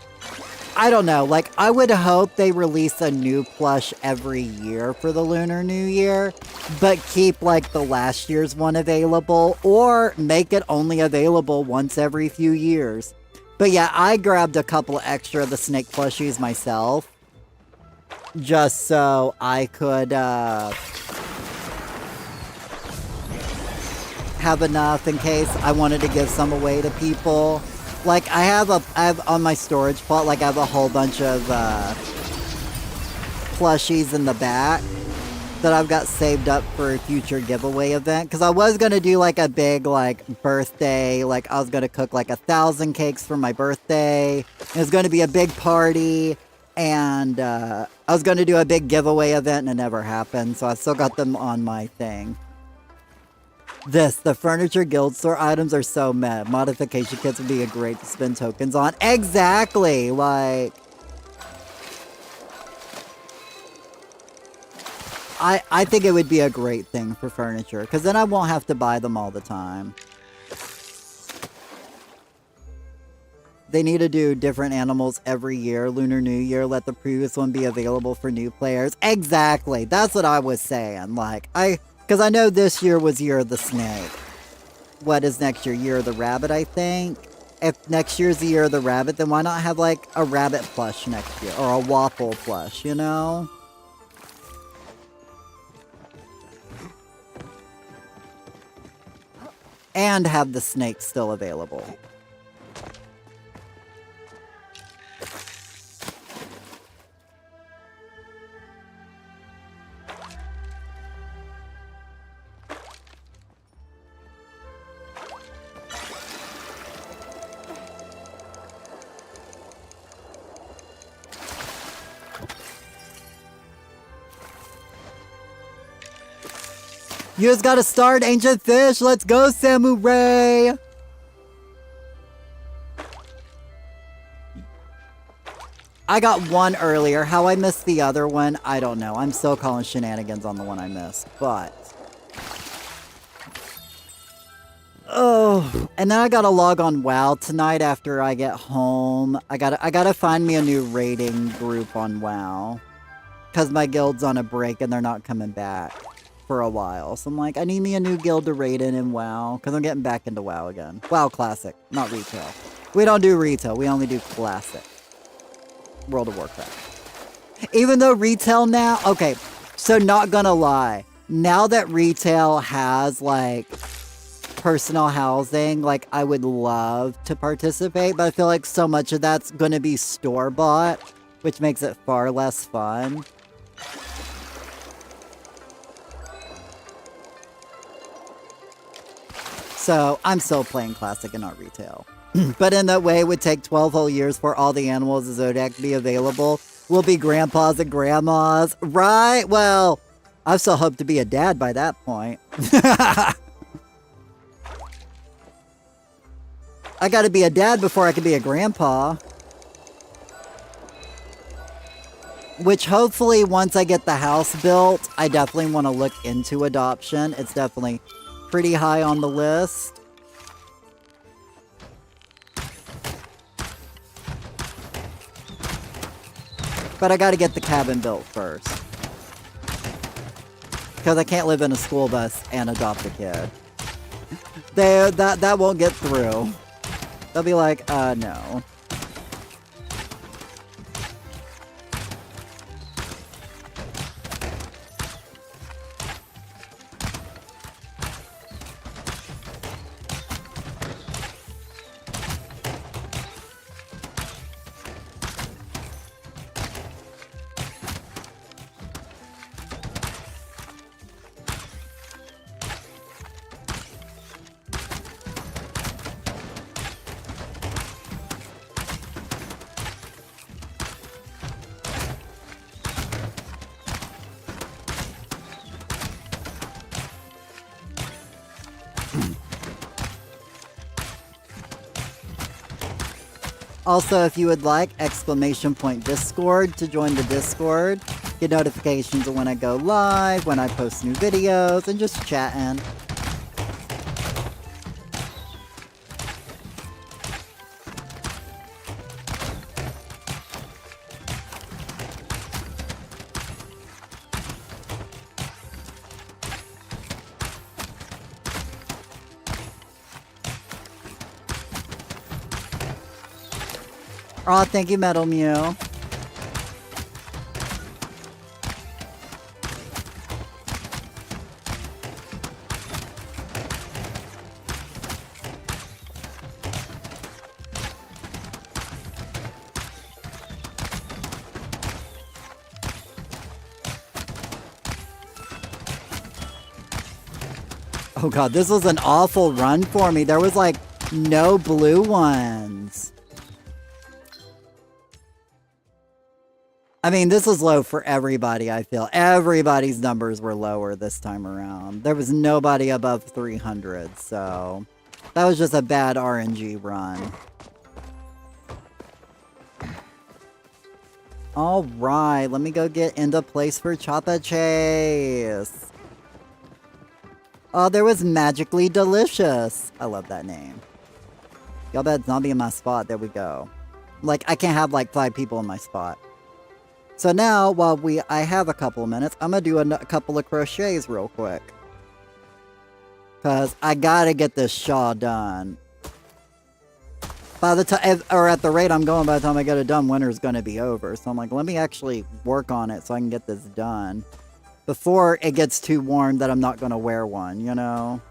don't know. Like, I would hope they release a new plush every year for the Lunar New Year, but keep, like, the last year's one available, or make it only available once every few years. But yeah, I grabbed a couple extra of the snake plushies myself, just so I could, have enough in case I wanted to give some away to people. Like, I have on my storage plot, like, I have a whole bunch of, plushies in the back that I've got saved up for a future giveaway event. Because I was going to do, like, a big, like, birthday, like, I was going to cook, like, 1,000 cakes for my birthday. It was going to be a big party, and, I was going to do a big giveaway event, and it never happened, so I still got them on my thing. The Furniture Guild Store items are so meh. Modification kits would be a great to spend tokens on. Exactly! Like, I think it would be a great thing for furniture, because then I won't have to buy them all the time. They need to do different animals every year. Lunar New Year, let the previous one be available for new players. Exactly! That's what I was saying. Like, because I know this year was Year of the Snake. What is next year? Year of the Rabbit, I think? If next year's the Year of the Rabbit, then why not have, like, a rabbit plush next year? Or a waffle plush, you know? And have the snake still available. You just gotta start, Ancient Fish! Let's go, Samurai! I got one earlier. How I missed the other one, I don't know. I'm still calling shenanigans on the one I missed, but... Oh, and then I gotta log on WoW tonight after I get home. I gotta find me a new raiding group on WoW. Because my guild's on a break and they're not coming back for a while. So I'm like, I need me a new guild to raid in WoW. Because I'm getting back into WoW again. WoW Classic, not retail. We don't do retail, we only do Classic. World of Warcraft. Even though retail now, okay, so not gonna lie, now that retail has like personal housing, like I would love to participate, but I feel like so much of that's gonna be store-bought, which makes it far less fun. So I'm still playing Classic and not retail. But in that way, it would take 12 whole years for all the animals of Zodiac to be available. We'll be grandpas and grandmas. Right? Well, I still hope to be a dad by that point. I gotta be a dad before I can be a grandpa. Which hopefully, once I get the house built, I definitely want to look into adoption. It's definitely pretty high on the list. But I gotta get the cabin built first. Because I can't live in a school bus and adopt a kid. That won't get through. They'll be like, no. Also, if you would like, !Discord to join the Discord. Get notifications of when I go live, when I post new videos, and just chatting. Oh, thank you, Metal Mew. Oh god, this was an awful run for me. There was like no blue ones. I mean, this was low for everybody, I feel. Everybody's numbers were lower this time around. There was nobody above 300, so... that was just a bad RNG run. Alright, let me go get into place for Choppa Chase. Oh, there was Magically Delicious. I love that name. Y'all bet zombie in my spot. There we go. Like, I can't have like 5 people in my spot. So now, while I have a couple of minutes, I'm gonna do a couple of crochets real quick. Because I gotta get this shawl done. By the time, or at the rate I'm going, by the time I get it done, winter's gonna be over. So I'm like, let me actually work on it so I can get this done. Before it gets too warm that I'm not gonna wear one, you know?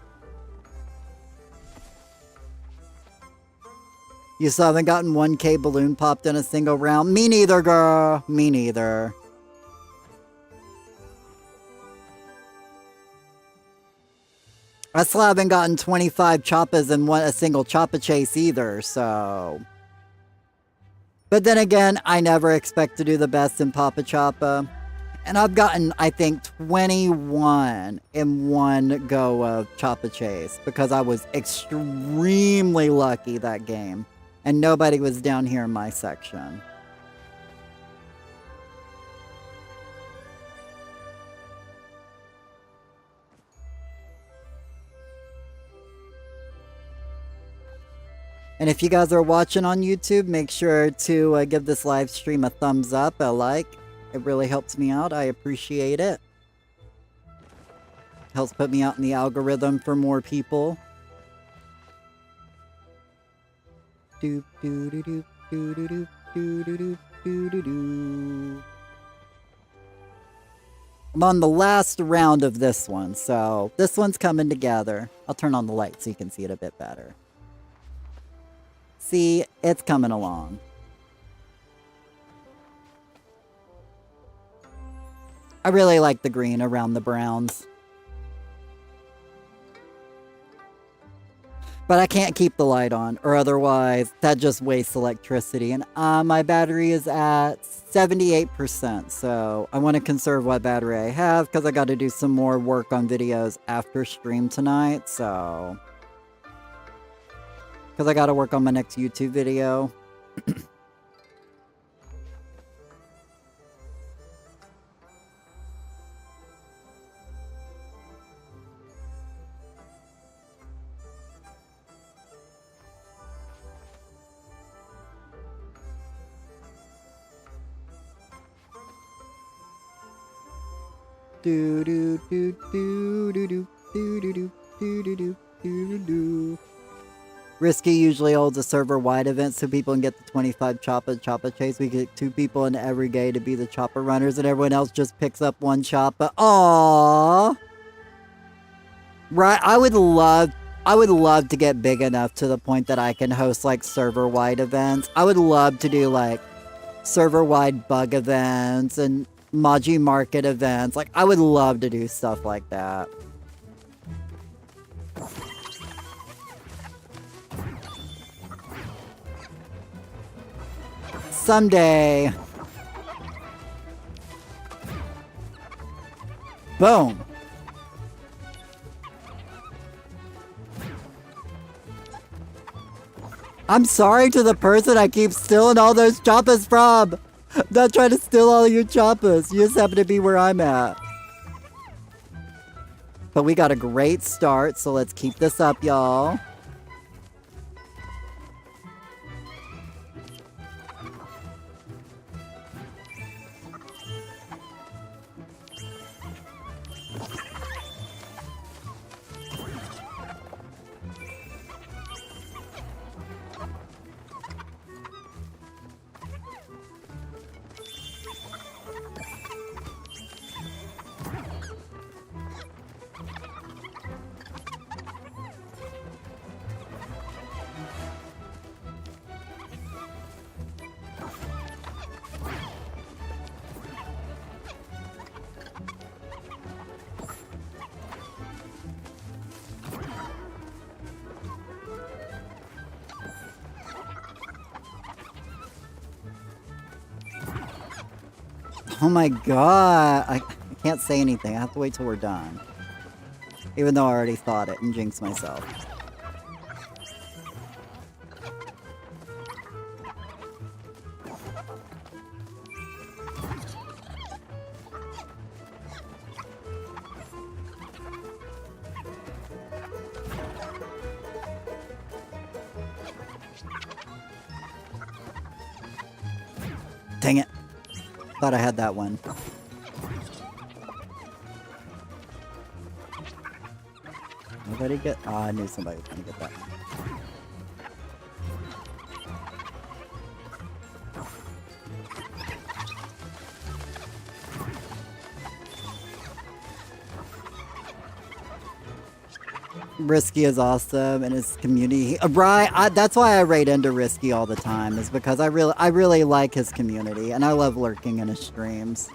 You still haven't gotten 1K balloon popped in a single round? Me neither, girl. Me neither. I still haven't gotten 25 choppas in a single choppa chase either, so... But then again, I never expect to do the best in Papa Choppa. And I've gotten, I think, 21 in one go of Choppa Chase. Because I was extremely lucky that game. And nobody was down here in my section. And if you guys are watching on YouTube, make sure to give this live stream a thumbs up, a like. It really helps me out. I appreciate it. Helps put me out in the algorithm for more people. Doop doo doo doop doo doo doop doo doo doop doo doo doo. I'm on the last round of this one, so this one's coming together. I'll turn on the light so you can see it a bit better. See, it's coming along. I really like the green around the browns. But I can't keep the light on, or otherwise that just wastes electricity. And my battery is at 78%, so I want to conserve what battery I have because I got to do some more work on videos after stream tonight, so... Because I got to work on my next YouTube video. Do do do do do do do do do do do do do. Risky usually holds a server-wide event so people can get the 25 Choppa chase. We get 2 people in every game to be the Choppa runners and everyone else just picks up 1 Choppa. Aww. Right, I would love to get big enough to the point that I can host like server-wide events. I would love to do like server-wide bug events and Maji Market events. Like, I would love to do stuff like that. Someday. Boom. I'm sorry to the person I keep stealing all those choppas from. I'm not trying to steal all of your choppas. You just happen to be where I'm at. But we got a great start, so let's keep this up, y'all. Oh my god. I can't say anything. I have to wait till we're done. Even though I already thought it and jinxed myself. Dang it. Thought I had that one. Nobody get... Oh, I knew somebody was going to get that. Risky is awesome, and his community. Brian, that's why I raid into Risky all the time, is because I really like his community, and I love lurking in his streams.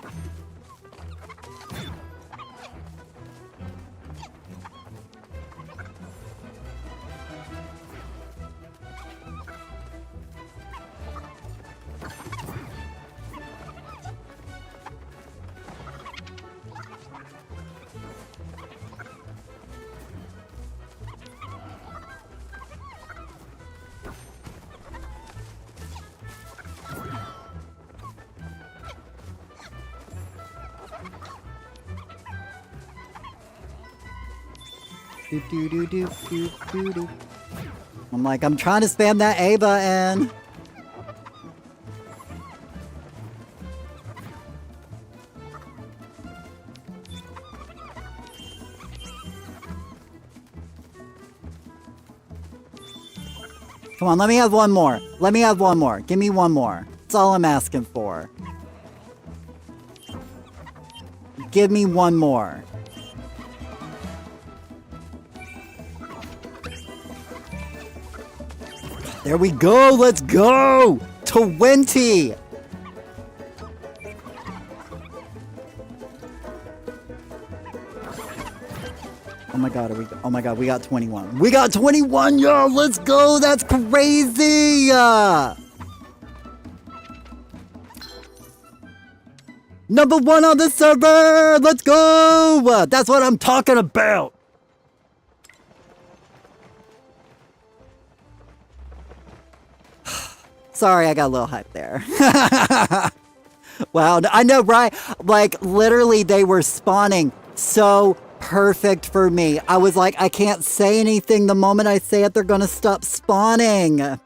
Do do do do do do do. I'm like, I'm trying to spam that A button. Come on, let me have one more. Let me have one more. Give me one more. That's all I'm asking for. Give me one more. There we go. Let's go. 20. Oh my god, oh my god, we got 21. We got 21, yo! Let's go! That's crazy! Number 1 on the server! Let's go! That's what I'm talking about! Sorry, I got a little hype there. Wow, I know, right? Like, literally, they were spawning so perfect for me. I was like, I can't say anything. The moment I say it, they're gonna stop spawning.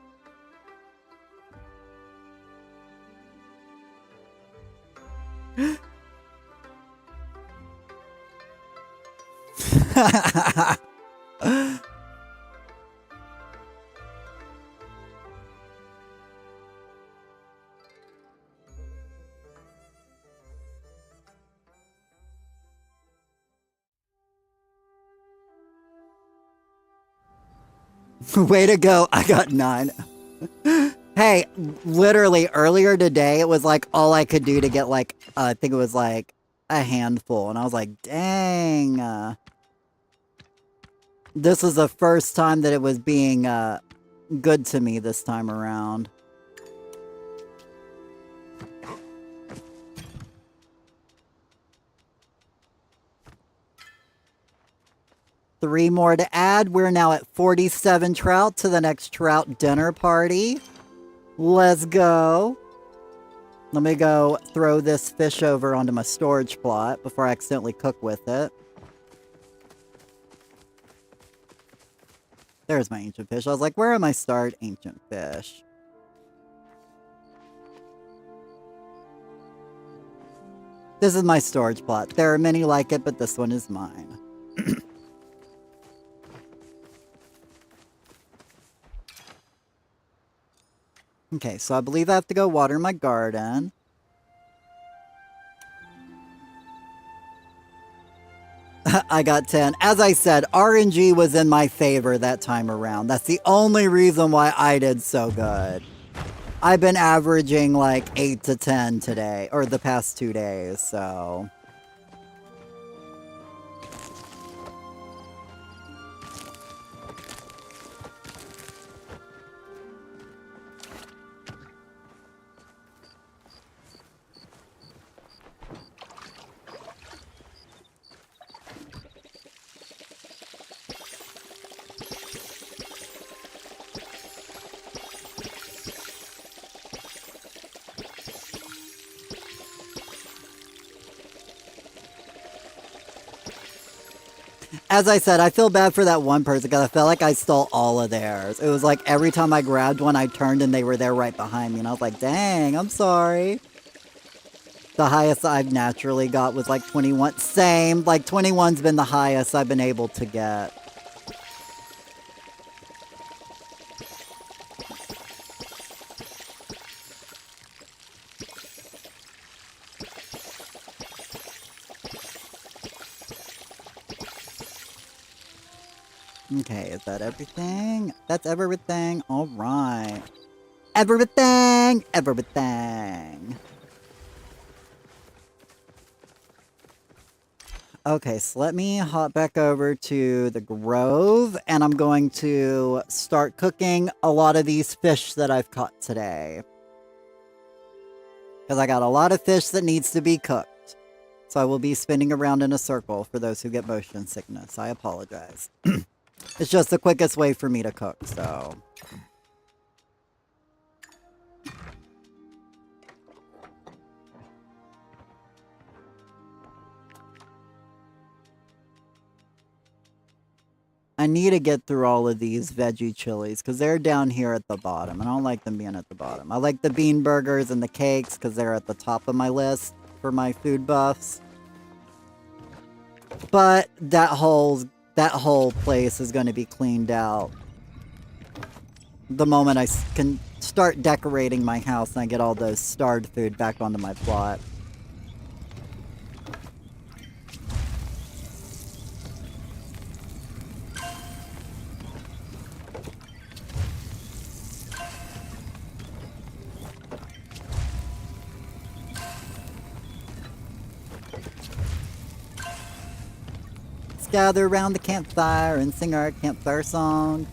Way to go. I got 9. Hey, literally earlier today, it was like all I could do to get like, I think it was like a handful. And I was like, dang. This was the first time that it was being good to me this time around. Three more to add. We're now at 47 trout to the next trout dinner party. Let's go. Let me go throw this fish over onto my storage plot before I accidentally cook with it. There's my ancient fish. I was like, where am I starred ancient fish? This is my storage plot. There are many like it, but this one is mine. Okay, so I believe I have to go water my garden. I got 10. As I said, RNG was in my favor that time around. That's the only reason why I did so good. I've been averaging like 8 to 10 today, or the past 2 days, so... As I said, I feel bad for that one person because I felt like I stole all of theirs. It was like every time I grabbed one, I turned and they were there right behind me. And I was like, dang, I'm sorry. The highest I've naturally got was like 21. Same, like 21's been the highest I've been able to get. Okay, is that everything? That's everything. All right. Everything! Everything! Okay, so let me hop back over to the grove, and I'm going to start cooking a lot of these fish that I've caught today. Because I got a lot of fish that needs to be cooked. So I will be spinning around in a circle for those who get motion sickness. I apologize. It's just the quickest way for me to cook, so... I need to get through all of these veggie chilies because they're down here at the bottom. I don't like them being at the bottom. I like the bean burgers and the cakes because they're at the top of my list for my food buffs. But that whole place is going to be cleaned out the moment I can start decorating my house and I get all those starred food back onto my plot. Let's gather around the campfire and sing our campfire song.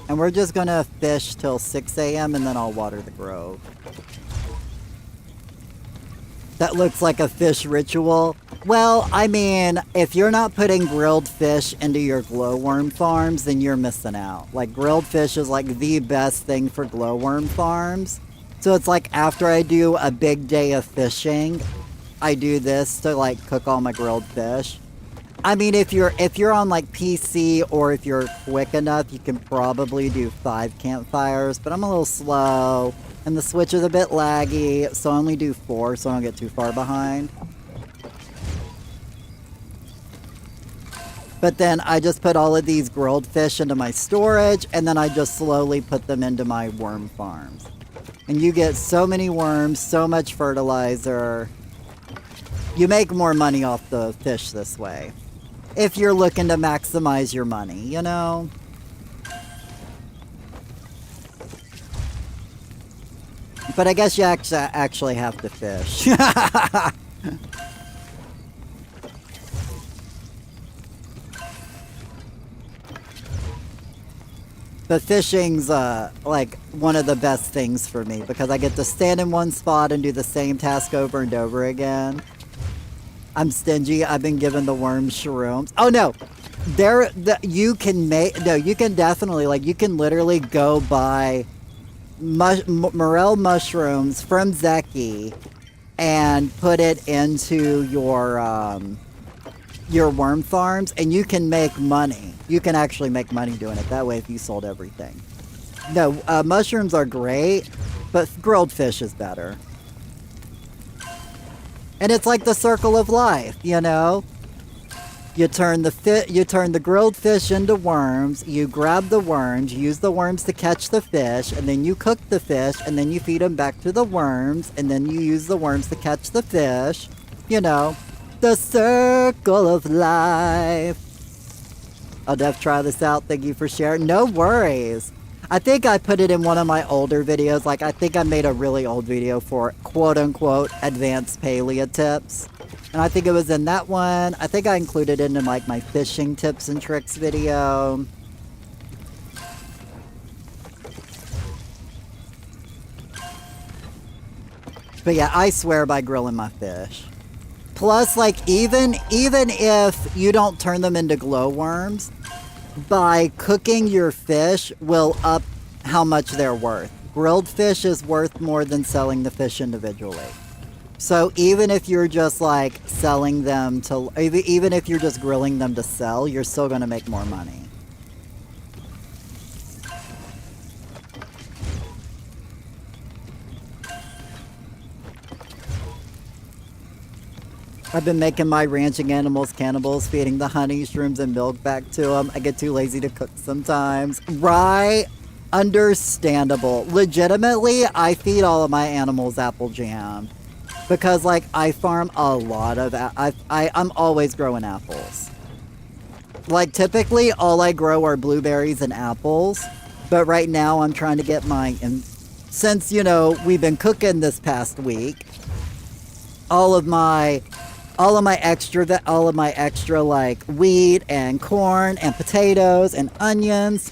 And we're just gonna fish till 6 a.m. and then I'll water the grove. That looks like a fish ritual. Well, I mean, if you're not putting grilled fish into your glowworm farms, then you're missing out. Like, grilled fish is like the best thing for glowworm farms. So it's like after I do a big day of fishing, I do this to like cook all my grilled fish. I mean, if you're on like PC or if you're quick enough, you can probably do 5 campfires, but I'm a little slow and the Switch is a bit laggy, so I only do 4 so I don't get too far behind. But then I just put all of these grilled fish into my storage and then I just slowly put them into my worm farms. And you get so many worms, so much fertilizer. You make more money off the fish this way. If you're looking to maximize your money, you know? But I guess you actually have to fish. But fishing's like one of the best things for me because I get to stand in one spot and do the same task over and over again. I'm stingy. I've been given the worm shrooms. Oh no, you can definitely, like, you can literally go buy morel mushrooms from Zeki and put it into your worm farms, and you can make money. You can actually make money doing it that way if you sold everything. No, mushrooms are great, but grilled fish is better. And it's like the circle of life, you know? You turn the grilled fish into worms, you grab the worms, you use the worms to catch the fish, and then you cook the fish, and then you feed them back to the worms, and then you use the worms to catch the fish. You know, the circle of life. I'll def try this out. Thank you for sharing. No worries. I think I put it in one of my older videos. Like, I think I made a really old video for quote-unquote advanced paleo tips. And I think it was in that one. I think I included it in like my fishing tips and tricks video. But yeah, I swear by grilling my fish. Plus, like, even if you don't turn them into glowworms, by cooking your fish will up how much they're worth. Grilled fish is worth more than selling the fish individually. So even if you're just like selling them to, even if you're just grilling them to sell, you're still going to make more money. I've been making my ranching animals cannibals, feeding the honey, shrooms, and milk back to them. I get too lazy to cook sometimes. Right? Understandable. Legitimately, I feed all of my animals apple jam. Because, like, I farm a lot of... I'm always growing apples. Like, typically, all I grow are blueberries and apples. But right now, I'm trying to get my... And since, you know, we've been cooking this past week, all of my extra like wheat and corn and potatoes and onions,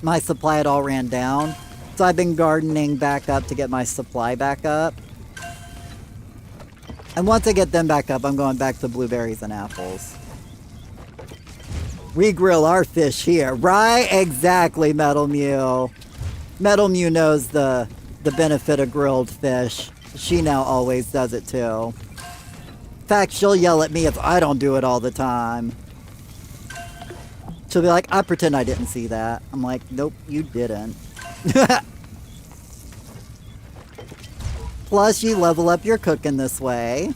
my supply had all ran down. So I've been gardening back up to get my supply back up. And once I get them back up, I'm going back to blueberries and apples. We grill our fish here, right? Exactly, Metal Mew. Metal Mew knows the benefit of grilled fish. She now always does it too. In fact, she'll yell at me if I don't do it all the time. She'll be like, I pretend I didn't see that. I'm like, nope, you didn't. Plus, you level up your cooking this way.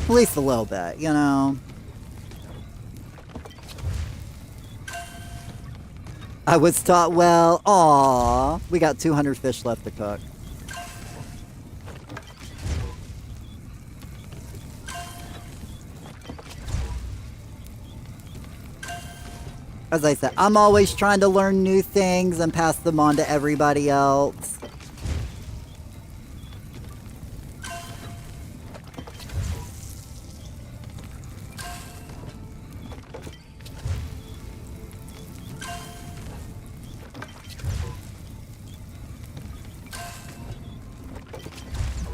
At least a little bit, you know. I was taught well. Aw, we got 200 fish left to cook. As I said, I'm always trying to learn new things and pass them on to everybody else.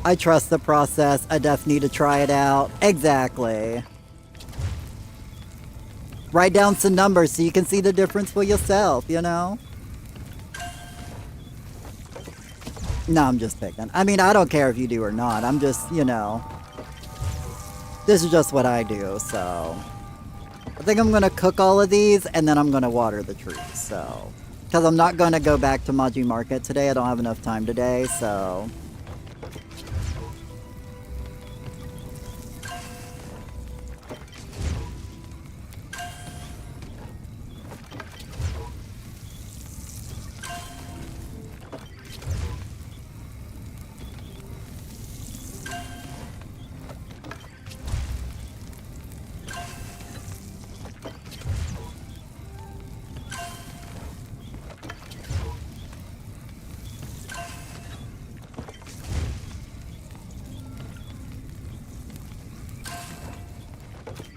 I trust the process. I definitely need to try it out. Exactly. Write down some numbers so you can see the difference for yourself, you know? No, I'm just picking. I mean, I don't care if you do or not. I'm just, you know. This is just what I do, so. I think I'm going to cook all of these and then I'm going to water the trees, so. Because I'm not going to go back to Maji Market today. I don't have enough time today, so.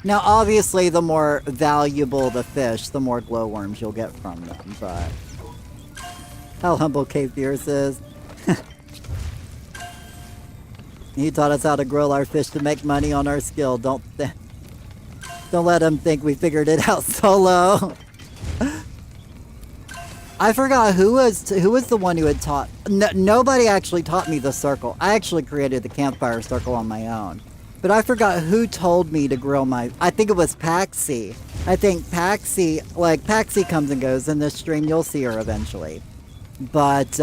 Now, obviously, the more valuable the fish, the more glowworms you'll get from them, but... How humble Cape Fierce is. He taught us how to grill our fish to make money on our skill. Don't let him think we figured it out solo. I forgot who was the one who had taught... nobody actually taught me the circle. I actually created the campfire circle on my own. But I forgot who told me to grill my... I think it was Paxi. I think Paxi... Like, Paxi comes and goes in this stream. You'll see her eventually. But,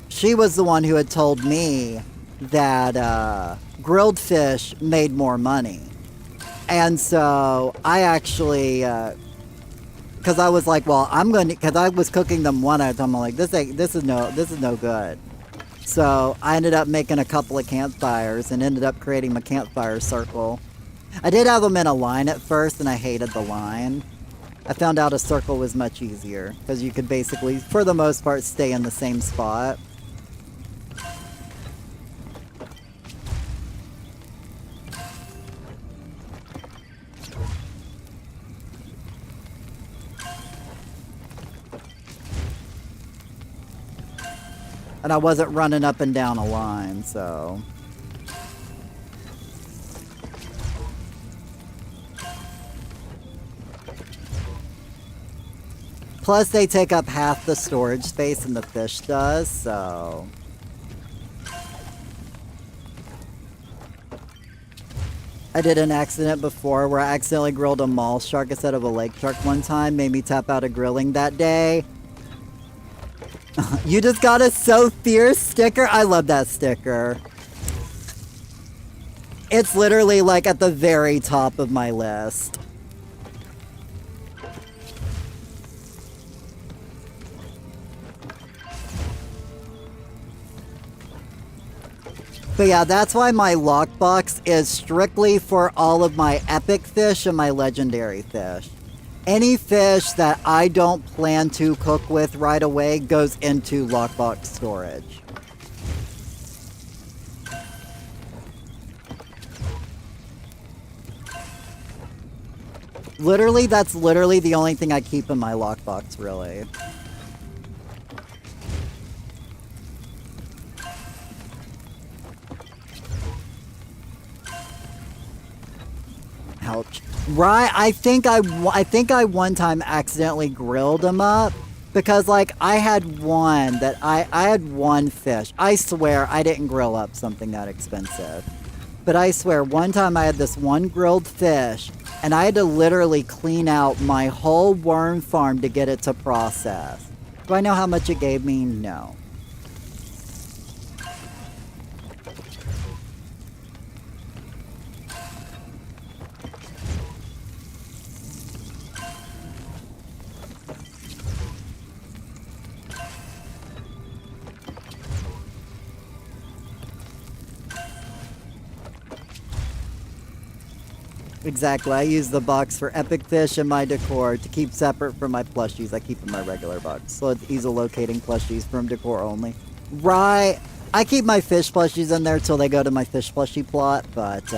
she was the one who had told me that, grilled fish made more money. And so, I actually, because I was like, well, I'm going to... Because I was cooking them one at a time. I'm like, this is no good. So I ended up making a couple of campfires and ended up creating my campfire circle. I did have them in a line at first and I hated the line. I found out a circle was much easier because you could basically, for the most part, stay in the same spot. And I wasn't running up and down a line, so... Plus, they take up half the storage space than the fish does, so... I did an accident before where I accidentally grilled a mall shark instead of a lake shark one time. Made me tap out of grilling that day. You just got a So Fierce sticker? I love that sticker. It's literally like at the very top of my list. But yeah, that's why my lockbox is strictly for all of my epic fish and my legendary fish. Any fish that I don't plan to cook with right away goes into lockbox storage. Literally, that's literally the only thing I keep in my lockbox, really. Ouch. Right, I think I one time accidentally grilled them up because like I had one fish. I swear I didn't grill up something that expensive. But I swear one time I had this one grilled fish and I had to literally clean out my whole worm farm to get it to process. Do I know how much it gave me? No. Exactly. I use the box for epic fish in my decor to keep separate from my plushies. I keep in my regular box, so it's easy locating plushies from decor only. Right. I keep my fish plushies in there till they go to my fish plushie plot, but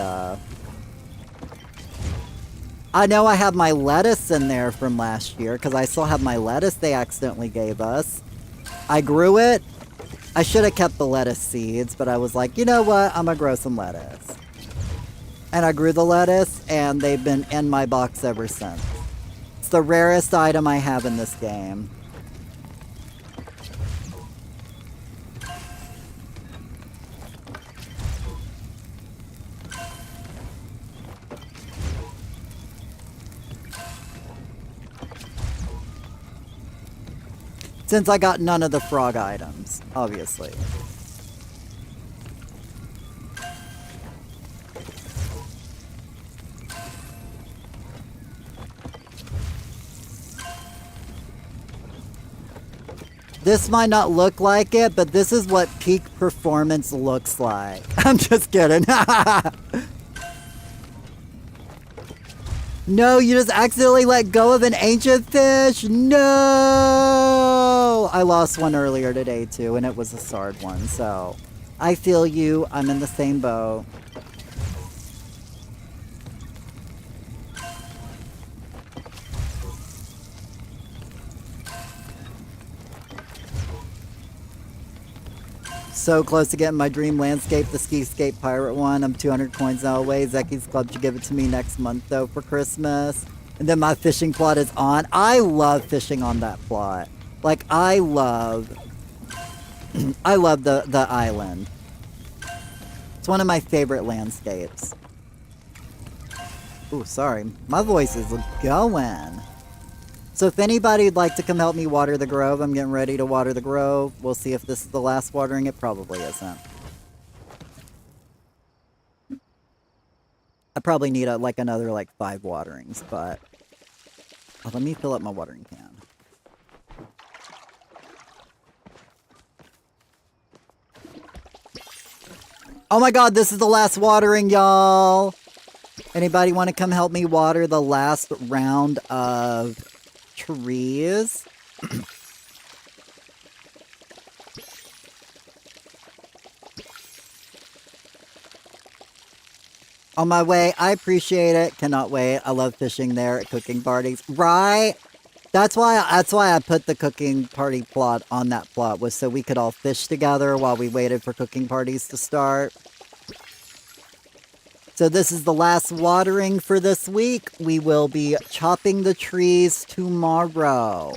I know I have my lettuce in there from last year because I still have my lettuce they accidentally gave us. I grew it. I should have kept the lettuce seeds, but I was like, you know what? I'm gonna grow some lettuce. And I grew the lettuce, and they've been in my box ever since. It's the rarest item I have in this game. Since I got none of the frog items, obviously. This might not look like it, but this is what peak performance looks like. I'm just kidding. No, you just accidentally let go of an ancient fish? No! I lost one earlier today too, and it was a sard one, so I feel you. I'm in the same boat. So close to getting my dream landscape, the Skiscape Pirate one. I'm 200 coins now away. Zeki's Club should give it to me next month, though, for Christmas. And then my fishing plot is on. I love fishing on that plot. Like, I love the island. It's one of my favorite landscapes. Ooh, sorry. My voice is going. So if anybody would like to come help me water the grove, I'm getting ready to water the grove. We'll see if this is the last watering. It probably isn't. I probably need another 5 waterings, but let me fill up my watering can. Oh my god, this is the last watering, y'all! Anybody want to come help me water the last round of trees? On my way, I appreciate it. Cannot wait. I love fishing there at cooking parties. Right? That's why I put the cooking party plot on that plot, was so we could all fish together while we waited for cooking parties to start. So this is the last watering for this week. We will be chopping the trees tomorrow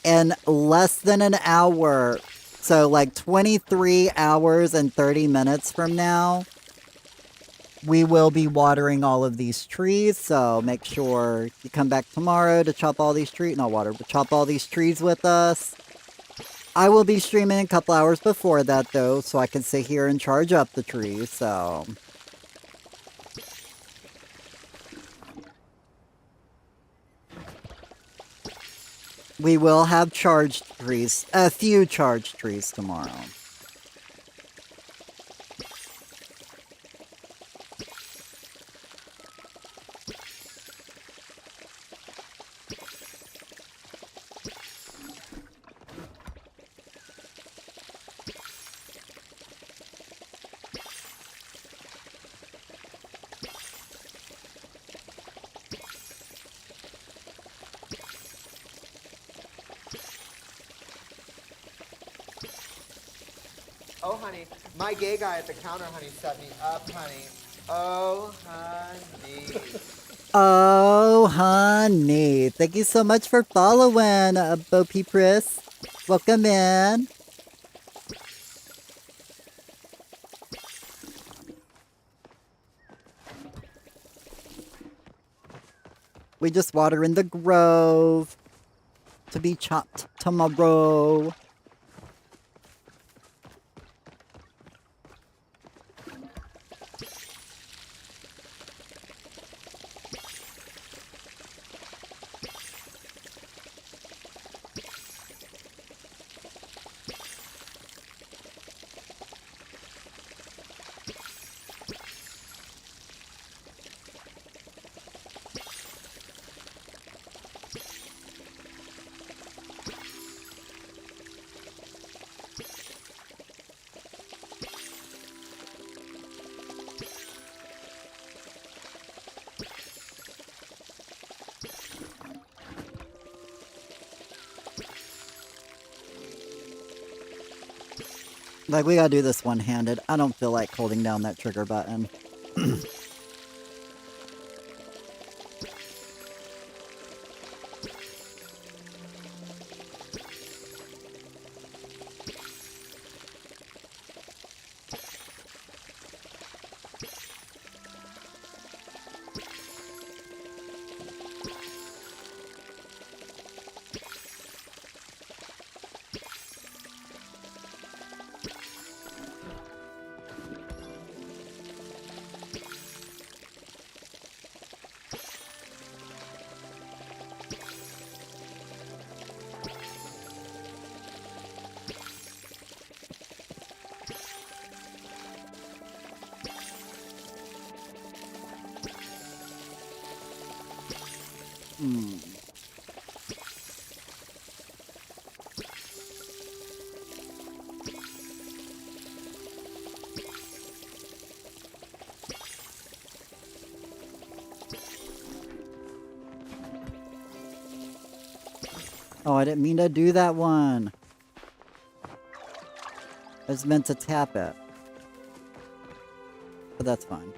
in less than an hour. So 23 hours and 30 minutes from now, we will be watering all of these trees. So make sure you come back tomorrow to chop all these trees. Not water, but chop all these trees with us. I will be streaming a couple hours before that, though, so I can sit here and charge up the trees. So we will have charged trees, a few charged trees tomorrow. Oh, honey, my gay guy at the counter, honey, set me up, honey. Oh, honey. Oh, honey. Thank you so much for following, Bo Peep Chris. Welcome in. We just water in the grove to be chopped tomorrow. Like, we gotta do this one-handed. I don't feel like holding down that trigger button. Hmm. Oh, I didn't mean to do that one. I was meant to tap it. But that's fine.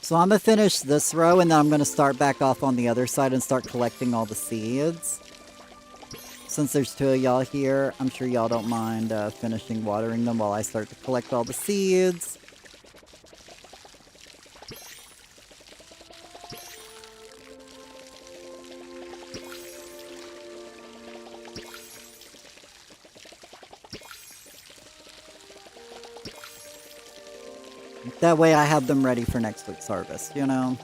So I'm gonna finish this row and then I'm gonna start back off on the other side and start collecting all the seeds. Since there's two of y'all here, I'm sure y'all don't mind finishing watering them while I start to collect all the seeds. That way I have them ready for next week's harvest, you know?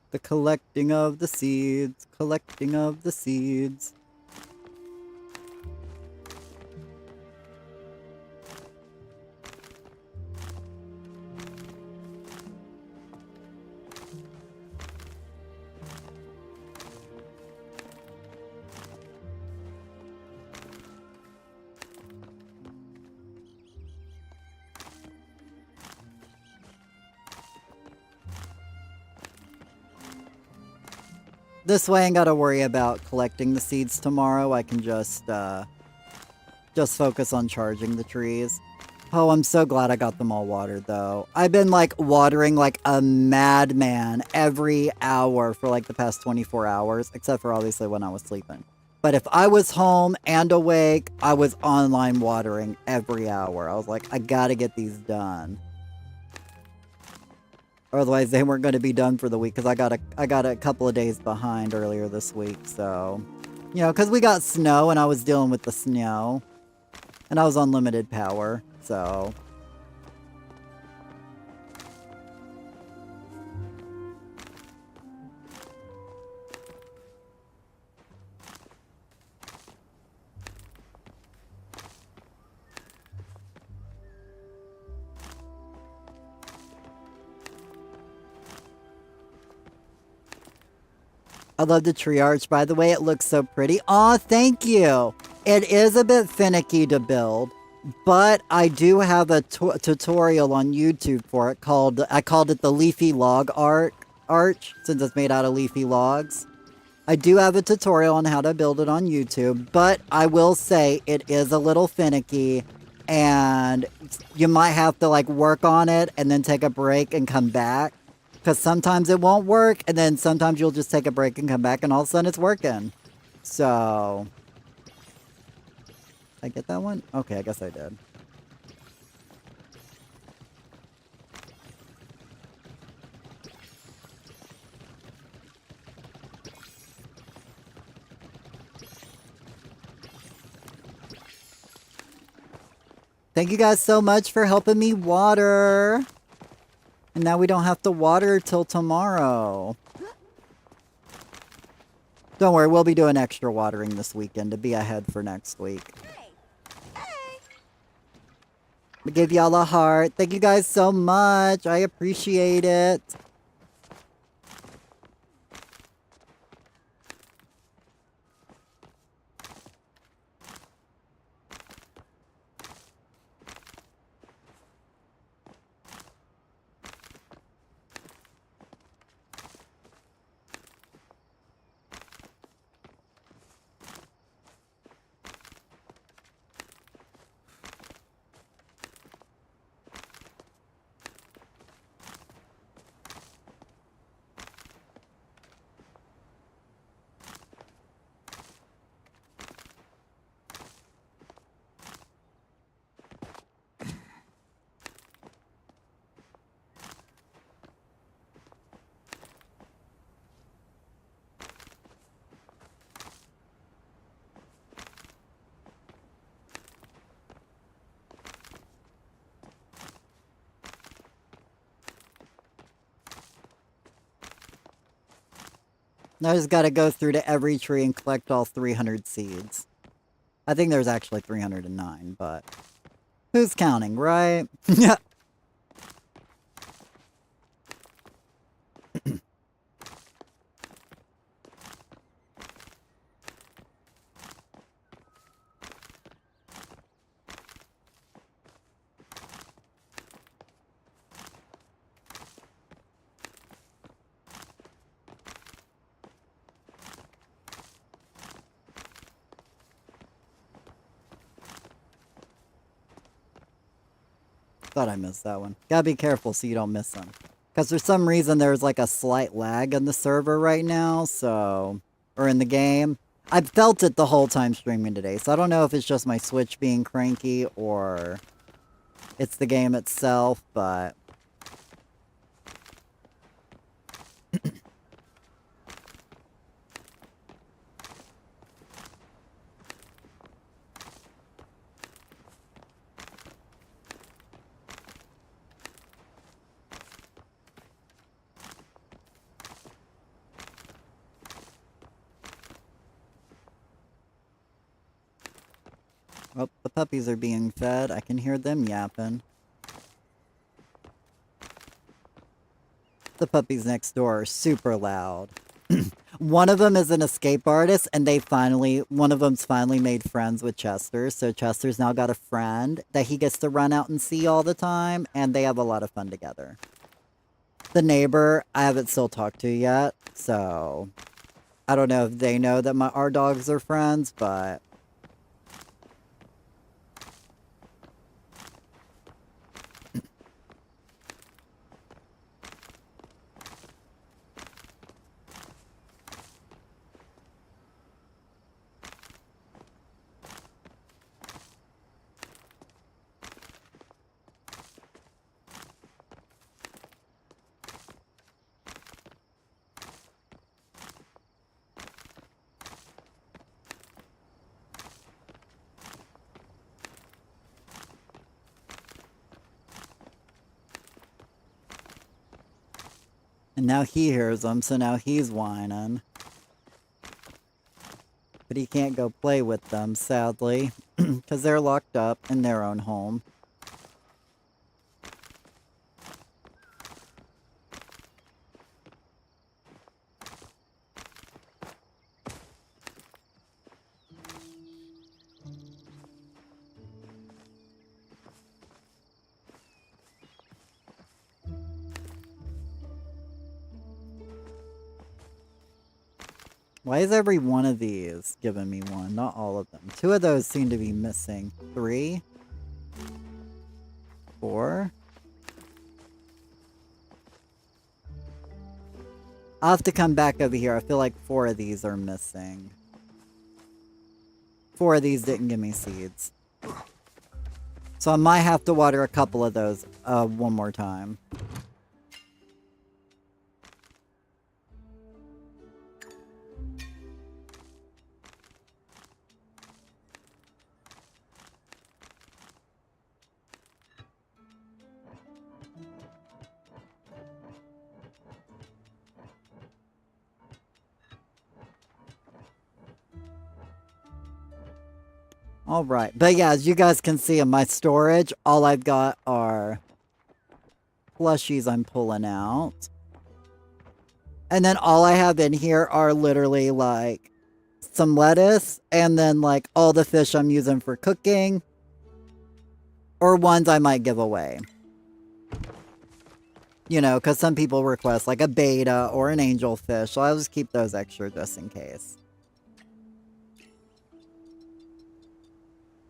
The collecting of the seeds, collecting of the seeds. This way I ain't gotta worry about collecting the seeds tomorrow. I can just focus on charging the trees. Oh, I'm so glad I got them all watered, though. I've been, like, watering like a madman every hour for, like, the past 24 hours, except for, obviously, when I was sleeping. But if I was home and awake, I was online watering every hour. I was like, I gotta get these done. Otherwise, they weren't going to be done for the week, because I got a couple of days behind earlier this week, so... You know, because we got snow, and I was dealing with the snow. And I was on limited power, so... I love the tree arch, by the way. It looks so pretty. Aw, thank you! It is a bit finicky to build, but I do have a tutorial on YouTube for it called, I called it the Leafy Log Arch, since it's made out of leafy logs. I do have a tutorial on how to build it on YouTube, but I will say it is a little finicky, and you might have to like work on it and then take a break and come back. Because sometimes it won't work, and then sometimes you'll just take a break and come back, and all of a sudden it's working. So... I get that one? Okay, I guess I did. Thank you guys so much for helping me water. And now we don't have to water till tomorrow. Don't worry, we'll be doing extra watering this weekend to be ahead for next week. I give y'all a heart. Thank you guys so much. I appreciate it. Now I just gotta go through to every tree and collect all 300 seeds. I think there's actually 309, but who's counting, right? Yeah. Thought I missed that one. Gotta be careful so you don't miss them. Because for some reason there's like a slight lag in the server right now, so... Or in the game. I've felt it the whole time streaming today, so I don't know if it's just my Switch being cranky or... It's the game itself, but... Oh, the puppies are being fed. I can hear them yapping. The puppies next door are super loud. One of them is an escape artist, and one of them's finally made friends with Chester, so Chester's now got a friend that he gets to run out and see all the time, and they have a lot of fun together. The neighbor, I haven't still talked to yet, so I don't know if they know that our dogs are friends, but... And now he hears them, so now he's whining. But he can't go play with them, sadly, because they're locked up in their own home. Why is every one of these giving me one? Not all of them. 2 of those seem to be missing. 3. 4. I'll have to come back over here. I feel like 4 of these are missing. 4 of these didn't give me seeds. So I might have to water a couple of those one more time. Alright, but yeah, as you guys can see in my storage, all I've got are plushies I'm pulling out. And then all I have in here are literally like some lettuce and then like all the fish I'm using for cooking or ones I might give away. You know, because some people request like a beta or an angelfish, so I'll just keep those extra just in case.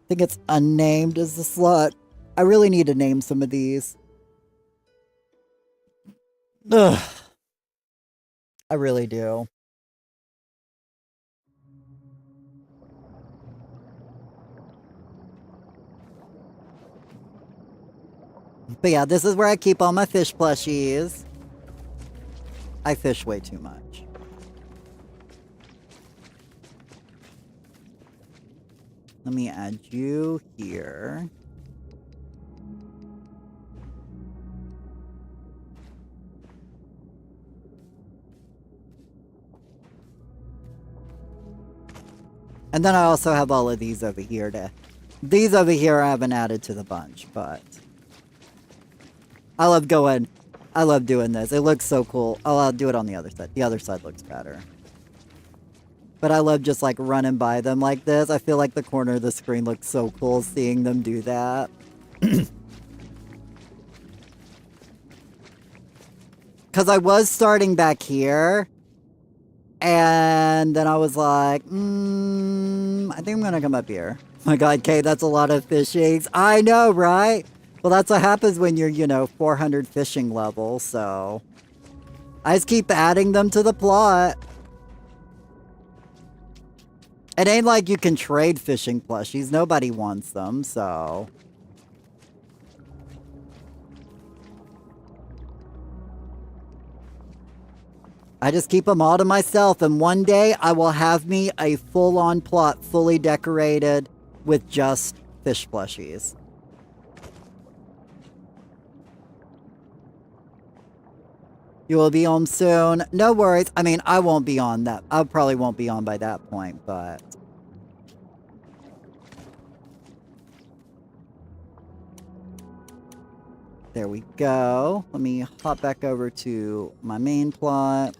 I think it's unnamed as the slot. I really need to name some of these. Ugh. I really do. But yeah, this is where I keep all my fish plushies. I fish way too much. Let me add you here. And then I also have all of these over here to... These over here I haven't added to the bunch, but... I love doing this. It looks so cool. Oh, I'll do it on the other side. The other side looks better. But I love just like running by them like this. I feel like the corner of the screen looks so cool seeing them do that. Because I was starting back here. And then I was like, I think I'm going to come up here. Oh my god, Kate, that's a lot of fish eggs. I know, right? Well, that's what happens when you're, you know, 400 fishing level, so... I just keep adding them to the plot. It ain't like you can trade fishing plushies. Nobody wants them, so... I just keep them all to myself, and one day I will have me a full-on plot fully decorated with just fish plushies. You will be home soon. No worries. I mean, I won't be on that. I probably won't be on by that point, but... There we go. Let me hop back over to my main plot.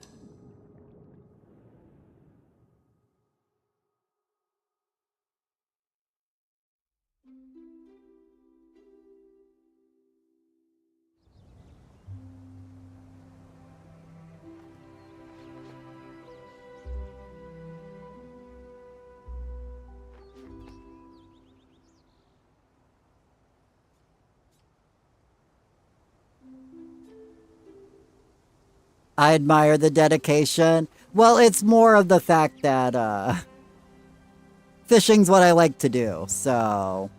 I admire the dedication. Well, it's more of the fact that, fishing's what I like to do, so...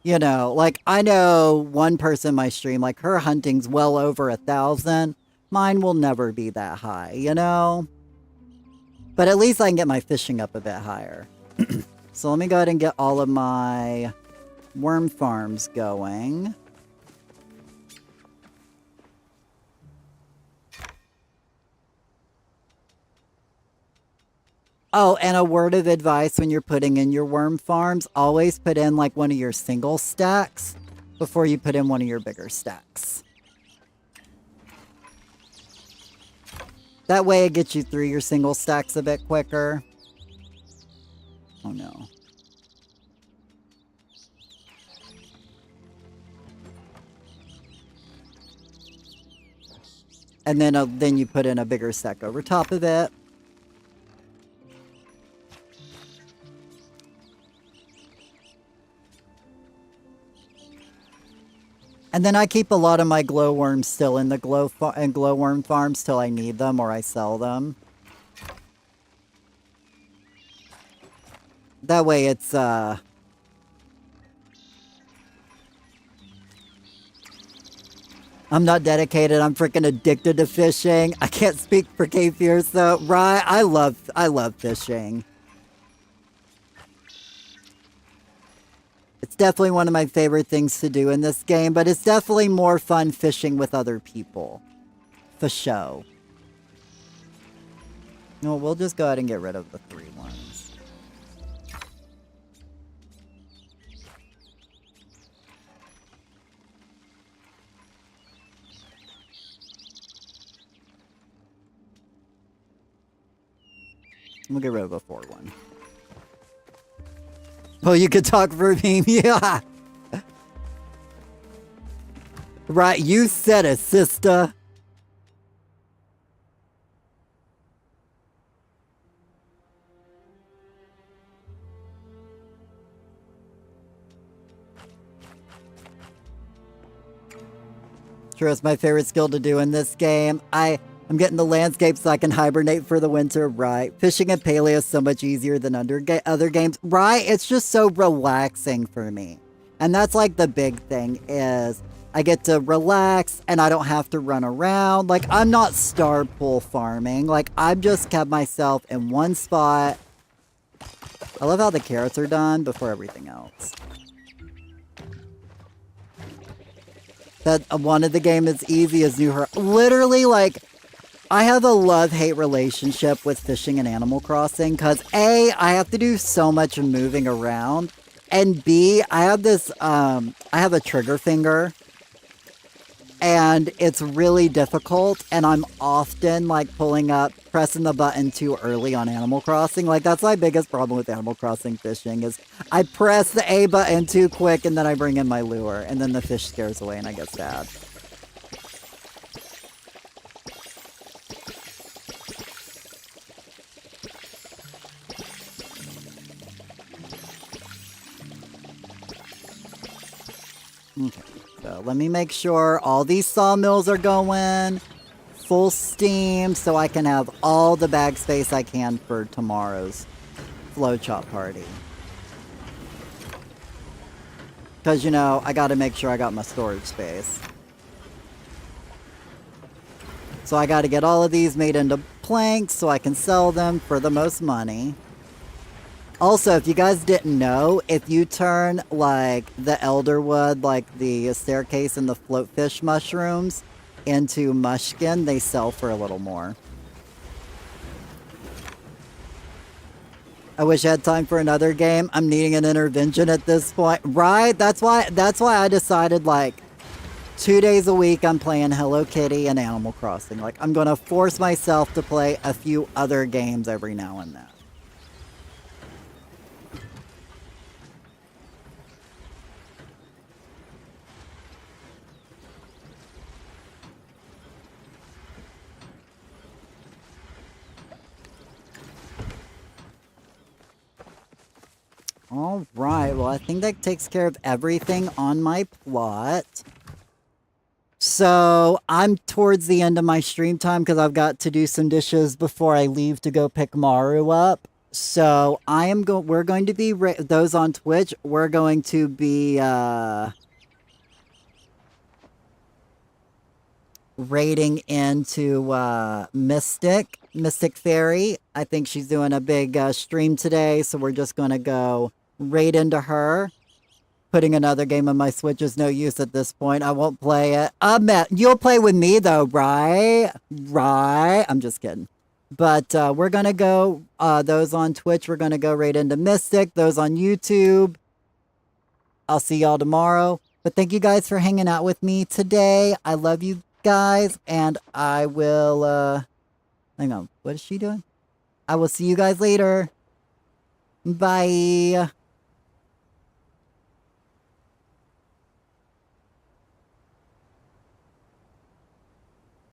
You know, like, I know one person in my stream, like, her hunting's well over 1,000. Mine will never be that high, you know? But at least I can get my fishing up a bit higher. So let me go ahead and get all of my worm farms going. Oh, and a word of advice when you're putting in your worm farms, always put in like one of your single stacks before you put in one of your bigger stacks. That way it gets you through your single stacks a bit quicker. Oh no. And then you put in a bigger stack over top of it. And then I keep a lot of my glowworms still in the glowworm farms till I need them or I sell them. That way it's I'm not dedicated, I'm freaking addicted to fishing. I can't speak for K Fierce though. Right, I love fishing. It's definitely one of my favorite things to do in this game, but it's definitely more fun fishing with other people. For show. No, we'll just go ahead and get rid of the 3 ones. We'll get rid of a 4 one. Oh, you could talk for me, yeah. Right, you said it, sister. Sure, it's my favorite skill to do in this game. I'm getting the landscape so I can hibernate for the winter, right? Fishing and paleo is so much easier than other games, right? It's just so relaxing for me. And that's like the big thing is I get to relax and I don't have to run around. Like, I'm not star pool farming. Like, I've just kept myself in one spot. I love how the carrots are done before everything else. That one of the game is easy as New Horizons. Literally, like, I have a love-hate relationship with fishing and Animal Crossing because A, I have to do so much moving around, and B, I have this, I have a trigger finger, and it's really difficult, and I'm often, like, pressing the button too early on Animal Crossing. Like, that's my biggest problem with Animal Crossing fishing is I press the A button too quick, and then I bring in my lure, and then the fish scares away, and I get sad. Okay, so let me make sure all these sawmills are going full steam so I can have all the bag space I can for tomorrow's flow chop party. Because, you know, I got to make sure I got my storage space. So I got to get all of these made into planks so I can sell them for the most money. Also, if you guys didn't know, if you turn, like, the elderwood, like the staircase and the floatfish mushrooms into mushkin, they sell for a little more. I wish I had time for another game. I'm needing an intervention at this point. Right? That's why I decided, like, 2 days a week I'm playing Hello Kitty and Animal Crossing. Like, I'm going to force myself to play a few other games every now and then. All right, well, I think that takes care of everything on my plot. So I'm towards the end of my stream time because I've got to do some dishes before I leave to go pick Maru up. So we're going to be, those on Twitch, we're going to be raiding into Mystic Fairy. I think she's doing a big stream today, so we're just going to go raid into her. Putting another game on my Switch is no use at this point. I won't play it. Matt, you'll play with me though, right? Right? I'm just kidding. But we're going to go, those on Twitch, we're going to go raid into Mystic. Those on YouTube, I'll see y'all tomorrow. But thank you guys for hanging out with me today. I love you guys, and I will, hang on, what is she doing? I will see you guys later. Bye.